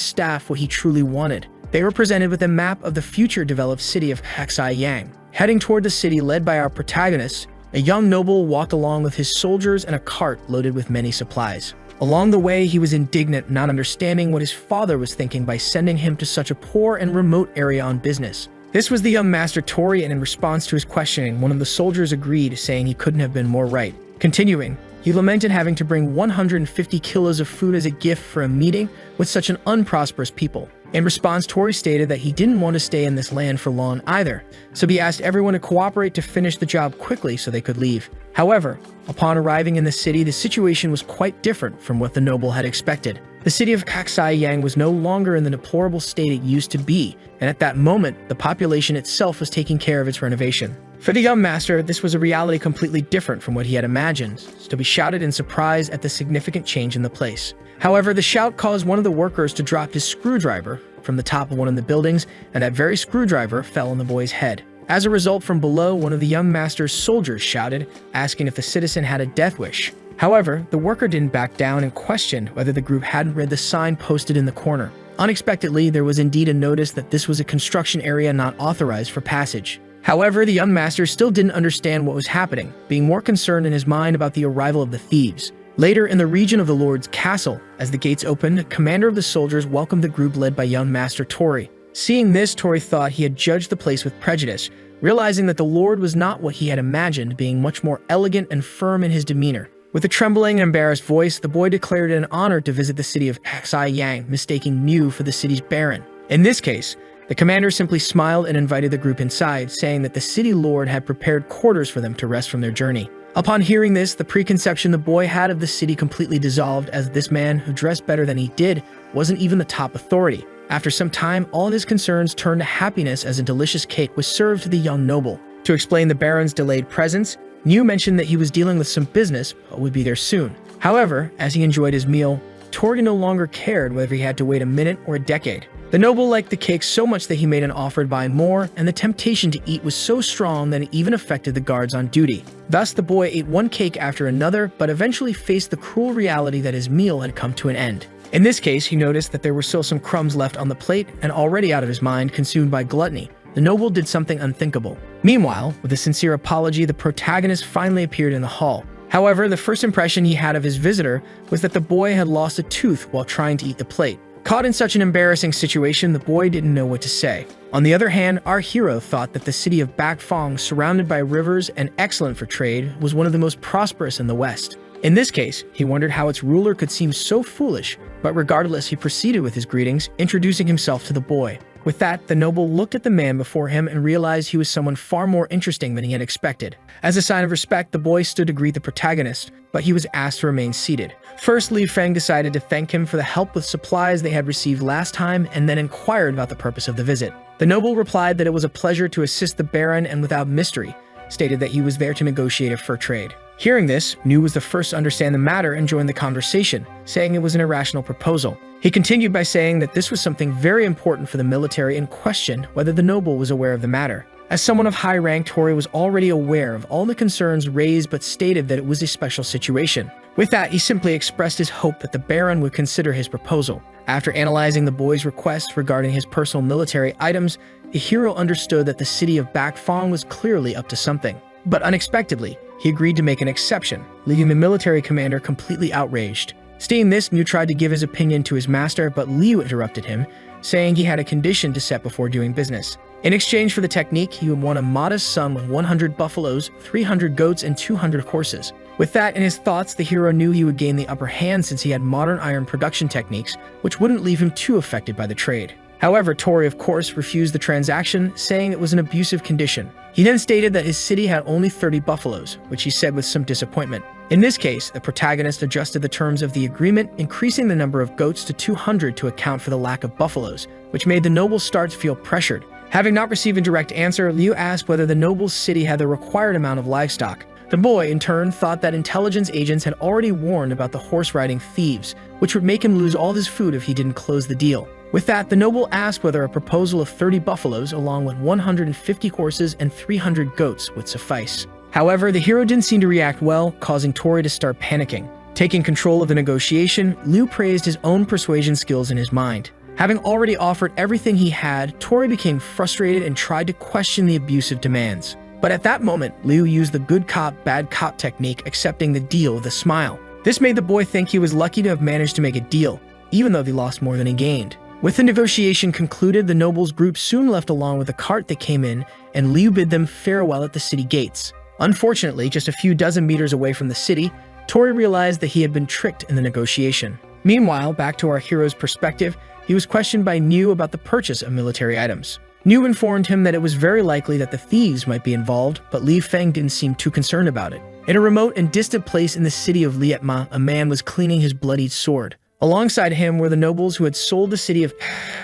staff what he truly wanted. They were presented with a map of the future developed city of Kaksai Yang. Heading toward the city led by our protagonist, a young noble walked along with his soldiers and a cart loaded with many supplies. Along the way, he was indignant, not understanding what his father was thinking by sending him to such a poor and remote area on business. This was the young master Tori, and in response to his questioning, one of the soldiers agreed, saying he couldn't have been more right. Continuing, he lamented having to bring 150 kilos of food as a gift for a meeting with such an unprosperous people. In response, Tori stated that he didn't want to stay in this land for long either, so he asked everyone to cooperate to finish the job quickly so they could leave. However, upon arriving in the city, the situation was quite different from what the noble had expected. The city of Kaksai Yang was no longer in the deplorable state it used to be, and at that moment, the population itself was taking care of its renovation. For the young master, this was a reality completely different from what he had imagined, so he shouted in surprise at the significant change in the place. However, the shout caused one of the workers to drop his screwdriver from the top of one of the buildings, and that very screwdriver fell on the boy's head. As a result, from below, one of the young master's soldiers shouted, asking if the citizen had a death wish. However, the worker didn't back down and questioned whether the group hadn't read the sign posted in the corner. Unexpectedly, there was indeed a notice that this was a construction area not authorized for passage. However, the young master still didn't understand what was happening, being more concerned in his mind about the arrival of the thieves. Later, in the region of the Lord's castle, as the gates opened, the commander of the soldiers welcomed the group led by young master Tori. Seeing this, Tori thought he had judged the place with prejudice, realizing that the Lord was not what he had imagined, being much more elegant and firm in his demeanor. With a trembling and embarrassed voice, the boy declared it an honor to visit the city of Kaksai Yang, mistaking Niu for the city's baron. In this case, the commander simply smiled and invited the group inside, saying that the city lord had prepared quarters for them to rest from their journey. Upon hearing this, the preconception the boy had of the city completely dissolved, as this man, who dressed better than he did, wasn't even the top authority. After some time, all his concerns turned to happiness as a delicious cake was served to the young noble. To explain the baron's delayed presence, Niu mentioned that he was dealing with some business, but would be there soon. However, as he enjoyed his meal, Tori no longer cared whether he had to wait a minute or a decade. The noble liked the cake so much that he made an offer to buy more, and the temptation to eat was so strong that it even affected the guards on duty. Thus, the boy ate one cake after another, but eventually faced the cruel reality that his meal had come to an end. In this case, he noticed that there were still some crumbs left on the plate, and already out of his mind, consumed by gluttony, the noble did something unthinkable. Meanwhile, with a sincere apology, the protagonist finally appeared in the hall. However, the first impression he had of his visitor was that the boy had lost a tooth while trying to eat the plate. Caught in such an embarrassing situation, the boy didn't know what to say. On the other hand, our hero thought that the city of Bakfong, surrounded by rivers and excellent for trade, was one of the most prosperous in the West. In this case, he wondered how its ruler could seem so foolish, but regardless, he proceeded with his greetings, introducing himself to the boy. With that, the noble looked at the man before him and realized he was someone far more interesting than he had expected. As a sign of respect, the boy stood to greet the protagonist, but he was asked to remain seated. First, Li Feng decided to thank him for the help with supplies they had received last time and then inquired about the purpose of the visit. The noble replied that it was a pleasure to assist the baron and without mystery, stated that he was there to negotiate a fur trade. Hearing this, Niu was the first to understand the matter and joined the conversation, saying it was an irrational proposal. He continued by saying that this was something very important for the military and questioned whether the noble was aware of the matter. As someone of high rank, Tori was already aware of all the concerns raised but stated that it was a special situation. With that, he simply expressed his hope that the baron would consider his proposal. After analyzing the boy's request regarding his personal military items, the hero understood that the city of Bakfang was clearly up to something. But unexpectedly, he agreed to make an exception, leaving the military commander completely outraged. Seeing this, Niu tried to give his opinion to his master, but Liu interrupted him, saying he had a condition to set before doing business. In exchange for the technique, he would want a modest sum with 100 buffaloes, 300 goats, and 200 horses. With that in his thoughts, the hero knew he would gain the upper hand since he had modern iron production techniques, which wouldn't leave him too affected by the trade. However, Tori, of course, refused the transaction, saying it was an abusive condition. He then stated that his city had only 30 buffaloes, which he said with some disappointment. In this case, the protagonist adjusted the terms of the agreement, increasing the number of goats to 200 to account for the lack of buffaloes, which made the noble start to feel pressured. Having not received a direct answer, Liu asked whether the noble's city had the required amount of livestock. The boy, in turn, thought that intelligence agents had already warned about the horse-riding thieves, which would make him lose all his food if he didn't close the deal. With that, the noble asked whether a proposal of 30 buffaloes along with 150 horses and 300 goats would suffice. However, the hero didn't seem to react well, causing Tori to start panicking. Taking control of the negotiation, Liu praised his own persuasion skills in his mind. Having already offered everything he had, Tori became frustrated and tried to question the abusive demands. But at that moment, Liu used the good cop, bad cop technique, accepting the deal with a smile. This made the boy think he was lucky to have managed to make a deal, even though he lost more than he gained. With the negotiation concluded, the nobles group soon left along with the cart that came in, and Liu bid them farewell at the city gates. Unfortunately, just a few dozen meters away from the city, Tori realized that he had been tricked in the negotiation. Meanwhile, back to our hero's perspective, he was questioned by Niu about the purchase of military items. Niu informed him that it was very likely that the thieves might be involved, but Li Feng didn't seem too concerned about it. In a remote and distant place in the city of Lietma, a man was cleaning his bloodied sword. Alongside him were the nobles who had sold the city of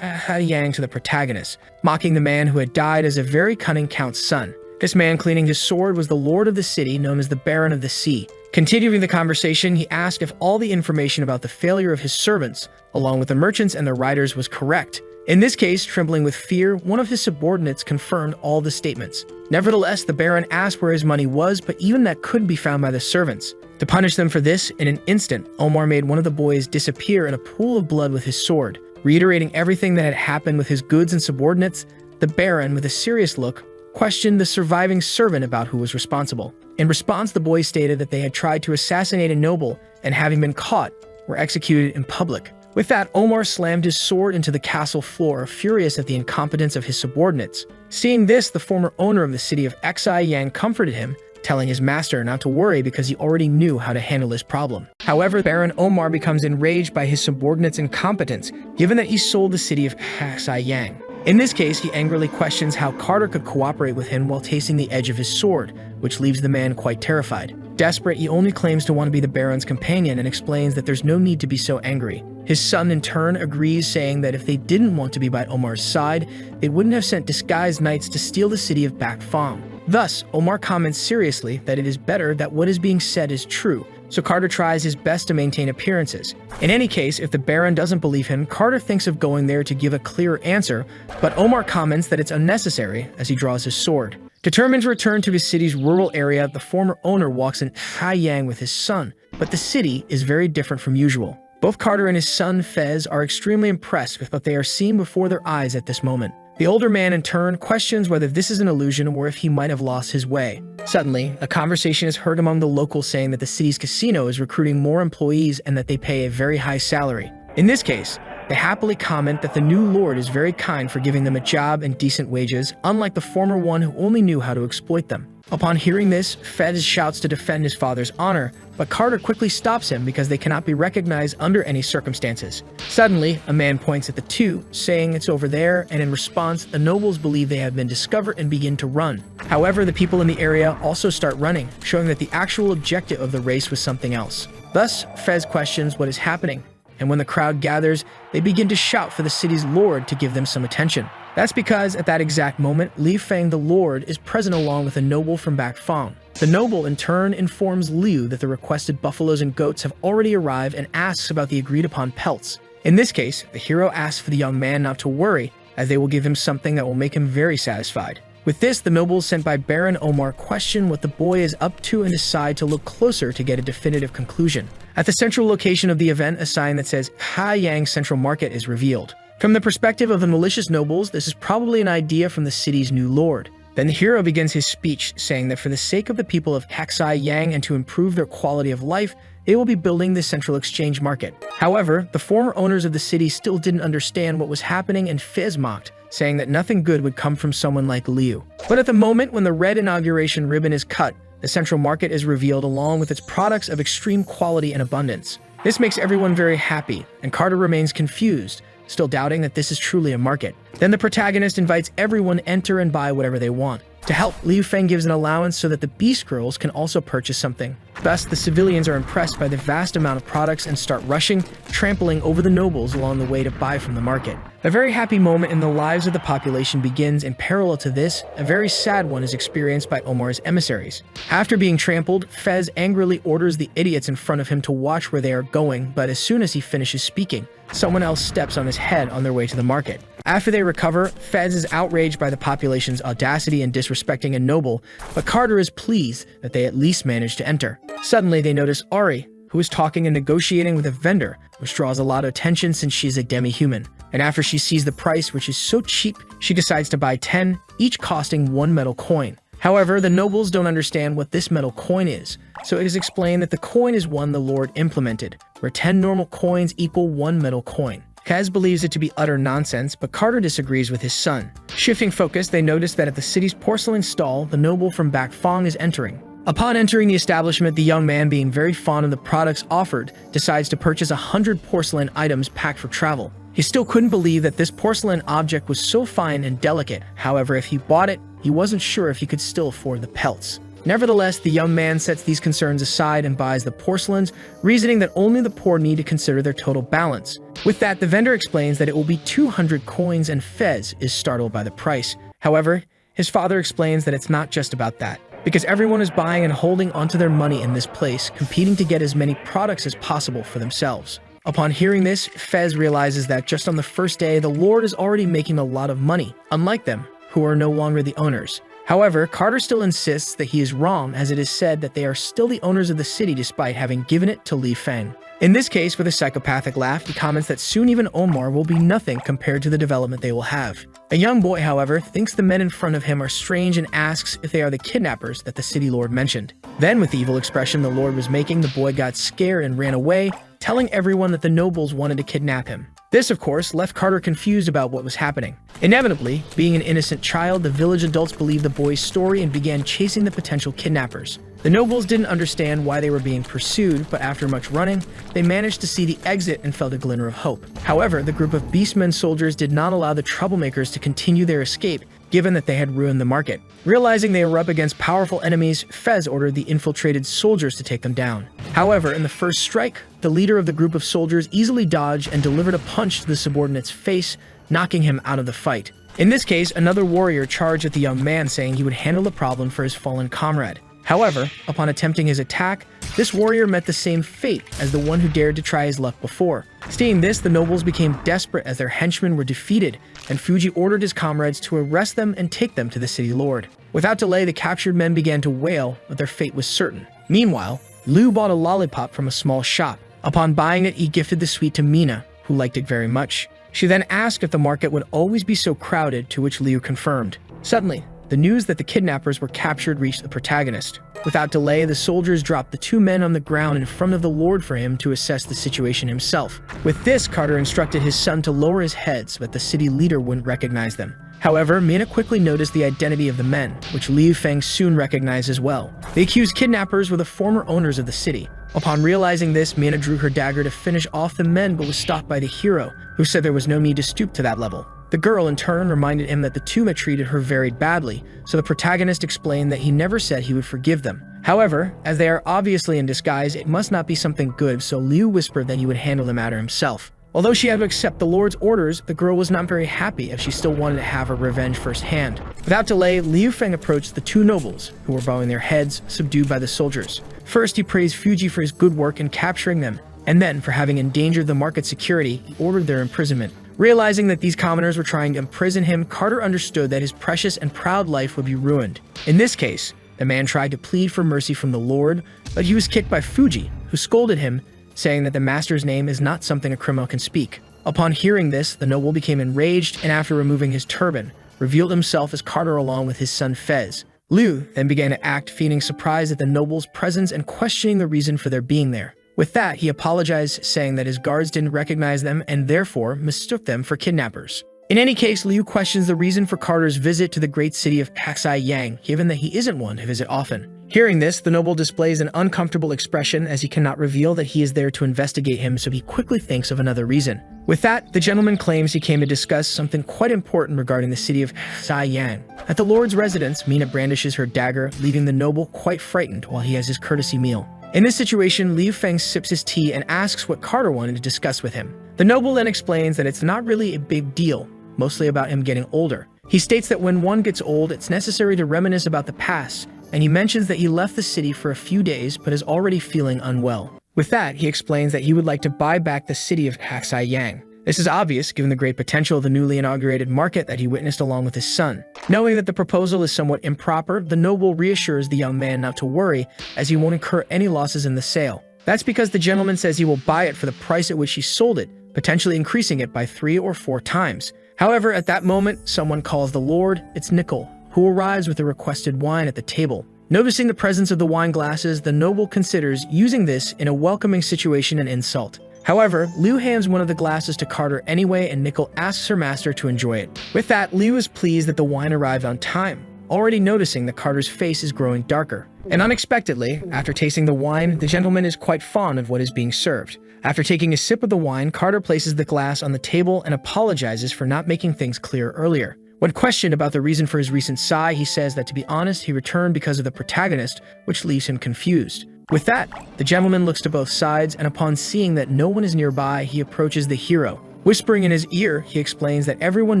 Haiyang to the protagonist, mocking the man who had died as a very cunning count's son. This man cleaning his sword was the lord of the city, known as the Baron of the Sea. Continuing the conversation, he asked if all the information about the failure of his servants, along with the merchants and the riders, was correct. In this case, trembling with fear, one of his subordinates confirmed all the statements. Nevertheless, the Baron asked where his money was, but even that couldn't be found by the servants. To punish them for this, in an instant, Omar made one of the boys disappear in a pool of blood with his sword. Reiterating everything that had happened with his goods and subordinates, the Baron, with a serious look, questioned the surviving servant about who was responsible. In response, the boys stated that they had tried to assassinate a noble and, having been caught, were executed in public. With that, Omar slammed his sword into the castle floor, furious at the incompetence of his subordinates. Seeing this, the former owner of the city of Xi Yang comforted him, telling his master not to worry because he already knew how to handle this problem. However, Baron Omar becomes enraged by his subordinates' incompetence, given that he sold the city of Xi Yang. In this case, he angrily questions how Carter could cooperate with him while tasting the edge of his sword, which leaves the man quite terrified. Desperate, he only claims to want to be the Baron's companion and explains that there's no need to be so angry. His son, in turn, agrees, saying that if they didn't want to be by Omar's side, they wouldn't have sent disguised knights to steal the city of Bakfang. Thus, Omar comments seriously that it is better that what is being said is true, so Carter tries his best to maintain appearances. In any case, if the Baron doesn't believe him, Carter thinks of going there to give a clearer answer, but Omar comments that it's unnecessary as he draws his sword. Determined to return to his city's rural area, the former owner walks in Haiyang with his son, but the city is very different from usual. Both Carter and his son Fez are extremely impressed with what they are seeing before their eyes at this moment. The older man, in turn, questions whether this is an illusion or if he might have lost his way. Suddenly, a conversation is heard among the locals saying that the city's casino is recruiting more employees and that they pay a very high salary. In this case, they happily comment that the new lord is very kind for giving them a job and decent wages, unlike the former one who only knew how to exploit them. Upon hearing this, Fez shouts to defend his father's honor, but Carter quickly stops him because they cannot be recognized under any circumstances. Suddenly, a man points at the two, saying it's over there, and in response, the nobles believe they have been discovered and begin to run. However, the people in the area also start running, showing that the actual objective of the race was something else. Thus, Fez questions what is happening, and when the crowd gathers, they begin to shout for the city's lord to give them some attention. That's because at that exact moment, Li Feng the Lord is present along with a noble from Bakfang. The noble in turn informs Liu that the requested buffaloes and goats have already arrived and asks about the agreed upon pelts. In this case, the hero asks for the young man not to worry, as they will give him something that will make him very satisfied. With this, the nobles sent by Baron Omar question what the boy is up to and decide to look closer to get a definitive conclusion. At the central location of the event, a sign that says Haiyang Central Market is revealed. From the perspective of the malicious nobles, this is probably an idea from the city's new lord. Then the hero begins his speech, saying that for the sake of the people of Haxai Yang and to improve their quality of life, they will be building the central exchange market. However, the former owners of the city still didn't understand what was happening and Fez mocked, saying that nothing good would come from someone like Liu. But at the moment when the red inauguration ribbon is cut, the central market is revealed along with its products of extreme quality and abundance. This makes everyone very happy, and Carter remains confused, still doubting that this is truly a market. Then the protagonist invites everyone to enter and buy whatever they want. To help, Liu Feng gives an allowance so that the beast girls can also purchase something. Thus, the civilians are impressed by the vast amount of products and start rushing, trampling over the nobles along the way to buy from the market. A very happy moment in the lives of the population begins, and parallel to this, a very sad one is experienced by Omar's emissaries. After being trampled, Fez angrily orders the idiots in front of him to watch where they are going, but as soon as he finishes speaking, someone else steps on his head on their way to the market. After they recover, Fez is outraged by the population's audacity in disrespecting a noble, but Carter is pleased that they at least managed to enter. Suddenly, they notice Ari, who is talking and negotiating with a vendor, which draws a lot of attention since she is a demi-human. And after she sees the price, which is so cheap, she decides to buy 10, each costing 1 metal coin. However, the nobles don't understand what this metal coin is, so it is explained that the coin is one the Lord implemented, where 10 normal coins equal 1 metal coin. Kaz believes it to be utter nonsense, but Carter disagrees with his son. Shifting focus, they notice that at the city's porcelain stall, the noble from Bakfang is entering. Upon entering the establishment, the young man, being very fond of the products offered, decides to purchase 100 porcelain items packed for travel. He still couldn't believe that this porcelain object was so fine and delicate. However, if he bought it, he wasn't sure if he could still afford the pelts. Nevertheless, the young man sets these concerns aside and buys the porcelains, reasoning that only the poor need to consider their total balance. With that, the vendor explains that it will be 200 coins, and Fez is startled by the price. However, his father explains that it's not just about that, because everyone is buying and holding onto their money in this place, competing to get as many products as possible for themselves. Upon hearing this, Fez realizes that just on the first day, the Lord is already making a lot of money, unlike them, who are no longer the owners. However, Carter still insists that he is wrong, as it is said that they are still the owners of the city despite having given it to Li Feng. In this case, with a psychopathic laugh, he comments that soon even Omar will be nothing compared to the development they will have. A young boy, however, thinks the men in front of him are strange and asks if they are the kidnappers that the city lord mentioned. Then, with the evil expression the lord was making, the boy got scared and ran away, telling everyone that the nobles wanted to kidnap him. This, of course, left Carter confused about what was happening. Inevitably, being an innocent child, the village adults believed the boy's story and began chasing the potential kidnappers. The nobles didn't understand why they were being pursued, but after much running, they managed to see the exit and felt a glimmer of hope. However, the group of beastmen soldiers did not allow the troublemakers to continue their escape, given that they had ruined the market. Realizing they were up against powerful enemies, Fez ordered the infiltrated soldiers to take them down. However, in the first strike, the leader of the group of soldiers easily dodged and delivered a punch to the subordinate's face, knocking him out of the fight. In this case, another warrior charged at the young man, saying he would handle the problem for his fallen comrade. However, upon attempting his attack, this warrior met the same fate as the one who dared to try his luck before. Seeing this, the nobles became desperate as their henchmen were defeated, and Fuji ordered his comrades to arrest them and take them to the city lord. Without delay, the captured men began to wail, but their fate was certain. Meanwhile, Liu bought a lollipop from a small shop. Upon buying it, he gifted the sweet to Mina, who liked it very much. She then asked if the market would always be so crowded, to which Liu confirmed. Suddenly, the news that the kidnappers were captured reached the protagonist. Without delay, the soldiers dropped the two men on the ground in front of the lord for him to assess the situation himself. With this, Carter instructed his son to lower his head so that the city leader wouldn't recognize them. However, Mina quickly noticed the identity of the men, which Liu Feng soon recognized as well. The accused kidnappers were the former owners of the city. Upon realizing this, Mina drew her dagger to finish off the men but was stopped by the hero, who said there was no need to stoop to that level. The girl, in turn, reminded him that the two had treated her very badly, so the protagonist explained that he never said he would forgive them. However, as they are obviously in disguise, it must not be something good, so Liu whispered that he would handle the matter himself. Although she had to accept the Lord's orders, the girl was not very happy as she still wanted to have her revenge firsthand. Without delay, Liu Feng approached the two nobles, who were bowing their heads, subdued by the soldiers. First, he praised Fuji for his good work in capturing them, and then, for having endangered the market security, he ordered their imprisonment. Realizing that these commoners were trying to imprison him, Carter understood that his precious and proud life would be ruined. In this case, the man tried to plead for mercy from the Lord, but he was kicked by Fuji, who scolded him, saying that the master's name is not something a criminal can speak. Upon hearing this, the noble became enraged and, after removing his turban, revealed himself as Carter along with his son Fez. Liu then began to act, feigning surprise at the noble's presence and questioning the reason for their being there. With that, he apologized, saying that his guards didn't recognize them and therefore mistook them for kidnappers. In any case, Liu questions the reason for Carter's visit to the great city of Yang, given that he isn't one to visit often. Hearing this, the noble displays an uncomfortable expression as he cannot reveal that he is there to investigate him, so he quickly thinks of another reason. With that, the gentleman claims he came to discuss something quite important regarding the city of Yang. At the Lord's residence, Mina brandishes her dagger, leaving the noble quite frightened while he has his courtesy meal. In this situation, Liu Feng sips his tea and asks what Carter wanted to discuss with him. The noble then explains that it's not really a big deal, mostly about him getting older. He states that when one gets old, it's necessary to reminisce about the past, and he mentions that he left the city for a few days but is already feeling unwell. With that, he explains that he would like to buy back the city of Yang. This is obvious given the great potential of the newly inaugurated market that he witnessed along with his son. Knowing that the proposal is somewhat improper, the noble reassures the young man not to worry, as he won't incur any losses in the sale. That's because the gentleman says he will buy it for the price at which he sold it, potentially increasing it by 3 or 4 times. However, at that moment, someone calls the Lord. It's Nickel, who arrives with the requested wine at the table. Noticing the presence of the wine glasses, the noble considers using this in a welcoming situation and insult. However, Liu hands one of the glasses to Carter anyway, and Nickel asks her master to enjoy it. With that, Liu is pleased that the wine arrived on time, already noticing that Carter's face is growing darker. And unexpectedly, after tasting the wine, the gentleman is quite fond of what is being served. After taking a sip of the wine, Carter places the glass on the table and apologizes for not making things clear earlier. When questioned about the reason for his recent sigh, he says that to be honest, he returned because of the protagonist, which leaves him confused. With that, the gentleman looks to both sides, and upon seeing that no one is nearby, he approaches the hero. Whispering in his ear, he explains that everyone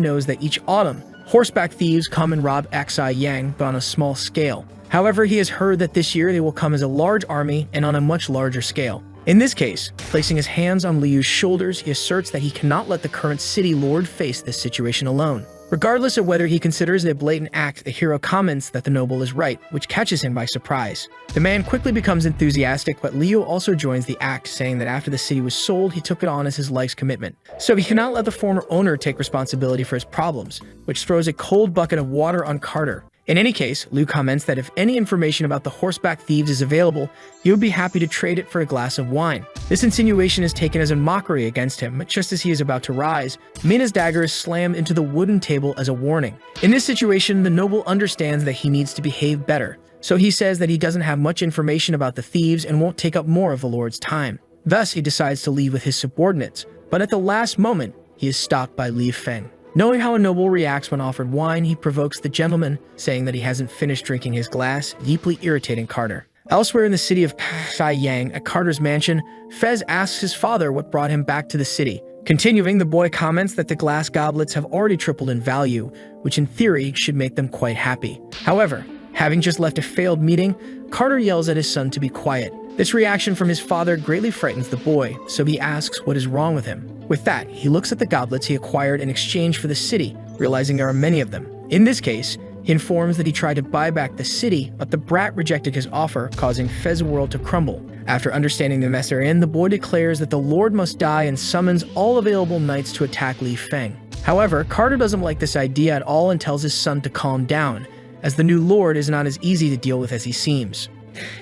knows that each autumn, horseback thieves come and rob Yang, but on a small scale. However, he has heard that this year they will come as a large army and on a much larger scale. In this case, placing his hands on Liu's shoulders, he asserts that he cannot let the current city lord face this situation alone. Regardless of whether he considers it a blatant act, the hero comments that the noble is right, which catches him by surprise. The man quickly becomes enthusiastic, but Liu also joins the act, saying that after the city was sold, he took it on as his life's commitment. So he cannot let the former owner take responsibility for his problems, which throws a cold bucket of water on Carter. In any case, Liu comments that if any information about the horseback thieves is available, he would be happy to trade it for a glass of wine. This insinuation is taken as a mockery against him, but just as he is about to rise, Mina's dagger is slammed into the wooden table as a warning. In this situation, the noble understands that he needs to behave better, so he says that he doesn't have much information about the thieves and won't take up more of the Lord's time. Thus, he decides to leave with his subordinates, but at the last moment, he is stopped by Liu Feng. Knowing how a noble reacts when offered wine, he provokes the gentleman, saying that he hasn't finished drinking his glass, deeply irritating Carter. Elsewhere in the city of Yang, at Carter's mansion, Fez asks his father what brought him back to the city. Continuing, the boy comments that the glass goblets have already tripled in value, which in theory should make them quite happy. However, having just left a failed meeting, Carter yells at his son to be quiet. This reaction from his father greatly frightens the boy, so he asks what is wrong with him. With that, he looks at the goblets he acquired in exchange for the city, realizing there are many of them. In this case, he informs that he tried to buy back the city, but the brat rejected his offer, causing Fez's world to crumble. After understanding the mess they're in, the boy declares that the Lord must die and summons all available knights to attack Liu Feng. However, Carter doesn't like this idea at all and tells his son to calm down, as the new Lord is not as easy to deal with as he seems.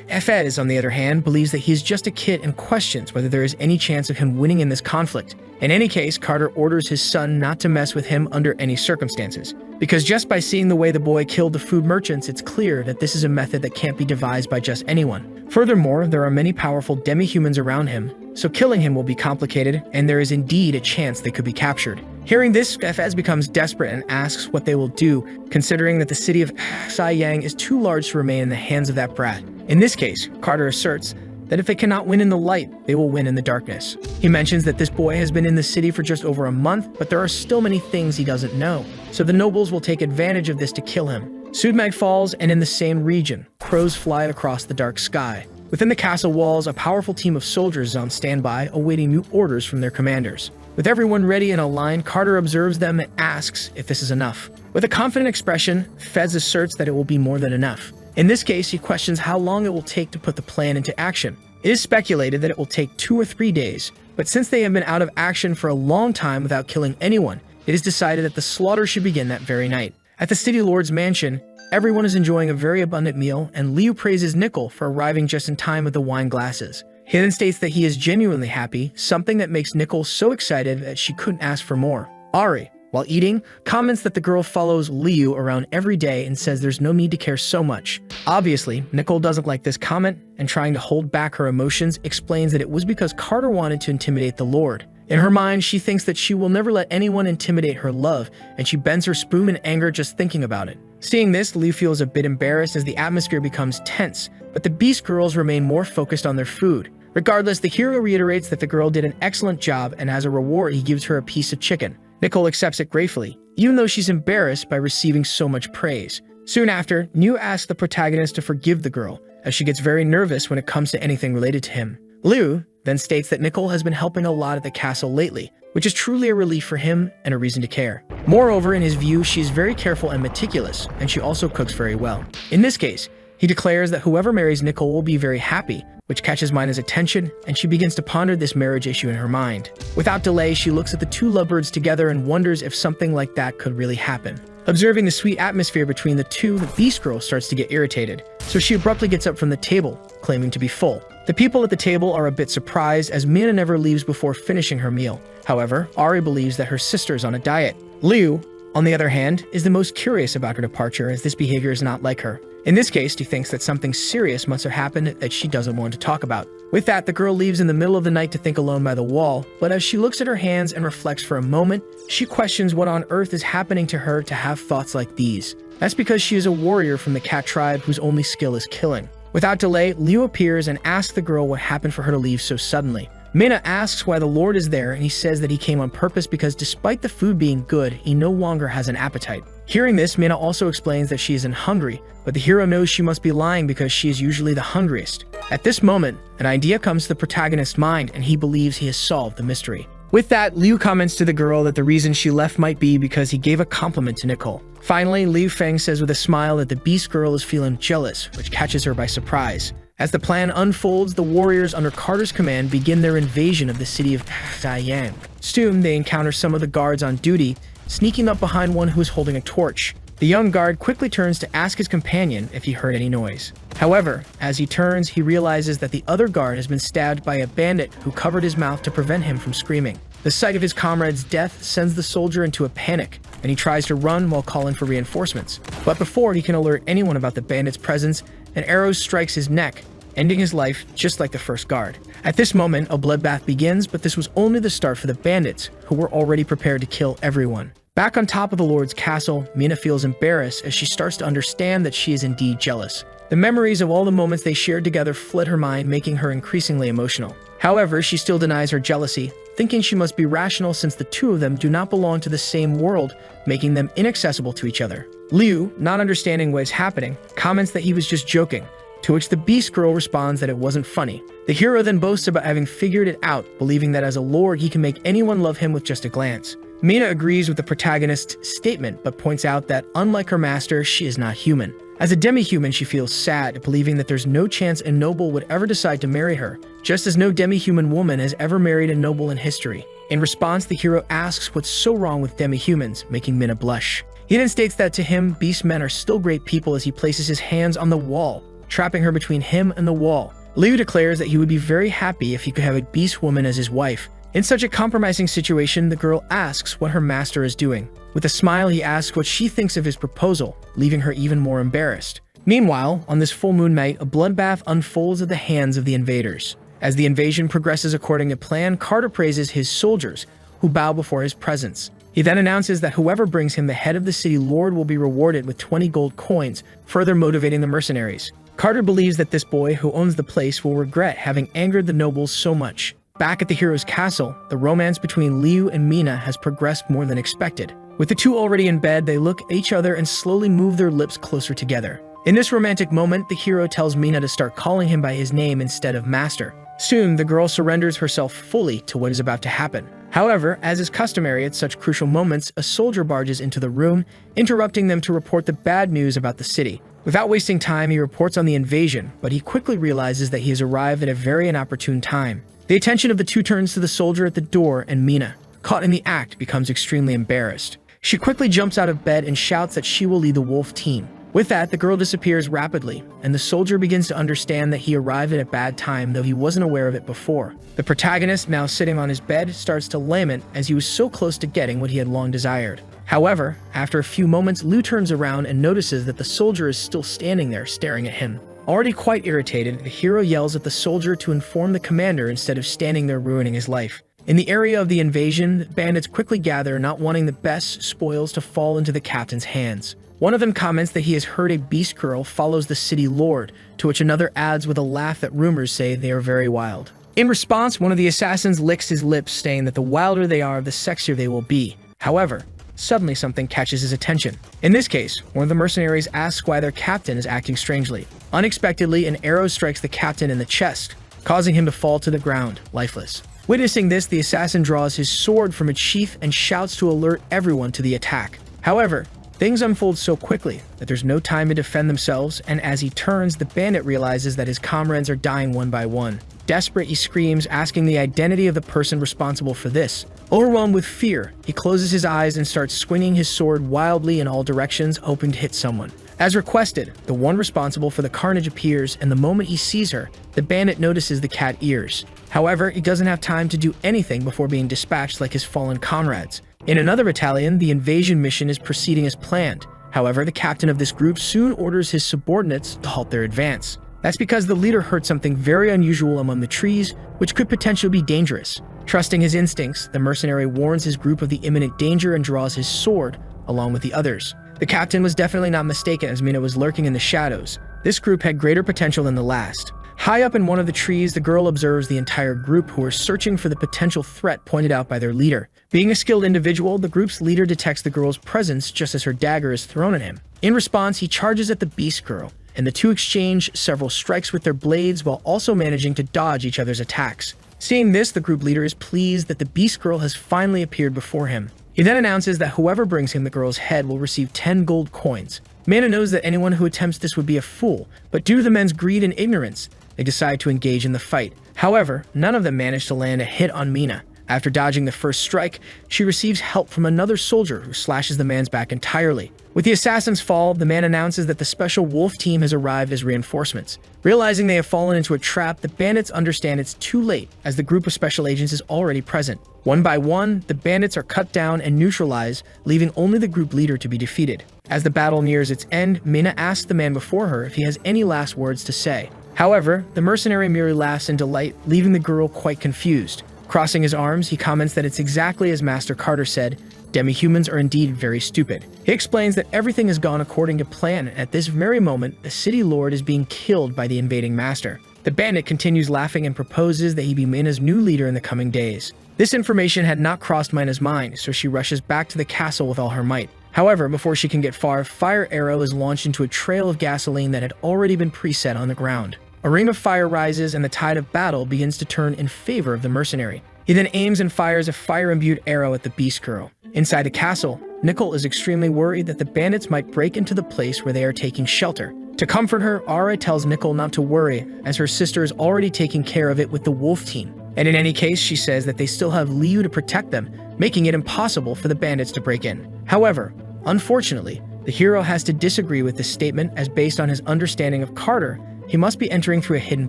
Fez, on the other hand, believes that he is just a kid and questions whether there is any chance of him winning in this conflict. In any case, Carter orders his son not to mess with him under any circumstances. because just by seeing the way the boy killed the food merchants, it's clear that this is a method that can't be devised by just anyone. Furthermore, there are many powerful demi-humans around him, so killing him will be complicated, and there is indeed a chance they could be captured. Hearing this, Fez becomes desperate and asks what they will do, considering that the city of Saiyang is too large to remain in the hands of that brat. In this case, Carter asserts that if they cannot win in the light, they will win in the darkness. He mentions that this boy has been in the city for just over a month, but there are still many things he doesn't know, so the nobles will take advantage of this to kill him. Sudmag falls, and in the same region, crows fly across the dark sky. Within the castle walls, a powerful team of soldiers is on standby, awaiting new orders from their commanders. With everyone ready in a line, Carter observes them and asks if this is enough. With a confident expression, Fez asserts that it will be more than enough. In this case, he questions how long it will take to put the plan into action. It is speculated that it will take 2 or 3 days, but since they have been out of action for a long time without killing anyone, it is decided that the slaughter should begin that very night. At the city lord's mansion, everyone is enjoying a very abundant meal, and Liu praises Nickel for arriving just in time with the wine glasses. He then states that he is genuinely happy, something that makes Nickel so excited that she couldn't ask for more. Ari, while eating, comments that the girl follows Liu around every day and says there's no need to care so much. Obviously, Nicole doesn't like this comment, and trying to hold back her emotions, explains that it was because Carter wanted to intimidate the Lord. In her mind, she thinks that she will never let anyone intimidate her love, and she bends her spoon in anger just thinking about it. Seeing this, Liu feels a bit embarrassed as the atmosphere becomes tense, but the Beast Girls remain more focused on their food. Regardless, the hero reiterates that the girl did an excellent job, and as a reward, he gives her a piece of chicken. Nicole accepts it gratefully, even though she's embarrassed by receiving so much praise. Soon after, Niu asks the protagonist to forgive the girl, as she gets very nervous when it comes to anything related to him. Liu then states that Nicole has been helping a lot at the castle lately, which is truly a relief for him and a reason to care. Moreover, in his view, she is very careful and meticulous, and she also cooks very well. In this case, he declares that whoever marries Nicole will be very happy, which catches Mina's attention, and she begins to ponder this marriage issue in her mind. Without delay, she looks at the two lovebirds together and wonders if something like that could really happen. Observing the sweet atmosphere between the two, the Beast Girl starts to get irritated, so she abruptly gets up from the table, claiming to be full. The people at the table are a bit surprised as Mina never leaves before finishing her meal. However, Ari believes that her sister is on a diet. Liu, on the other hand, is the most curious about her departure, as this behavior is not like her. In this case, she thinks that something serious must have happened that she doesn't want to talk about. With that, the girl leaves in the middle of the night to think alone by the wall, but as she looks at her hands and reflects for a moment, she questions what on earth is happening to her to have thoughts like these. That's because she is a warrior from the cat tribe whose only skill is killing. Without delay, Liu appears and asks the girl what happened for her to leave so suddenly. Mina asks why the Lord is there, and he says that he came on purpose because despite the food being good, he no longer has an appetite. Hearing this, Mina also explains that she isn't hungry, but the hero knows she must be lying because she is usually the hungriest. At this moment, an idea comes to the protagonist's mind, and he believes he has solved the mystery. With that, Liu comments to the girl that the reason she left might be because he gave a compliment to Nicole. Finally, Liu Feng says with a smile that the Beast Girl is feeling jealous, which catches her by surprise. As the plan unfolds, the warriors under Carter's command begin their invasion of the city of Saiyang. Soon, they encounter some of the guards on duty, sneaking up behind one who is holding a torch. The young guard quickly turns to ask his companion if he heard any noise. However, as he turns, he realizes that the other guard has been stabbed by a bandit who covered his mouth to prevent him from screaming. The sight of his comrade's death sends the soldier into a panic, and he tries to run while calling for reinforcements. But before he can alert anyone about the bandit's presence, an arrow strikes his neck, ending his life just like the first guard. At this moment, a bloodbath begins, but this was only the start for the bandits, who were already prepared to kill everyone. Back on top of the Lord's castle, Mina feels embarrassed as she starts to understand that she is indeed jealous. The memories of all the moments they shared together flood her mind, making her increasingly emotional. However, she still denies her jealousy, thinking she must be rational since the two of them do not belong to the same world, making them inaccessible to each other. Liu, not understanding what is happening, comments that he was just joking, to which the Beast Girl responds that it wasn't funny. The hero then boasts about having figured it out, believing that as a lord he can make anyone love him with just a glance. Mina agrees with the protagonist's statement, but points out that unlike her master, she is not human. As a demi-human, she feels sad, believing that there's no chance a noble would ever decide to marry her, just as no demi-human woman has ever married a noble in history. In response, the hero asks what's so wrong with demi-humans, making Mina blush. He then states that to him, beast men are still great people as he places his hands on the wall, trapping her between him and the wall. Liu declares that he would be very happy if he could have a beast woman as his wife. In such a compromising situation, the girl asks what her master is doing. With a smile, he asks what she thinks of his proposal, leaving her even more embarrassed. Meanwhile, on this full moon night, a bloodbath unfolds at the hands of the invaders. As the invasion progresses according to plan, Carter praises his soldiers, who bow before his presence. He then announces that whoever brings him the head of the city lord will be rewarded with 20 gold coins, further motivating the mercenaries. Carter believes that this boy who owns the place will regret having angered the nobles so much. Back at the hero's castle, the romance between Liu and Mina has progressed more than expected. With the two already in bed, they look at each other and slowly move their lips closer together. In this romantic moment, the hero tells Mina to start calling him by his name instead of master. Soon, the girl surrenders herself fully to what is about to happen. However, as is customary at such crucial moments, a soldier barges into the room, interrupting them to report the bad news about the city. Without wasting time, he reports on the invasion, but he quickly realizes that he has arrived at a very inopportune time. The attention of the two turns to the soldier at the door, and Mina, caught in the act, becomes extremely embarrassed. She quickly jumps out of bed and shouts that she will lead the wolf team. With that, the girl disappears rapidly, and the soldier begins to understand that he arrived at a bad time, though he wasn't aware of it before. The protagonist, now sitting on his bed, starts to lament as he was so close to getting what he had long desired. However, after a few moments, Liu turns around and notices that the soldier is still standing there, staring at him. Already quite irritated, the hero yells at the soldier to inform the commander instead of standing there ruining his life. In the area of the invasion, the bandits quickly gather, not wanting the best spoils to fall into the captain's hands. One of them comments that he has heard a beast girl follows the city lord, to which another adds with a laugh that rumors say they are very wild. In response, one of the assassins licks his lips, saying that the wilder they are, the sexier they will be. However, suddenly something catches his attention. In this case, one of the mercenaries asks why their captain is acting strangely. Unexpectedly, an arrow strikes the captain in the chest, causing him to fall to the ground, lifeless. Witnessing this, the assassin draws his sword from its sheath and shouts to alert everyone to the attack. However, things unfold so quickly that there's no time to defend themselves, and as he turns, the bandit realizes that his comrades are dying one by one. Desperate, he screams, asking the identity of the person responsible for this. Overwhelmed with fear, he closes his eyes and starts swinging his sword wildly in all directions, hoping to hit someone. As requested, the one responsible for the carnage appears, and the moment he sees her, the bandit notices the cat ears. However, he doesn't have time to do anything before being dispatched like his fallen comrades. In another battalion, the invasion mission is proceeding as planned. However, the captain of this group soon orders his subordinates to halt their advance. That's because the leader heard something very unusual among the trees, which could potentially be dangerous. Trusting his instincts, the mercenary warns his group of the imminent danger and draws his sword, along with the others. The captain was definitely not mistaken, as Mina was lurking in the shadows. This group had greater potential than the last. High up in one of the trees, the girl observes the entire group who are searching for the potential threat pointed out by their leader. Being a skilled individual, the group's leader detects the girl's presence just as her dagger is thrown at him. In response, he charges at the beast girl, and the two exchange several strikes with their blades while also managing to dodge each other's attacks. Seeing this, the group leader is pleased that the beast girl has finally appeared before him. He then announces that whoever brings him the girl's head will receive 10 gold coins. Mana knows that anyone who attempts this would be a fool, but due to the men's greed and ignorance, they decide to engage in the fight. However, none of them manage to land a hit on Mina. After dodging the first strike, she receives help from another soldier who slashes the man's back entirely. With the assassin's fall, the man announces that the special wolf team has arrived as reinforcements. Realizing they have fallen into a trap, the bandits understand it's too late, as the group of special agents is already present. One by one, the bandits are cut down and neutralized, leaving only the group leader to be defeated. As the battle nears its end, Mina asks the man before her if he has any last words to say. However, the mercenary merely laughs in delight, leaving the girl quite confused. Crossing his arms, he comments that it's exactly as Master Carter said, demi-humans are indeed very stupid. He explains that everything has gone according to plan, and at this very moment, the city lord is being killed by the invading master. The bandit continues laughing and proposes that he be Mina's new leader in the coming days. This information had not crossed Mina's mind, so she rushes back to the castle with all her might. However, before she can get far, Fire Arrow is launched into a trail of gasoline that had already been preset on the ground. A ring of fire rises, and the tide of battle begins to turn in favor of the mercenary. He then aims and fires a fire-imbued arrow at the beast girl. Inside the castle, Nickel is extremely worried that the bandits might break into the place where they are taking shelter. To comfort her, Ara tells Nickel not to worry, as her sister is already taking care of it with the wolf team. And in any case, she says that they still have Liu to protect them, making it impossible for the bandits to break in. However, unfortunately, the hero has to disagree with this statement, as based on his understanding of Carter, he must be entering through a hidden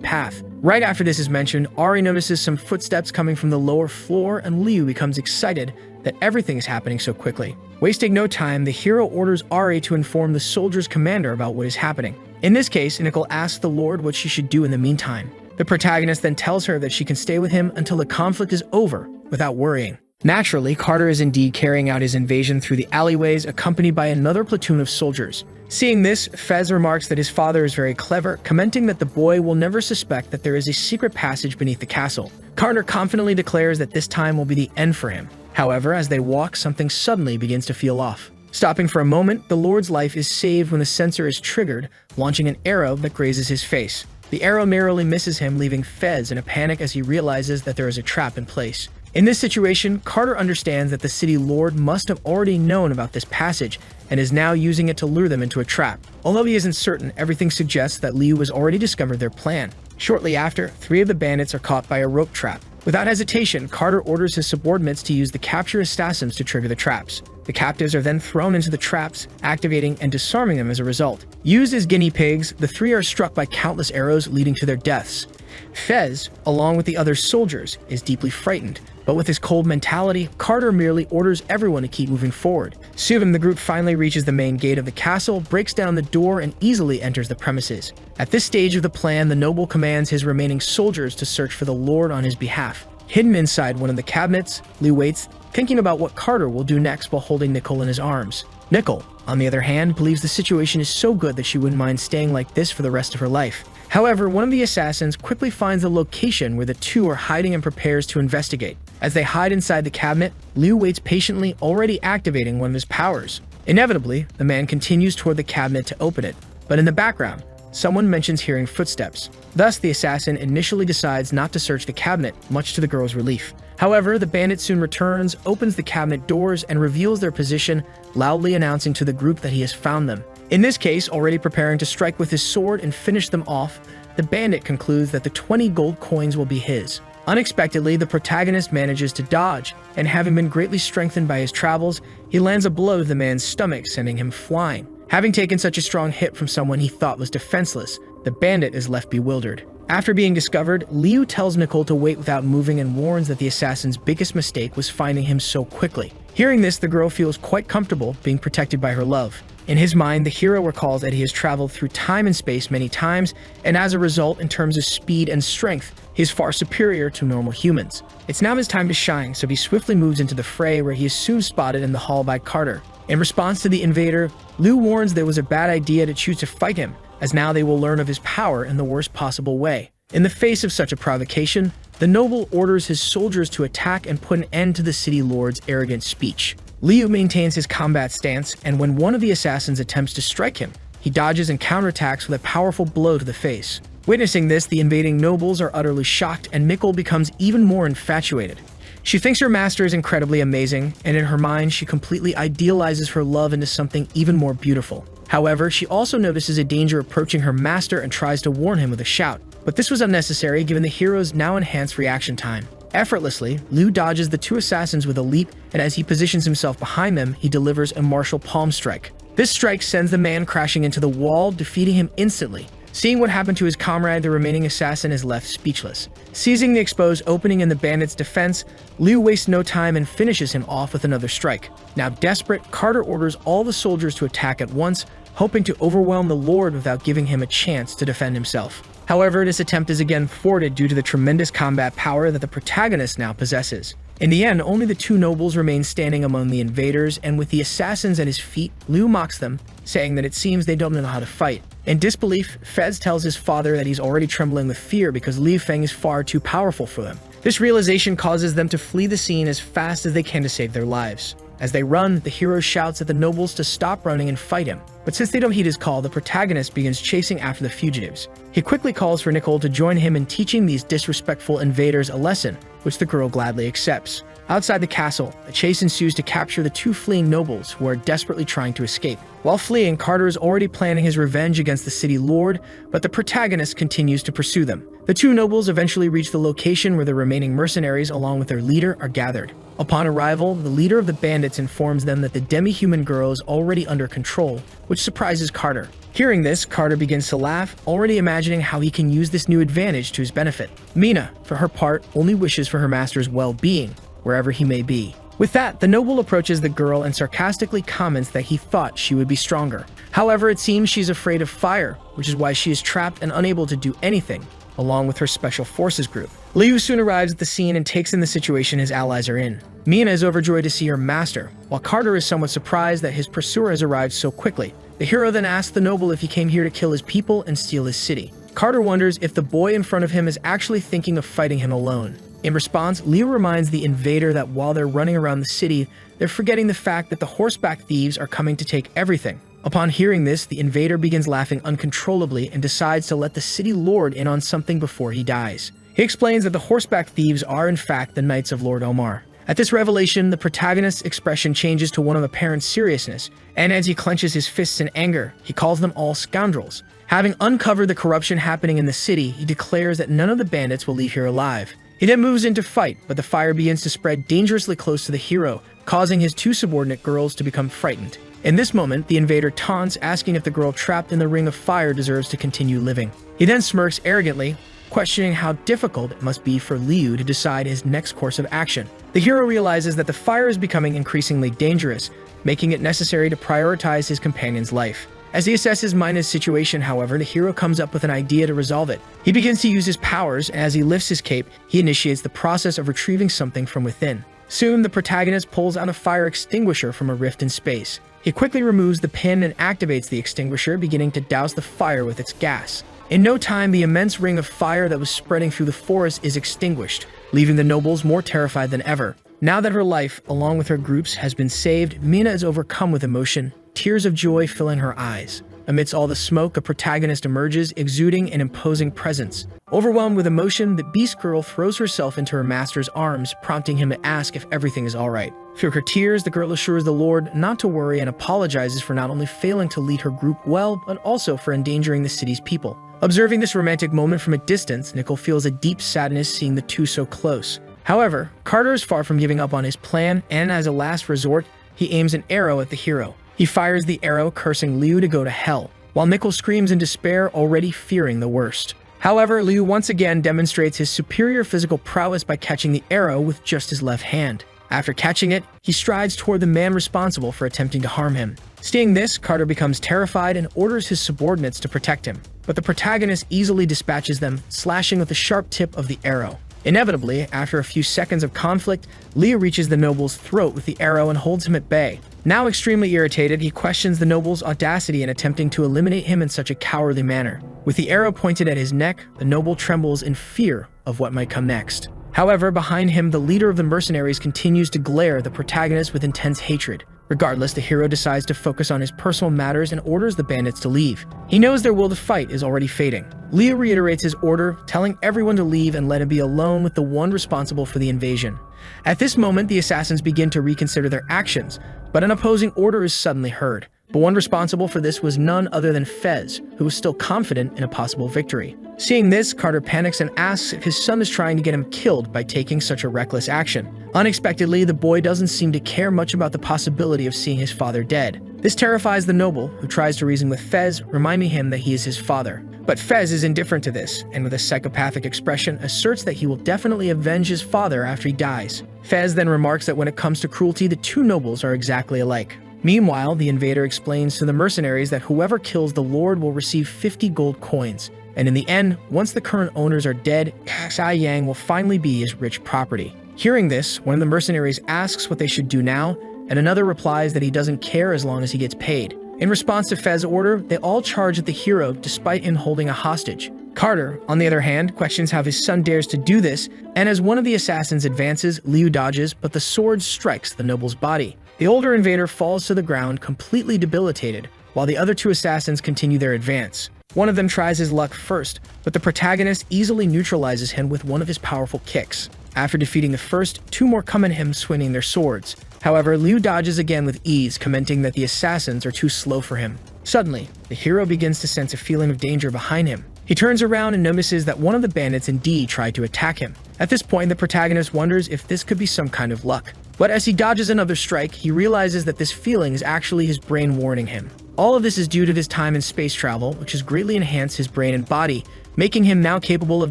path. Right after this is mentioned, Ari notices some footsteps coming from the lower floor, and Liu becomes excited that everything is happening so quickly. Wasting no time, the hero orders Ari to inform the soldier's commander about what is happening. In this case, Nicole asks the Lord what she should do in the meantime. The protagonist then tells her that she can stay with him until the conflict is over without worrying. Naturally, Carter is indeed carrying out his invasion through the alleyways, accompanied by another platoon of soldiers. Seeing this, Fez remarks that his father is very clever, commenting that the boy will never suspect that there is a secret passage beneath the castle. Carter confidently declares that this time will be the end for him. However, as they walk, something suddenly begins to feel off. Stopping for a moment, the Lord's life is saved when the sensor is triggered, launching an arrow that grazes his face. The arrow narrowly misses him, leaving Fez in a panic as he realizes that there is a trap in place. In this situation, Carter understands that the city lord must have already known about this passage and is now using it to lure them into a trap. Although he isn't certain, everything suggests that Liu has already discovered their plan. Shortly after, 3 of the bandits are caught by a rope trap. Without hesitation, Carter orders his subordinates to use the capture assassins to trigger the traps. The captives are then thrown into the traps, activating and disarming them as a result. Used as guinea pigs, the 3 are struck by countless arrows, leading to their deaths. Fez, along with the other soldiers, is deeply frightened, but with his cold mentality, Carter merely orders everyone to keep moving forward. Soon, the group finally reaches the main gate of the castle, breaks down the door, and easily enters the premises. At this stage of the plan, the noble commands his remaining soldiers to search for the Lord on his behalf. Hidden inside one of the cabinets, Liu waits, thinking about what Carter will do next while holding Nicole in his arms. Nicole, on the other hand, believes the situation is so good that she wouldn't mind staying like this for the rest of her life. However, one of the assassins quickly finds the location where the 2 are hiding and prepares to investigate. As they hide inside the cabinet, Liu waits patiently, already activating one of his powers. Inevitably, the man continues toward the cabinet to open it, but in the background, someone mentions hearing footsteps. Thus, the assassin initially decides not to search the cabinet, much to the girl's relief. However, the bandit soon returns, opens the cabinet doors, and reveals their position, loudly announcing to the group that he has found them. In this case, already preparing to strike with his sword and finish them off, the bandit concludes that the 20 gold coins will be his. Unexpectedly, the protagonist manages to dodge, and having been greatly strengthened by his travels, he lands a blow to the man's stomach, sending him flying. Having taken such a strong hit from someone he thought was defenseless, the bandit is left bewildered. After being discovered, Liu tells Nicole to wait without moving and warns that the assassin's biggest mistake was finding him so quickly. Hearing this, the girl feels quite comfortable being protected by her love. In his mind, the hero recalls that he has traveled through time and space many times, and as a result, in terms of speed and strength, he is far superior to normal humans. It's now his time to shine, so he swiftly moves into the fray, where he is soon spotted in the hall by Carter. In response to the invader, Liu warns there was a bad idea to choose to fight him, as now they will learn of his power in the worst possible way. In the face of such a provocation, the noble orders his soldiers to attack and put an end to the city lord's arrogant speech. Liu maintains his combat stance, and when one of the assassins attempts to strike him, he dodges and counterattacks with a powerful blow to the face. Witnessing this, the invading nobles are utterly shocked, and Nicole becomes even more infatuated. She thinks her master is incredibly amazing, and in her mind, she completely idealizes her love into something even more beautiful. However, she also notices a danger approaching her master and tries to warn him with a shout. But this was unnecessary given the hero's now enhanced reaction time. Effortlessly, Liu dodges the 2 assassins with a leap, and as he positions himself behind them, he delivers a martial palm strike. This strike sends the man crashing into the wall, defeating him instantly. Seeing what happened to his comrade, the remaining assassin is left speechless. Seizing the exposed opening in the bandit's defense, Liu wastes no time and finishes him off with another strike. Now desperate, Carter orders all the soldiers to attack at once, hoping to overwhelm the Lord without giving him a chance to defend himself. However, this attempt is again thwarted due to the tremendous combat power that the protagonist now possesses. In the end, only the 2 nobles remain standing among the invaders, and with the assassins at his feet, Liu mocks them, saying that it seems they don't know how to fight. In disbelief, Fez tells his father that he's already trembling with fear because Li Feng is far too powerful for them. This realization causes them to flee the scene as fast as they can to save their lives. As they run, the hero shouts at the nobles to stop running and fight him. But since they don't heed his call, the protagonist begins chasing after the fugitives. He quickly calls for Nicole to join him in teaching these disrespectful invaders a lesson, which the girl gladly accepts. Outside the castle, a chase ensues to capture the 2 fleeing nobles who are desperately trying to escape. While fleeing, Carter is already planning his revenge against the city lord, but the protagonist continues to pursue them. The 2 nobles eventually reach the location where the remaining mercenaries along with their leader are gathered. Upon arrival, the leader of the bandits informs them that the demi-human girl is already under control, which surprises Carter. Hearing this, Carter begins to laugh, already imagining how he can use this new advantage to his benefit. Mina, for her part, only wishes for her master's well-being, wherever he may be. With that, the noble approaches the girl and sarcastically comments that he thought she would be stronger. However, it seems she's afraid of fire, which is why she is trapped and unable to do anything, along with her special forces group. Liu soon arrives at the scene and takes in the situation his allies are in. Mina is overjoyed to see her master, while Carter is somewhat surprised that his pursuer has arrived so quickly. The hero then asks the noble if he came here to kill his people and steal his city. Carter wonders if the boy in front of him is actually thinking of fighting him alone. In response, Liu reminds the invader that while they're running around the city, they're forgetting the fact that the horseback thieves are coming to take everything. Upon hearing this, the invader begins laughing uncontrollably and decides to let the city lord in on something before he dies. He explains that the horseback thieves are in fact the Knights of Lord Omar. At this revelation, the protagonist's expression changes to one of apparent seriousness, and as he clenches his fists in anger, he calls them all scoundrels. Having uncovered the corruption happening in the city, he declares that none of the bandits will leave here alive. He then moves in to fight, but the fire begins to spread dangerously close to the hero, causing his two subordinate girls to become frightened. In this moment, the invader taunts, asking if the girl trapped in the ring of fire deserves to continue living. He then smirks arrogantly, questioning how difficult it must be for Liu to decide his next course of action. The hero realizes that the fire is becoming increasingly dangerous, making it necessary to prioritize his companion's life. As he assesses Mina's situation, however, the hero comes up with an idea to resolve it. He begins to use his powers, and as he lifts his cape, he initiates the process of retrieving something from within. Soon, the protagonist pulls out a fire extinguisher from a rift in space. He quickly removes the pin and activates the extinguisher, beginning to douse the fire with its gas. In no time, the immense ring of fire that was spreading through the forest is extinguished, leaving the nobles more terrified than ever. Now that her life, along with her groups, has been saved, Mina is overcome with emotion, tears of joy filling her eyes. Amidst all the smoke, a protagonist emerges, exuding an imposing presence. Overwhelmed with emotion, the Beast Girl throws herself into her master's arms, prompting him to ask if everything is alright. Through her tears, the girl assures the Lord not to worry and apologizes for not only failing to lead her group well, but also for endangering the city's people. Observing this romantic moment from a distance, Nickel feels a deep sadness seeing the two so close. However, Carter is far from giving up on his plan, and as a last resort, he aims an arrow at the hero. He fires the arrow, cursing Liu to go to hell, while Nickel screams in despair, already fearing the worst. However, Liu once again demonstrates his superior physical prowess by catching the arrow with just his left hand. After catching it, he strides toward the man responsible for attempting to harm him. Seeing this, Carter becomes terrified and orders his subordinates to protect him, but the protagonist easily dispatches them, slashing with the sharp tip of the arrow. Inevitably, after a few seconds of conflict, Liu reaches the noble's throat with the arrow and holds him at bay. Now extremely irritated, he questions the noble's audacity in attempting to eliminate him in such a cowardly manner. With the arrow pointed at his neck, the noble trembles in fear of what might come next. However, behind him, the leader of the mercenaries continues to glare at the protagonist with intense hatred. Regardless, the hero decides to focus on his personal matters and orders the bandits to leave. He knows their will to fight is already fading. Liu reiterates his order, telling everyone to leave and let him be alone with the one responsible for the invasion. At this moment, the assassins begin to reconsider their actions, but an opposing order is suddenly heard. But one responsible for this was none other than Fez, who was still confident in a possible victory. Seeing this, Carter panics and asks if his son is trying to get him killed by taking such a reckless action. Unexpectedly, the boy doesn't seem to care much about the possibility of seeing his father dead. This terrifies the noble, who tries to reason with Fez, reminding him that he is his father. But Fez is indifferent to this, and with a psychopathic expression, asserts that he will definitely avenge his father after he dies. Fez then remarks that when it comes to cruelty, the two nobles are exactly alike. Meanwhile, the invader explains to the mercenaries that whoever kills the Lord will receive 50 gold coins, and in the end, once the current owners are dead, Xia Yang will finally be his rich property. Hearing this, one of the mercenaries asks what they should do now, and another replies that he doesn't care as long as he gets paid. In response to Fez's order, they all charge at the hero despite him holding a hostage. Carter, on the other hand, questions how his son dares to do this, and as one of the assassins advances, Liu dodges, but the sword strikes the noble's body. The older invader falls to the ground, completely debilitated, while the other two assassins continue their advance. One of them tries his luck first, but the protagonist easily neutralizes him with one of his powerful kicks. After defeating the first, two more come at him swinging their swords. However, Liu dodges again with ease, commenting that the assassins are too slow for him. Suddenly, the hero begins to sense a feeling of danger behind him. He turns around and notices that one of the bandits indeed tried to attack him. At this point, the protagonist wonders if this could be some kind of luck. But as he dodges another strike, he realizes that this feeling is actually his brain warning him. All of this is due to his time in space travel, which has greatly enhanced his brain and body, making him now capable of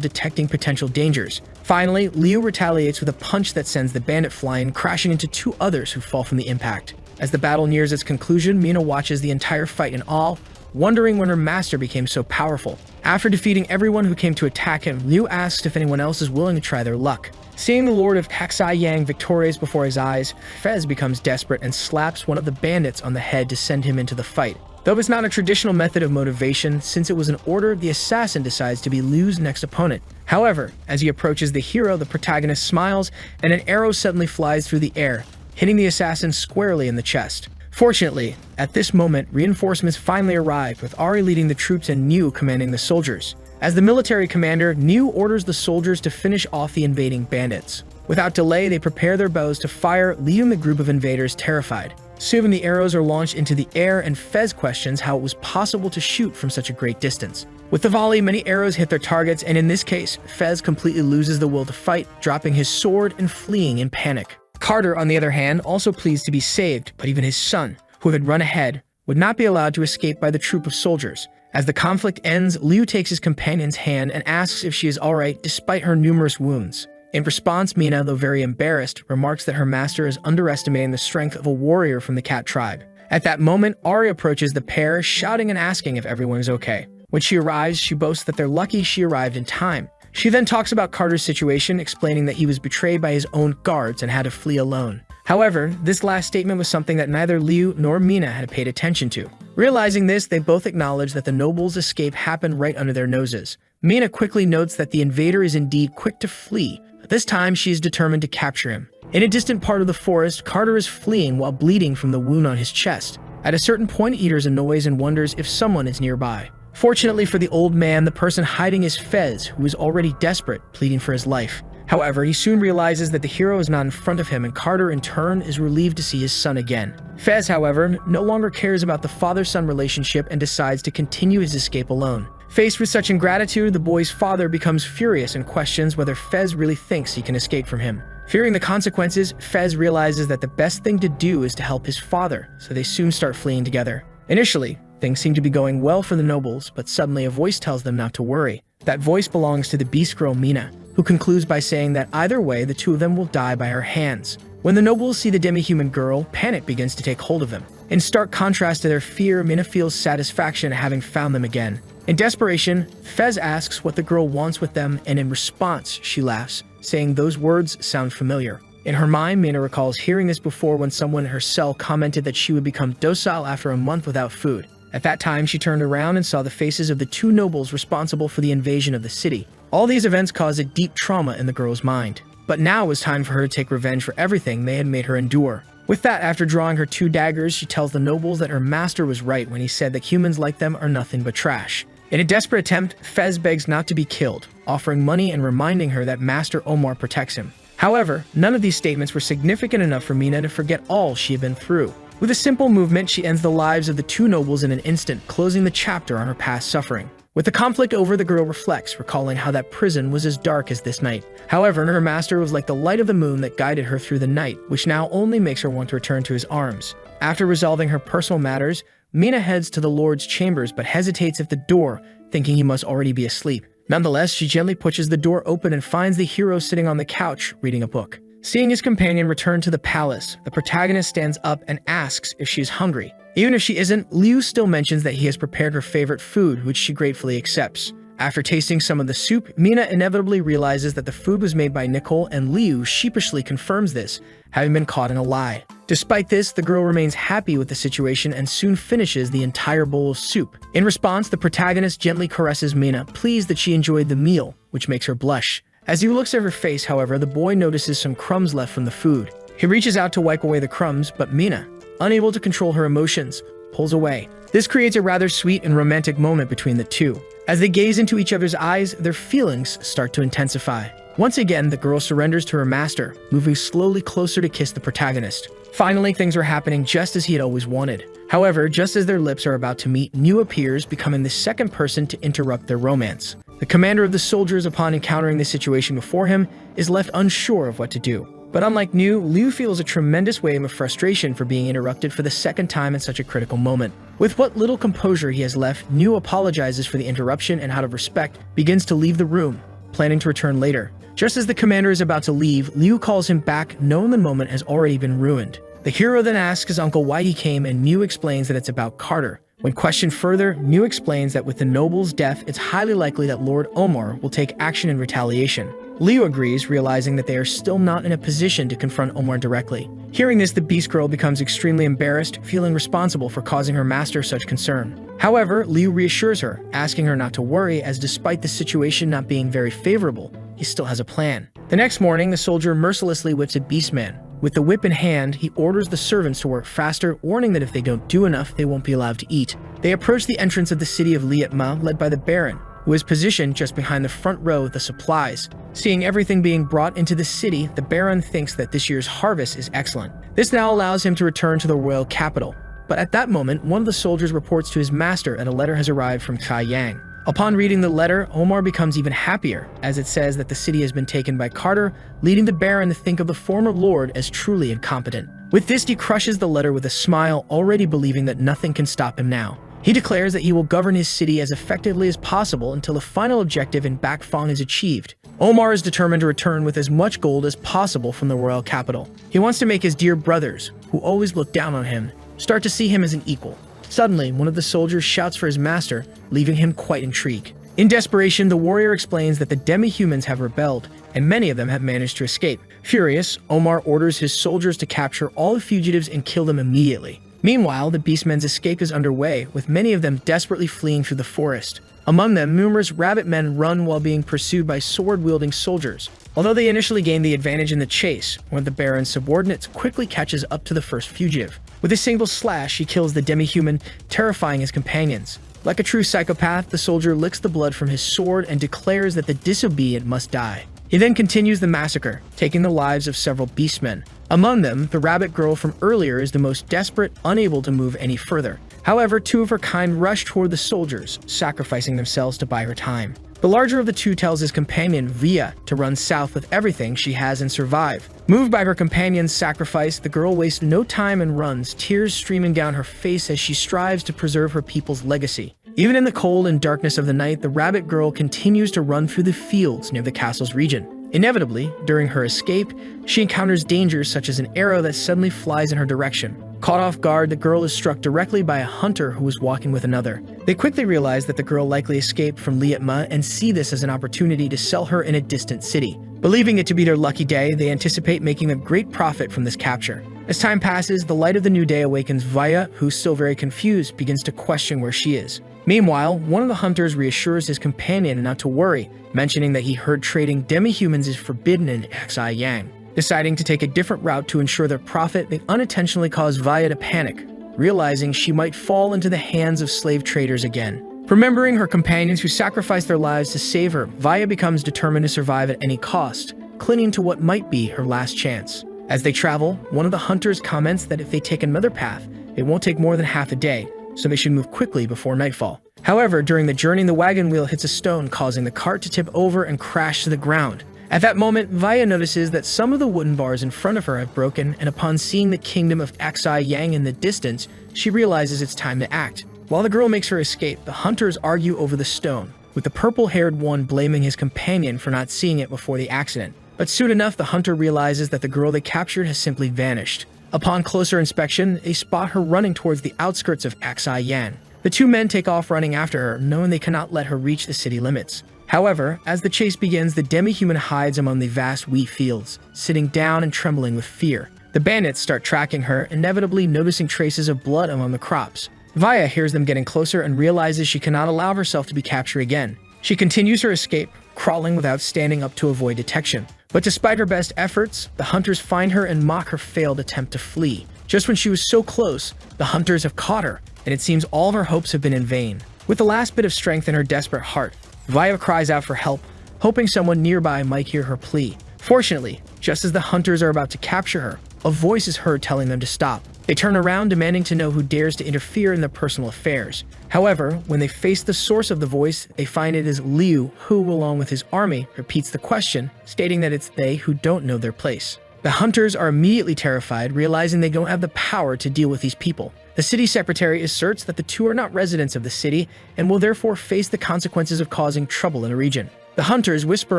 detecting potential dangers. Finally, Liu retaliates with a punch that sends the bandit flying, crashing into two others who fall from the impact. As the battle nears its conclusion, Mina watches the entire fight in awe, wondering when her master became so powerful. After defeating everyone who came to attack him, Liu asks if anyone else is willing to try their luck. Seeing the Lord of Kaksai Yang victorious before his eyes, Fez becomes desperate and slaps one of the bandits on the head to send him into the fight. Though it's not a traditional method of motivation, since it was an order, the assassin decides to be Liu's next opponent. However, as he approaches the hero, the protagonist smiles and an arrow suddenly flies through the air, hitting the assassin squarely in the chest. Fortunately, at this moment, reinforcements finally arrive, with Ari leading the troops and Niu commanding the soldiers. As the military commander, Niu orders the soldiers to finish off the invading bandits. Without delay, they prepare their bows to fire, leaving the group of invaders terrified. Soon the arrows are launched into the air, and Fez questions how it was possible to shoot from such a great distance. With the volley, many arrows hit their targets, and in this case, Fez completely loses the will to fight, dropping his sword and fleeing in panic. Carter, on the other hand, also pleads to be saved, but even his son, who had run ahead, would not be allowed to escape by the troop of soldiers. As the conflict ends, Liu takes his companion's hand and asks if she is alright despite her numerous wounds. In response, Mina, though very embarrassed, remarks that her master is underestimating the strength of a warrior from the cat tribe. At that moment, Ari approaches the pair, shouting and asking if everyone is okay. When she arrives, she boasts that they're lucky she arrived in time. She then talks about Carter's situation, explaining that he was betrayed by his own guards and had to flee alone. However, this last statement was something that neither Liu nor Mina had paid attention to. Realizing this, they both acknowledge that the noble's escape happened right under their noses. Mina quickly notes that the invader is indeed quick to flee, but this time she is determined to capture him. In a distant part of the forest, Carter is fleeing while bleeding from the wound on his chest. At a certain point, he hears a noise and wonders if someone is nearby. Fortunately for the old man, the person hiding is Fez, who is already desperate, pleading for his life. However, he soon realizes that the hero is not in front of him, and Carter, in turn, is relieved to see his son again. Fez, however, no longer cares about the father-son relationship and decides to continue his escape alone. Faced with such ingratitude, the boy's father becomes furious and questions whether Fez really thinks he can escape from him. Fearing the consequences, Fez realizes that the best thing to do is to help his father, so they soon start fleeing together. Initially, things seem to be going well for the nobles, but suddenly a voice tells them not to worry. That voice belongs to the beast girl Mina, who concludes by saying that either way, the two of them will die by her hands. When the nobles see the demi-human girl, panic begins to take hold of them. In stark contrast to their fear, Mina feels satisfaction at having found them again. In desperation, Fez asks what the girl wants with them, and in response, she laughs, saying those words sound familiar. In her mind, Mina recalls hearing this before when someone in her cell commented that she would become docile after a month without food. At that time, she turned around and saw the faces of the two nobles responsible for the invasion of the city. All these events caused a deep trauma in the girl's mind. But now it was time for her to take revenge for everything they had made her endure. With that, after drawing her two daggers, she tells the nobles that her master was right when he said that humans like them are nothing but trash. In a desperate attempt, Fez begs not to be killed, offering money and reminding her that Master Omar protects him. However, none of these statements were significant enough for Mina to forget all she had been through. With a simple movement, she ends the lives of the two nobles in an instant, closing the chapter on her past suffering. With the conflict over, the girl reflects, recalling how that prison was as dark as this night. However, her master was like the light of the moon that guided her through the night, which now only makes her want to return to his arms. After resolving her personal matters, Mina heads to the Lord's chambers but hesitates at the door, thinking he must already be asleep. Nonetheless, she gently pushes the door open and finds the hero sitting on the couch, reading a book. Seeing his companion return to the palace, the protagonist stands up and asks if she is hungry. Even if she isn't, Liu still mentions that he has prepared her favorite food, which she gratefully accepts. After tasting some of the soup, Mina inevitably realizes that the food was made by Nicole, and Liu sheepishly confirms this, having been caught in a lie. Despite this, the girl remains happy with the situation and soon finishes the entire bowl of soup. In response, the protagonist gently caresses Mina, pleased that she enjoyed the meal, which makes her blush. As he looks at her face, however, the boy notices some crumbs left from the food. He reaches out to wipe away the crumbs, but Mina, unable to control her emotions, pulls away. This creates a rather sweet and romantic moment between the two. As they gaze into each other's eyes, their feelings start to intensify. Once again, the girl surrenders to her master, moving slowly closer to kiss the protagonist. Finally, things are happening just as he had always wanted. However, just as their lips are about to meet, Niu appears, becoming the second person to interrupt their romance. The commander of the soldiers, upon encountering the situation before him, is left unsure of what to do. But unlike Liu feels a tremendous wave of frustration for being interrupted for the second time in such a critical moment. With what little composure he has left, Liu apologizes for the interruption and out of respect, begins to leave the room, planning to return later. Just as the commander is about to leave, Liu calls him back, knowing the moment has already been ruined. The hero then asks his uncle why he came, and Liu explains that it's about Carter. When questioned further, Liu explains that with the noble's death, it's highly likely that Lord Omar will take action in retaliation. Liu agrees, realizing that they are still not in a position to confront Omar directly. Hearing this, the Beast Girl becomes extremely embarrassed, feeling responsible for causing her master such concern. However, Liu reassures her, asking her not to worry, as despite the situation not being very favorable, he still has a plan. The next morning, the soldier mercilessly whips a beastman. With the whip in hand, he orders the servants to work faster, warning that if they don't do enough, they won't be allowed to eat. They approach the entrance of the city of Lietma, led by the Baron, who is positioned just behind the front row with the supplies. Seeing everything being brought into the city, the Baron thinks that this year's harvest is excellent. This now allows him to return to the royal capital. But at that moment, one of the soldiers reports to his master that a letter has arrived from Kai Yang. Upon reading the letter, Omar becomes even happier, as it says that the city has been taken by Carter, leading the Baron to think of the former lord as truly incompetent. With this, he crushes the letter with a smile, already believing that nothing can stop him now. He declares that he will govern his city as effectively as possible until the final objective in Bakfang is achieved. Omar is determined to return with as much gold as possible from the royal capital. He wants to make his dear brothers, who always look down on him, start to see him as an equal. Suddenly, one of the soldiers shouts for his master, leaving him quite intrigued. In desperation, the warrior explains that the demi-humans have rebelled, and many of them have managed to escape. Furious, Omar orders his soldiers to capture all the fugitives and kill them immediately. Meanwhile, the beastmen's escape is underway, with many of them desperately fleeing through the forest. Among them, numerous rabbit men run while being pursued by sword-wielding soldiers. Although they initially gain the advantage in the chase, one of the Baron's subordinates quickly catches up to the first fugitive. With a single slash, he kills the demi-human, terrifying his companions. Like a true psychopath, the soldier licks the blood from his sword and declares that the disobedient must die. He then continues the massacre, taking the lives of several beastmen. Among them, the rabbit girl from earlier is the most desperate, unable to move any further. However, two of her kind rush toward the soldiers, sacrificing themselves to buy her time. The larger of the two tells his companion, Via, to run south with everything she has and survive. Moved by her companion's sacrifice, the girl wastes no time and runs, tears streaming down her face as she strives to preserve her people's legacy. Even in the cold and darkness of the night, the rabbit girl continues to run through the fields near the castle's region. Inevitably, during her escape, she encounters dangers such as an arrow that suddenly flies in her direction. Caught off guard, the girl is struck directly by a hunter who was walking with another. They quickly realize that the girl likely escaped from Lietma and see this as an opportunity to sell her in a distant city. Believing it to be their lucky day, they anticipate making a great profit from this capture. As time passes, the light of the new day awakens Vaya, who's still very confused, begins to question where she is. Meanwhile, one of the hunters reassures his companion not to worry, mentioning that he heard trading demi-humans is forbidden in Xi Yang. Deciding to take a different route to ensure their profit, they unintentionally cause Vaya to panic, realizing she might fall into the hands of slave traders again. Remembering her companions who sacrificed their lives to save her, Vaya becomes determined to survive at any cost, clinging to what might be her last chance. As they travel, one of the hunters comments that if they take another path, it won't take more than half a day, so they should move quickly before nightfall. However, during the journey, the wagon wheel hits a stone, causing the cart to tip over and crash to the ground. At that moment, Vaya notices that some of the wooden bars in front of her have broken, and upon seeing the kingdom of Xi Yang in the distance, she realizes it's time to act. While the girl makes her escape, the hunters argue over the stone, with the purple-haired one blaming his companion for not seeing it before the accident. But soon enough, the hunter realizes that the girl they captured has simply vanished. Upon closer inspection, they spot her running towards the outskirts of Xi Yang. The two men take off running after her, knowing they cannot let her reach the city limits. However, as the chase begins, the demi-human hides among the vast wheat fields, sitting down and trembling with fear. The bandits start tracking her, inevitably noticing traces of blood among the crops. Vaya hears them getting closer and realizes she cannot allow herself to be captured again. She continues her escape, crawling without standing up to avoid detection. But despite her best efforts, the hunters find her and mock her failed attempt to flee. Just when she was so close, the hunters have caught her, and it seems all of her hopes have been in vain. With the last bit of strength in her desperate heart, Vaya cries out for help, hoping someone nearby might hear her plea. Fortunately, just as the hunters are about to capture her, a voice is heard telling them to stop. They turn around, demanding to know who dares to interfere in their personal affairs. However, when they face the source of the voice, they find it is Liu, who, along with his army, repeats the question, stating that it's they who don't know their place. The hunters are immediately terrified, realizing they don't have the power to deal with these people. The city secretary asserts that the two are not residents of the city and will therefore face the consequences of causing trouble in the region. The hunters whisper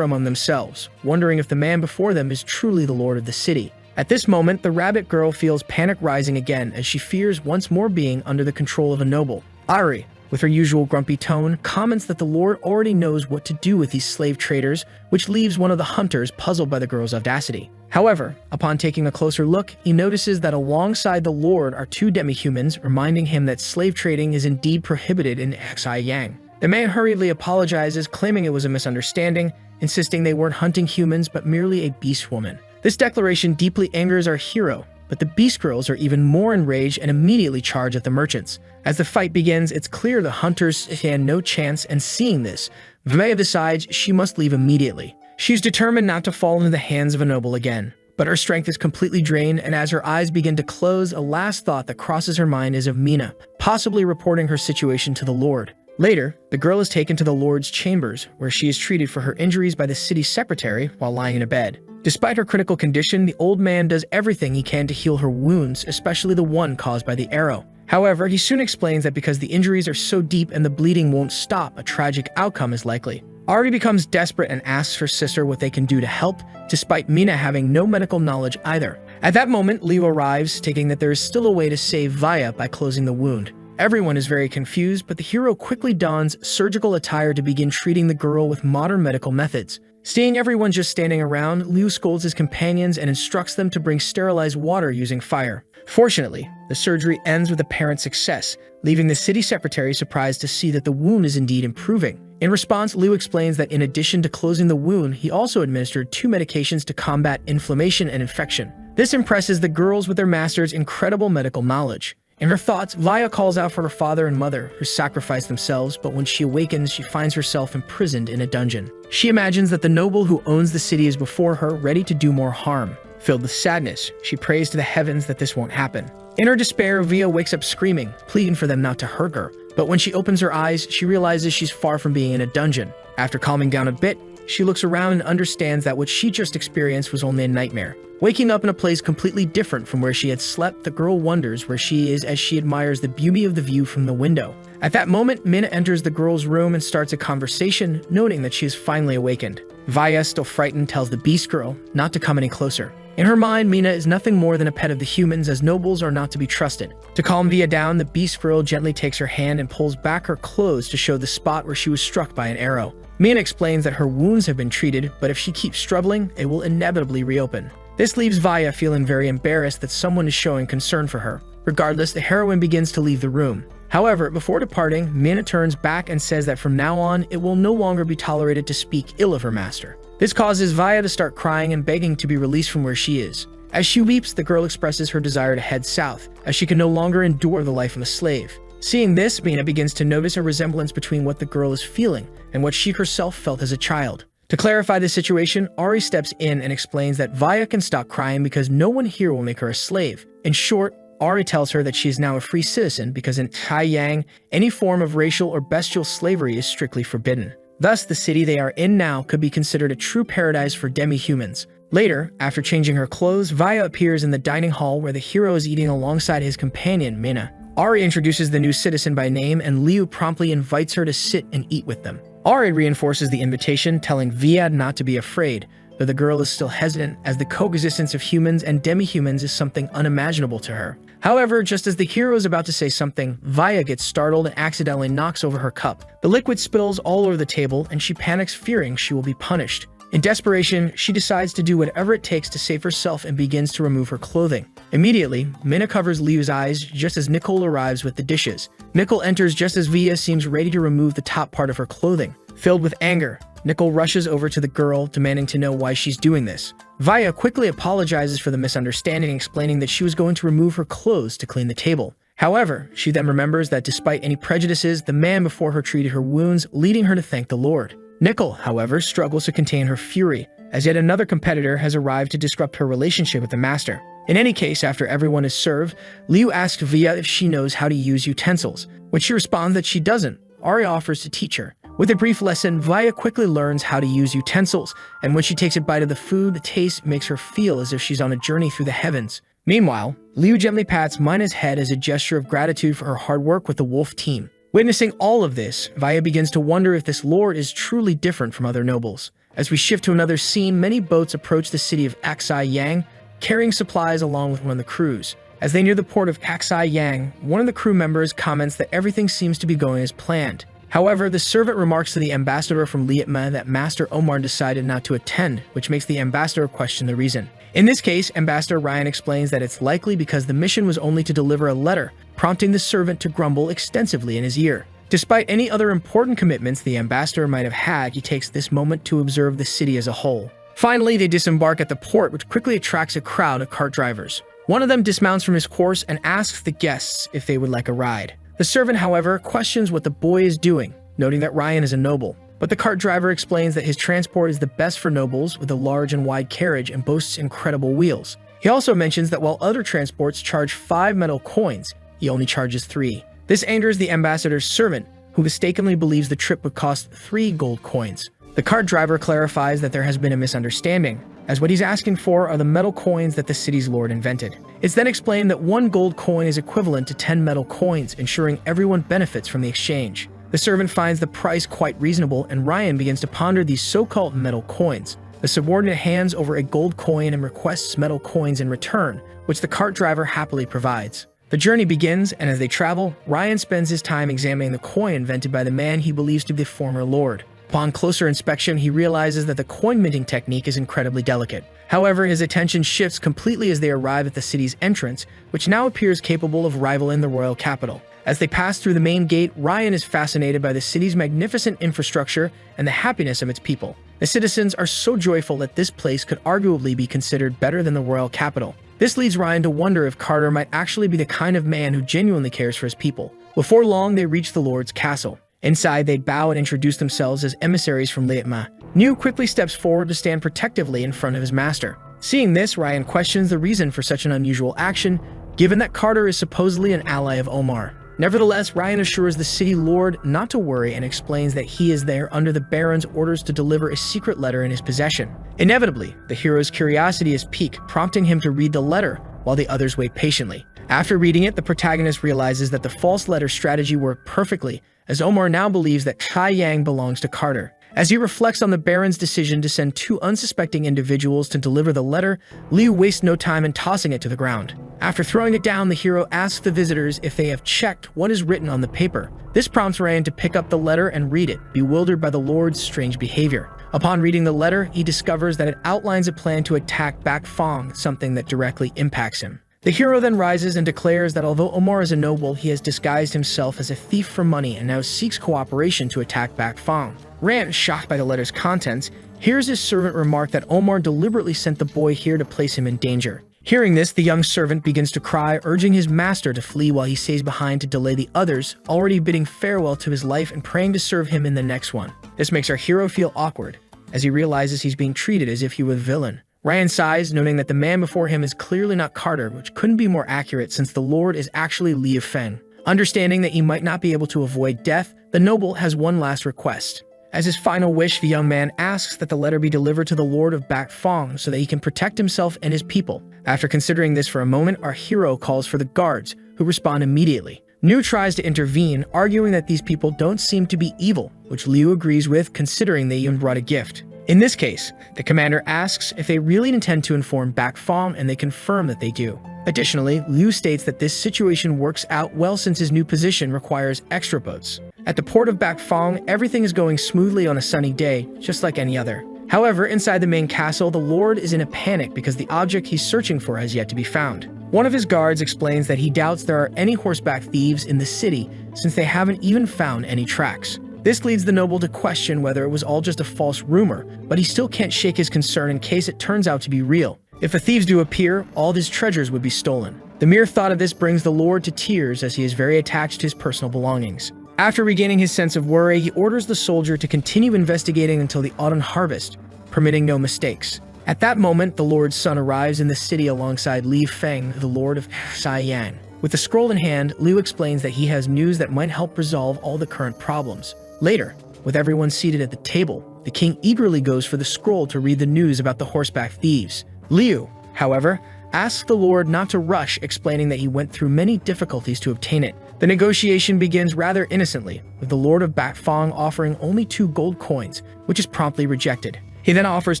among themselves, wondering if the man before them is truly the lord of the city. At this moment, the rabbit girl feels panic rising again as she fears once more being under the control of a noble. Ari, with her usual grumpy tone, comments that the lord already knows what to do with these slave traders, which leaves one of the hunters puzzled by the girl's audacity. However, upon taking a closer look, he notices that alongside the lord are two demi-humans, reminding him that slave trading is indeed prohibited in Xi-Yang. The man hurriedly apologizes, claiming it was a misunderstanding, insisting they weren't hunting humans but merely a beast woman. This declaration deeply angers our hero, but the beast girls are even more enraged and immediately charge at the merchants. As the fight begins, it's clear the hunters stand no chance, and seeing this, Vaya decides she must leave immediately. She's determined not to fall into the hands of a noble again, but her strength is completely drained, and as her eyes begin to close, a last thought that crosses her mind is of Mina, possibly reporting her situation to the lord. Later, the girl is taken to the lord's chambers, where she is treated for her injuries by the city secretary while lying in a bed. Despite her critical condition, the old man does everything he can to heal her wounds, especially the one caused by the arrow. However, he soon explains that because the injuries are so deep and the bleeding won't stop, a tragic outcome is likely. Ari becomes desperate and asks her sister what they can do to help, despite Mina having no medical knowledge either. At that moment, Liu arrives, stating that there is still a way to save Vaya by closing the wound. Everyone is very confused, but the hero quickly dons surgical attire to begin treating the girl with modern medical methods. Seeing everyone just standing around, Liu scolds his companions and instructs them to bring sterilized water using fire. Fortunately, the surgery ends with apparent success, leaving the city secretary surprised to see that the wound is indeed improving. In response, Liu explains that in addition to closing the wound, he also administered 2 medications to combat inflammation and infection. This impresses the girls with their master's incredible medical knowledge. In her thoughts, Vaya calls out for her father and mother, who sacrifice themselves, but when she awakens, she finds herself imprisoned in a dungeon. She imagines that the noble who owns the city is before her, ready to do more harm. Filled with sadness, she prays to the heavens that this won't happen. In her despair, Via wakes up screaming, pleading for them not to hurt her. But when she opens her eyes, she realizes she's far from being in a dungeon. After calming down a bit, she looks around and understands that what she just experienced was only a nightmare. Waking up in a place completely different from where she had slept, the girl wonders where she is as she admires the beauty of the view from the window. At that moment, Mina enters the girl's room and starts a conversation, noting that she is finally awakened. Vaya, still frightened, tells the beast girl not to come any closer. In her mind, Mina is nothing more than a pet of the humans, as nobles are not to be trusted. To calm Via down, the beast girl gently takes her hand and pulls back her clothes to show the spot where she was struck by an arrow. Mina explains that her wounds have been treated, but if she keeps struggling, it will inevitably reopen. This leaves Vaya feeling very embarrassed that someone is showing concern for her. Regardless, the heroine begins to leave the room. However, before departing, Mina turns back and says that from now on, it will no longer be tolerated to speak ill of her master. This causes Vaya to start crying and begging to be released from where she is. As she weeps, the girl expresses her desire to head south, as she can no longer endure the life of a slave. Seeing this, Mina begins to notice a resemblance between what the girl is feeling and what she herself felt as a child. To clarify the situation, Ari steps in and explains that Vaya can stop crying because no one here will make her a slave. In short, Ari tells her that she is now a free citizen because in Xi-Yang, any form of racial or bestial slavery is strictly forbidden. Thus, the city they are in now could be considered a true paradise for demi-humans. Later, after changing her clothes, Vaya appears in the dining hall where the hero is eating alongside his companion, Mina. Ari introduces the new citizen by name, and Liu promptly invites her to sit and eat with them. Ari reinforces the invitation, telling Via not to be afraid, though the girl is still hesitant as the coexistence of humans and demi-humans is something unimaginable to her. However, just as the hero is about to say something, Vaya gets startled and accidentally knocks over her cup. The liquid spills all over the table, and she panics, fearing she will be punished. In desperation, she decides to do whatever it takes to save herself and begins to remove her clothing. Immediately, Mina covers Liu's eyes just as Nicole arrives with the dishes. Nicole enters just as Via seems ready to remove the top part of her clothing. Filled with anger, Nicole rushes over to the girl, demanding to know why she's doing this. Vaya quickly apologizes for the misunderstanding, explaining that she was going to remove her clothes to clean the table. However, she then remembers that despite any prejudices, the man before her treated her wounds, leading her to thank the Lord. Nicole, however, struggles to contain her fury, as yet another competitor has arrived to disrupt her relationship with the master. In any case, after everyone is served, Liu asks Via if she knows how to use utensils. When she responds that she doesn't, Ari offers to teach her, With a brief lesson, Vaya quickly learns how to use utensils, and when she takes a bite of the food, the taste makes her feel as if she's on a journey through the heavens. Meanwhile, Liu gently pats Mina's head as a gesture of gratitude for her hard work with the wolf team. Witnessing all of this, Vaya begins to wonder if this lord is truly different from other nobles. As we shift to another scene, many boats approach the city of Aksai Yang, carrying supplies along with one of the crews. As they near the port of Aksai Yang, one of the crew members comments that everything seems to be going as planned. However, the servant remarks to the ambassador from Lietma that Master Omar decided not to attend, which makes the ambassador question the reason. In this case, Ambassador Ryan explains that it's likely because the mission was only to deliver a letter, prompting the servant to grumble extensively in his ear. Despite any other important commitments the ambassador might have had, he takes this moment to observe the city as a whole. Finally, they disembark at the port, which quickly attracts a crowd of cart drivers. One of them dismounts from his horse and asks the guests if they would like a ride. The servant, however, questions what the boy is doing, noting that Ryan is a noble. But the cart driver explains that his transport is the best for nobles with a large and wide carriage and boasts incredible wheels. He also mentions that while other transports charge 5 metal coins, he only charges 3. This angers the ambassador's servant, who mistakenly believes the trip would cost 3 gold coins. The cart driver clarifies that there has been a misunderstanding, as what he's asking for are the metal coins that the city's lord invented. It's then explained that 1 gold coin is equivalent to 10 metal coins, ensuring everyone benefits from the exchange. The servant finds the price quite reasonable, and Ryan begins to ponder these so-called metal coins. The subordinate hands over a gold coin and requests metal coins in return, which the cart driver happily provides. The journey begins, and as they travel, Ryan spends his time examining the coin invented by the man he believes to be the former lord. Upon closer inspection, he realizes that the coin minting technique is incredibly delicate. However, his attention shifts completely as they arrive at the city's entrance, which now appears capable of rivaling the royal capital. As they pass through the main gate, Ryan is fascinated by the city's magnificent infrastructure and the happiness of its people. The citizens are so joyful that this place could arguably be considered better than the royal capital. This leads Ryan to wonder if Carter might actually be the kind of man who genuinely cares for his people. Before long, they reach the lord's castle. Inside, they bow and introduce themselves as emissaries from Lietma. Niu quickly steps forward to stand protectively in front of his master. Seeing this, Ryan questions the reason for such an unusual action, given that Carter is supposedly an ally of Omar. Nevertheless, Ryan assures the city lord not to worry and explains that he is there under the Baron's orders to deliver a secret letter in his possession. Inevitably, the hero's curiosity is piqued, prompting him to read the letter while the others wait patiently. After reading it, the protagonist realizes that the false letter strategy worked perfectly, as Omar now believes that Kai Yang belongs to Carter. As he reflects on the Baron's decision to send 2 unsuspecting individuals to deliver the letter, Liu wastes no time in tossing it to the ground. After throwing it down, the hero asks the visitors if they have checked what is written on the paper. This prompts Ryan to pick up the letter and read it, bewildered by the Lord's strange behavior. Upon reading the letter, he discovers that it outlines a plan to attack Bak Fong, something that directly impacts him. The hero then rises and declares that although Omar is a noble, he has disguised himself as a thief for money and now seeks cooperation to attack Bak Fong. Rand, shocked by the letter's contents, hears his servant remark that Omar deliberately sent the boy here to place him in danger. Hearing this, the young servant begins to cry, urging his master to flee while he stays behind to delay the others, already bidding farewell to his life and praying to serve him in the next one. This makes our hero feel awkward, as he realizes he's being treated as if he were a villain. Ryan sighs, noting that the man before him is clearly not Carter, which couldn't be more accurate since the Lord is actually Liu Feng. Understanding that he might not be able to avoid death, the noble has one last request. As his final wish, the young man asks that the letter be delivered to the Lord of Bak Fong so that he can protect himself and his people. After considering this for a moment, our hero calls for the guards, who respond immediately. Niu tries to intervene, arguing that these people don't seem to be evil, which Liu agrees with considering they even brought a gift. In this case, the commander asks if they really intend to inform Bak Fong, and they confirm that they do. Additionally, Liu states that this situation works out well since his new position requires extra boats. At the port of Bak Fong, everything is going smoothly on a sunny day, just like any other. However, inside the main castle, the Lord is in a panic because the object he's searching for has yet to be found. One of his guards explains that he doubts there are any horseback thieves in the city since they haven't even found any tracks. This leads the noble to question whether it was all just a false rumor, but he still can't shake his concern in case it turns out to be real. If the thieves do appear, all of his treasures would be stolen. The mere thought of this brings the Lord to tears as he is very attached to his personal belongings. After regaining his sense of worry, he orders the soldier to continue investigating until the autumn harvest, permitting no mistakes. At that moment, the Lord's son arrives in the city alongside Liu Feng, the Lord of Xi'an. With the scroll in hand, Liu explains that he has news that might help resolve all the current problems. Later, With everyone seated at the table, the king eagerly goes for the scroll to read the news about the horseback thieves. Liu, however, asks the lord not to rush, explaining that he went through many difficulties to obtain it. The negotiation begins rather innocently, with the lord of Bakfang offering only 2 gold coins, which is promptly rejected. He then offers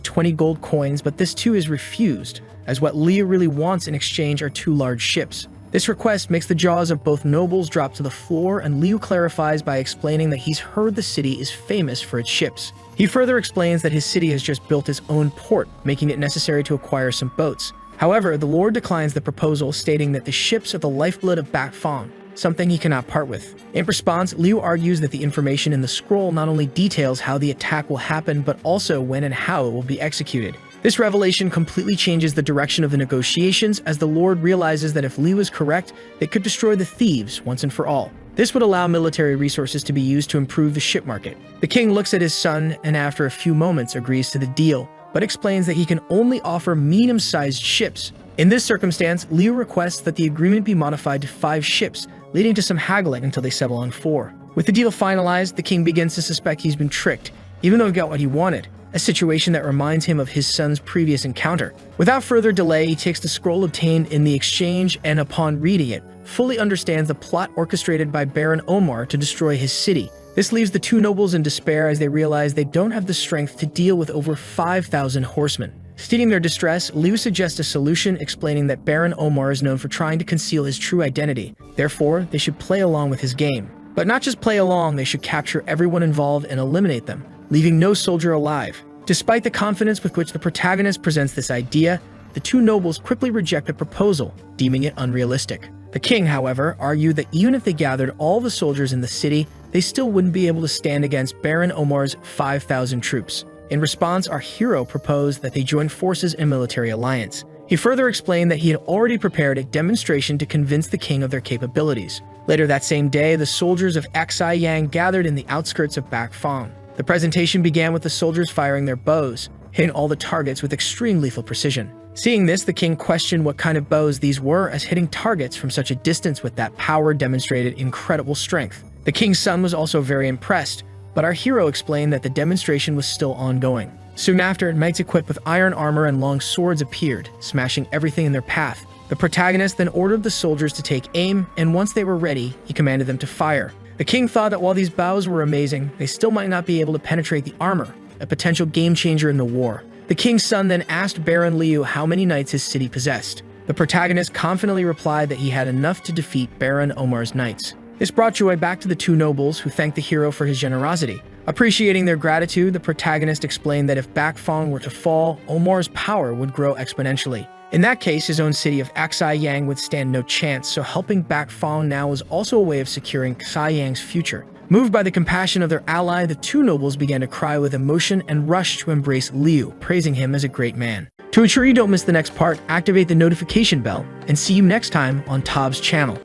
20 gold coins, but this too is refused, as what Liu really wants in exchange are 2 large ships. This request makes the jaws of both nobles drop to the floor, and Liu clarifies by explaining that he's heard the city is famous for its ships. He further explains that his city has just built its own port, making it necessary to acquire some boats. However, the lord declines the proposal, stating that the ships are the lifeblood of Bakfang, something he cannot part with. In response, Liu argues that the information in the scroll not only details how the attack will happen, but also when and how it will be executed. This revelation completely changes the direction of the negotiations, as the lord realizes that if Liu is correct, they could destroy the thieves once and for all. This would allow military resources to be used to improve the ship market. The king looks at his son and after a few moments agrees to the deal, but explains that he can only offer medium-sized ships. In this circumstance, Liu requests that the agreement be modified to 5 ships, leading to some haggling until they settle on 4. With the deal finalized, the king begins to suspect he's been tricked, even though he got what he wanted, a situation that reminds him of his son's previous encounter. Without further delay, he takes the scroll obtained in the exchange and, upon reading it, fully understands the plot orchestrated by Baron Omar to destroy his city. This leaves the 2 nobles in despair as they realize they don't have the strength to deal with over 5,000 horsemen. Stating their distress, Liu suggests a solution, explaining that Baron Omar is known for trying to conceal his true identity. Therefore, they should play along with his game. But not just play along, they should capture everyone involved and eliminate them, leaving no soldier alive. Despite the confidence with which the protagonist presents this idea, the 2 nobles quickly reject the proposal, deeming it unrealistic. The king, however, argued that even if they gathered all the soldiers in the city, they still wouldn't be able to stand against Baron Omar's 5,000 troops. In response, our hero proposed that they join forces in a military alliance. He further explained that he had already prepared a demonstration to convince the king of their capabilities. Later that same day, the soldiers of Xi Yang gathered in the outskirts of Bakfang. The presentation began with the soldiers firing their bows, hitting all the targets with extreme lethal precision. Seeing this, the king questioned what kind of bows these were, as hitting targets from such a distance with that power demonstrated incredible strength. The king's son was also very impressed, but our hero explained that the demonstration was still ongoing. Soon after, knights equipped with iron armor and long swords appeared, smashing everything in their path. The protagonist then ordered the soldiers to take aim, and once they were ready, he commanded them to fire. The king thought that while these bows were amazing, they still might not be able to penetrate the armor, a potential game changer in the war. The king's son then asked Baron Liu how many knights his city possessed. The protagonist confidently replied that he had enough to defeat Baron Omar's knights. This brought joy back to the 2 nobles, who thanked the hero for his generosity. Appreciating their gratitude, the protagonist explained that if Bakfang were to fall, Omar's power would grow exponentially. In that case, his own city of Xi Yang would stand no chance, so helping Bakfang now was also a way of securing Xi Yang's future. Moved by the compassion of their ally, the 2 nobles began to cry with emotion and rushed to embrace Liu, praising him as a great man. To ensure you don't miss the next part, activate the notification bell, and see you next time on Tob's channel.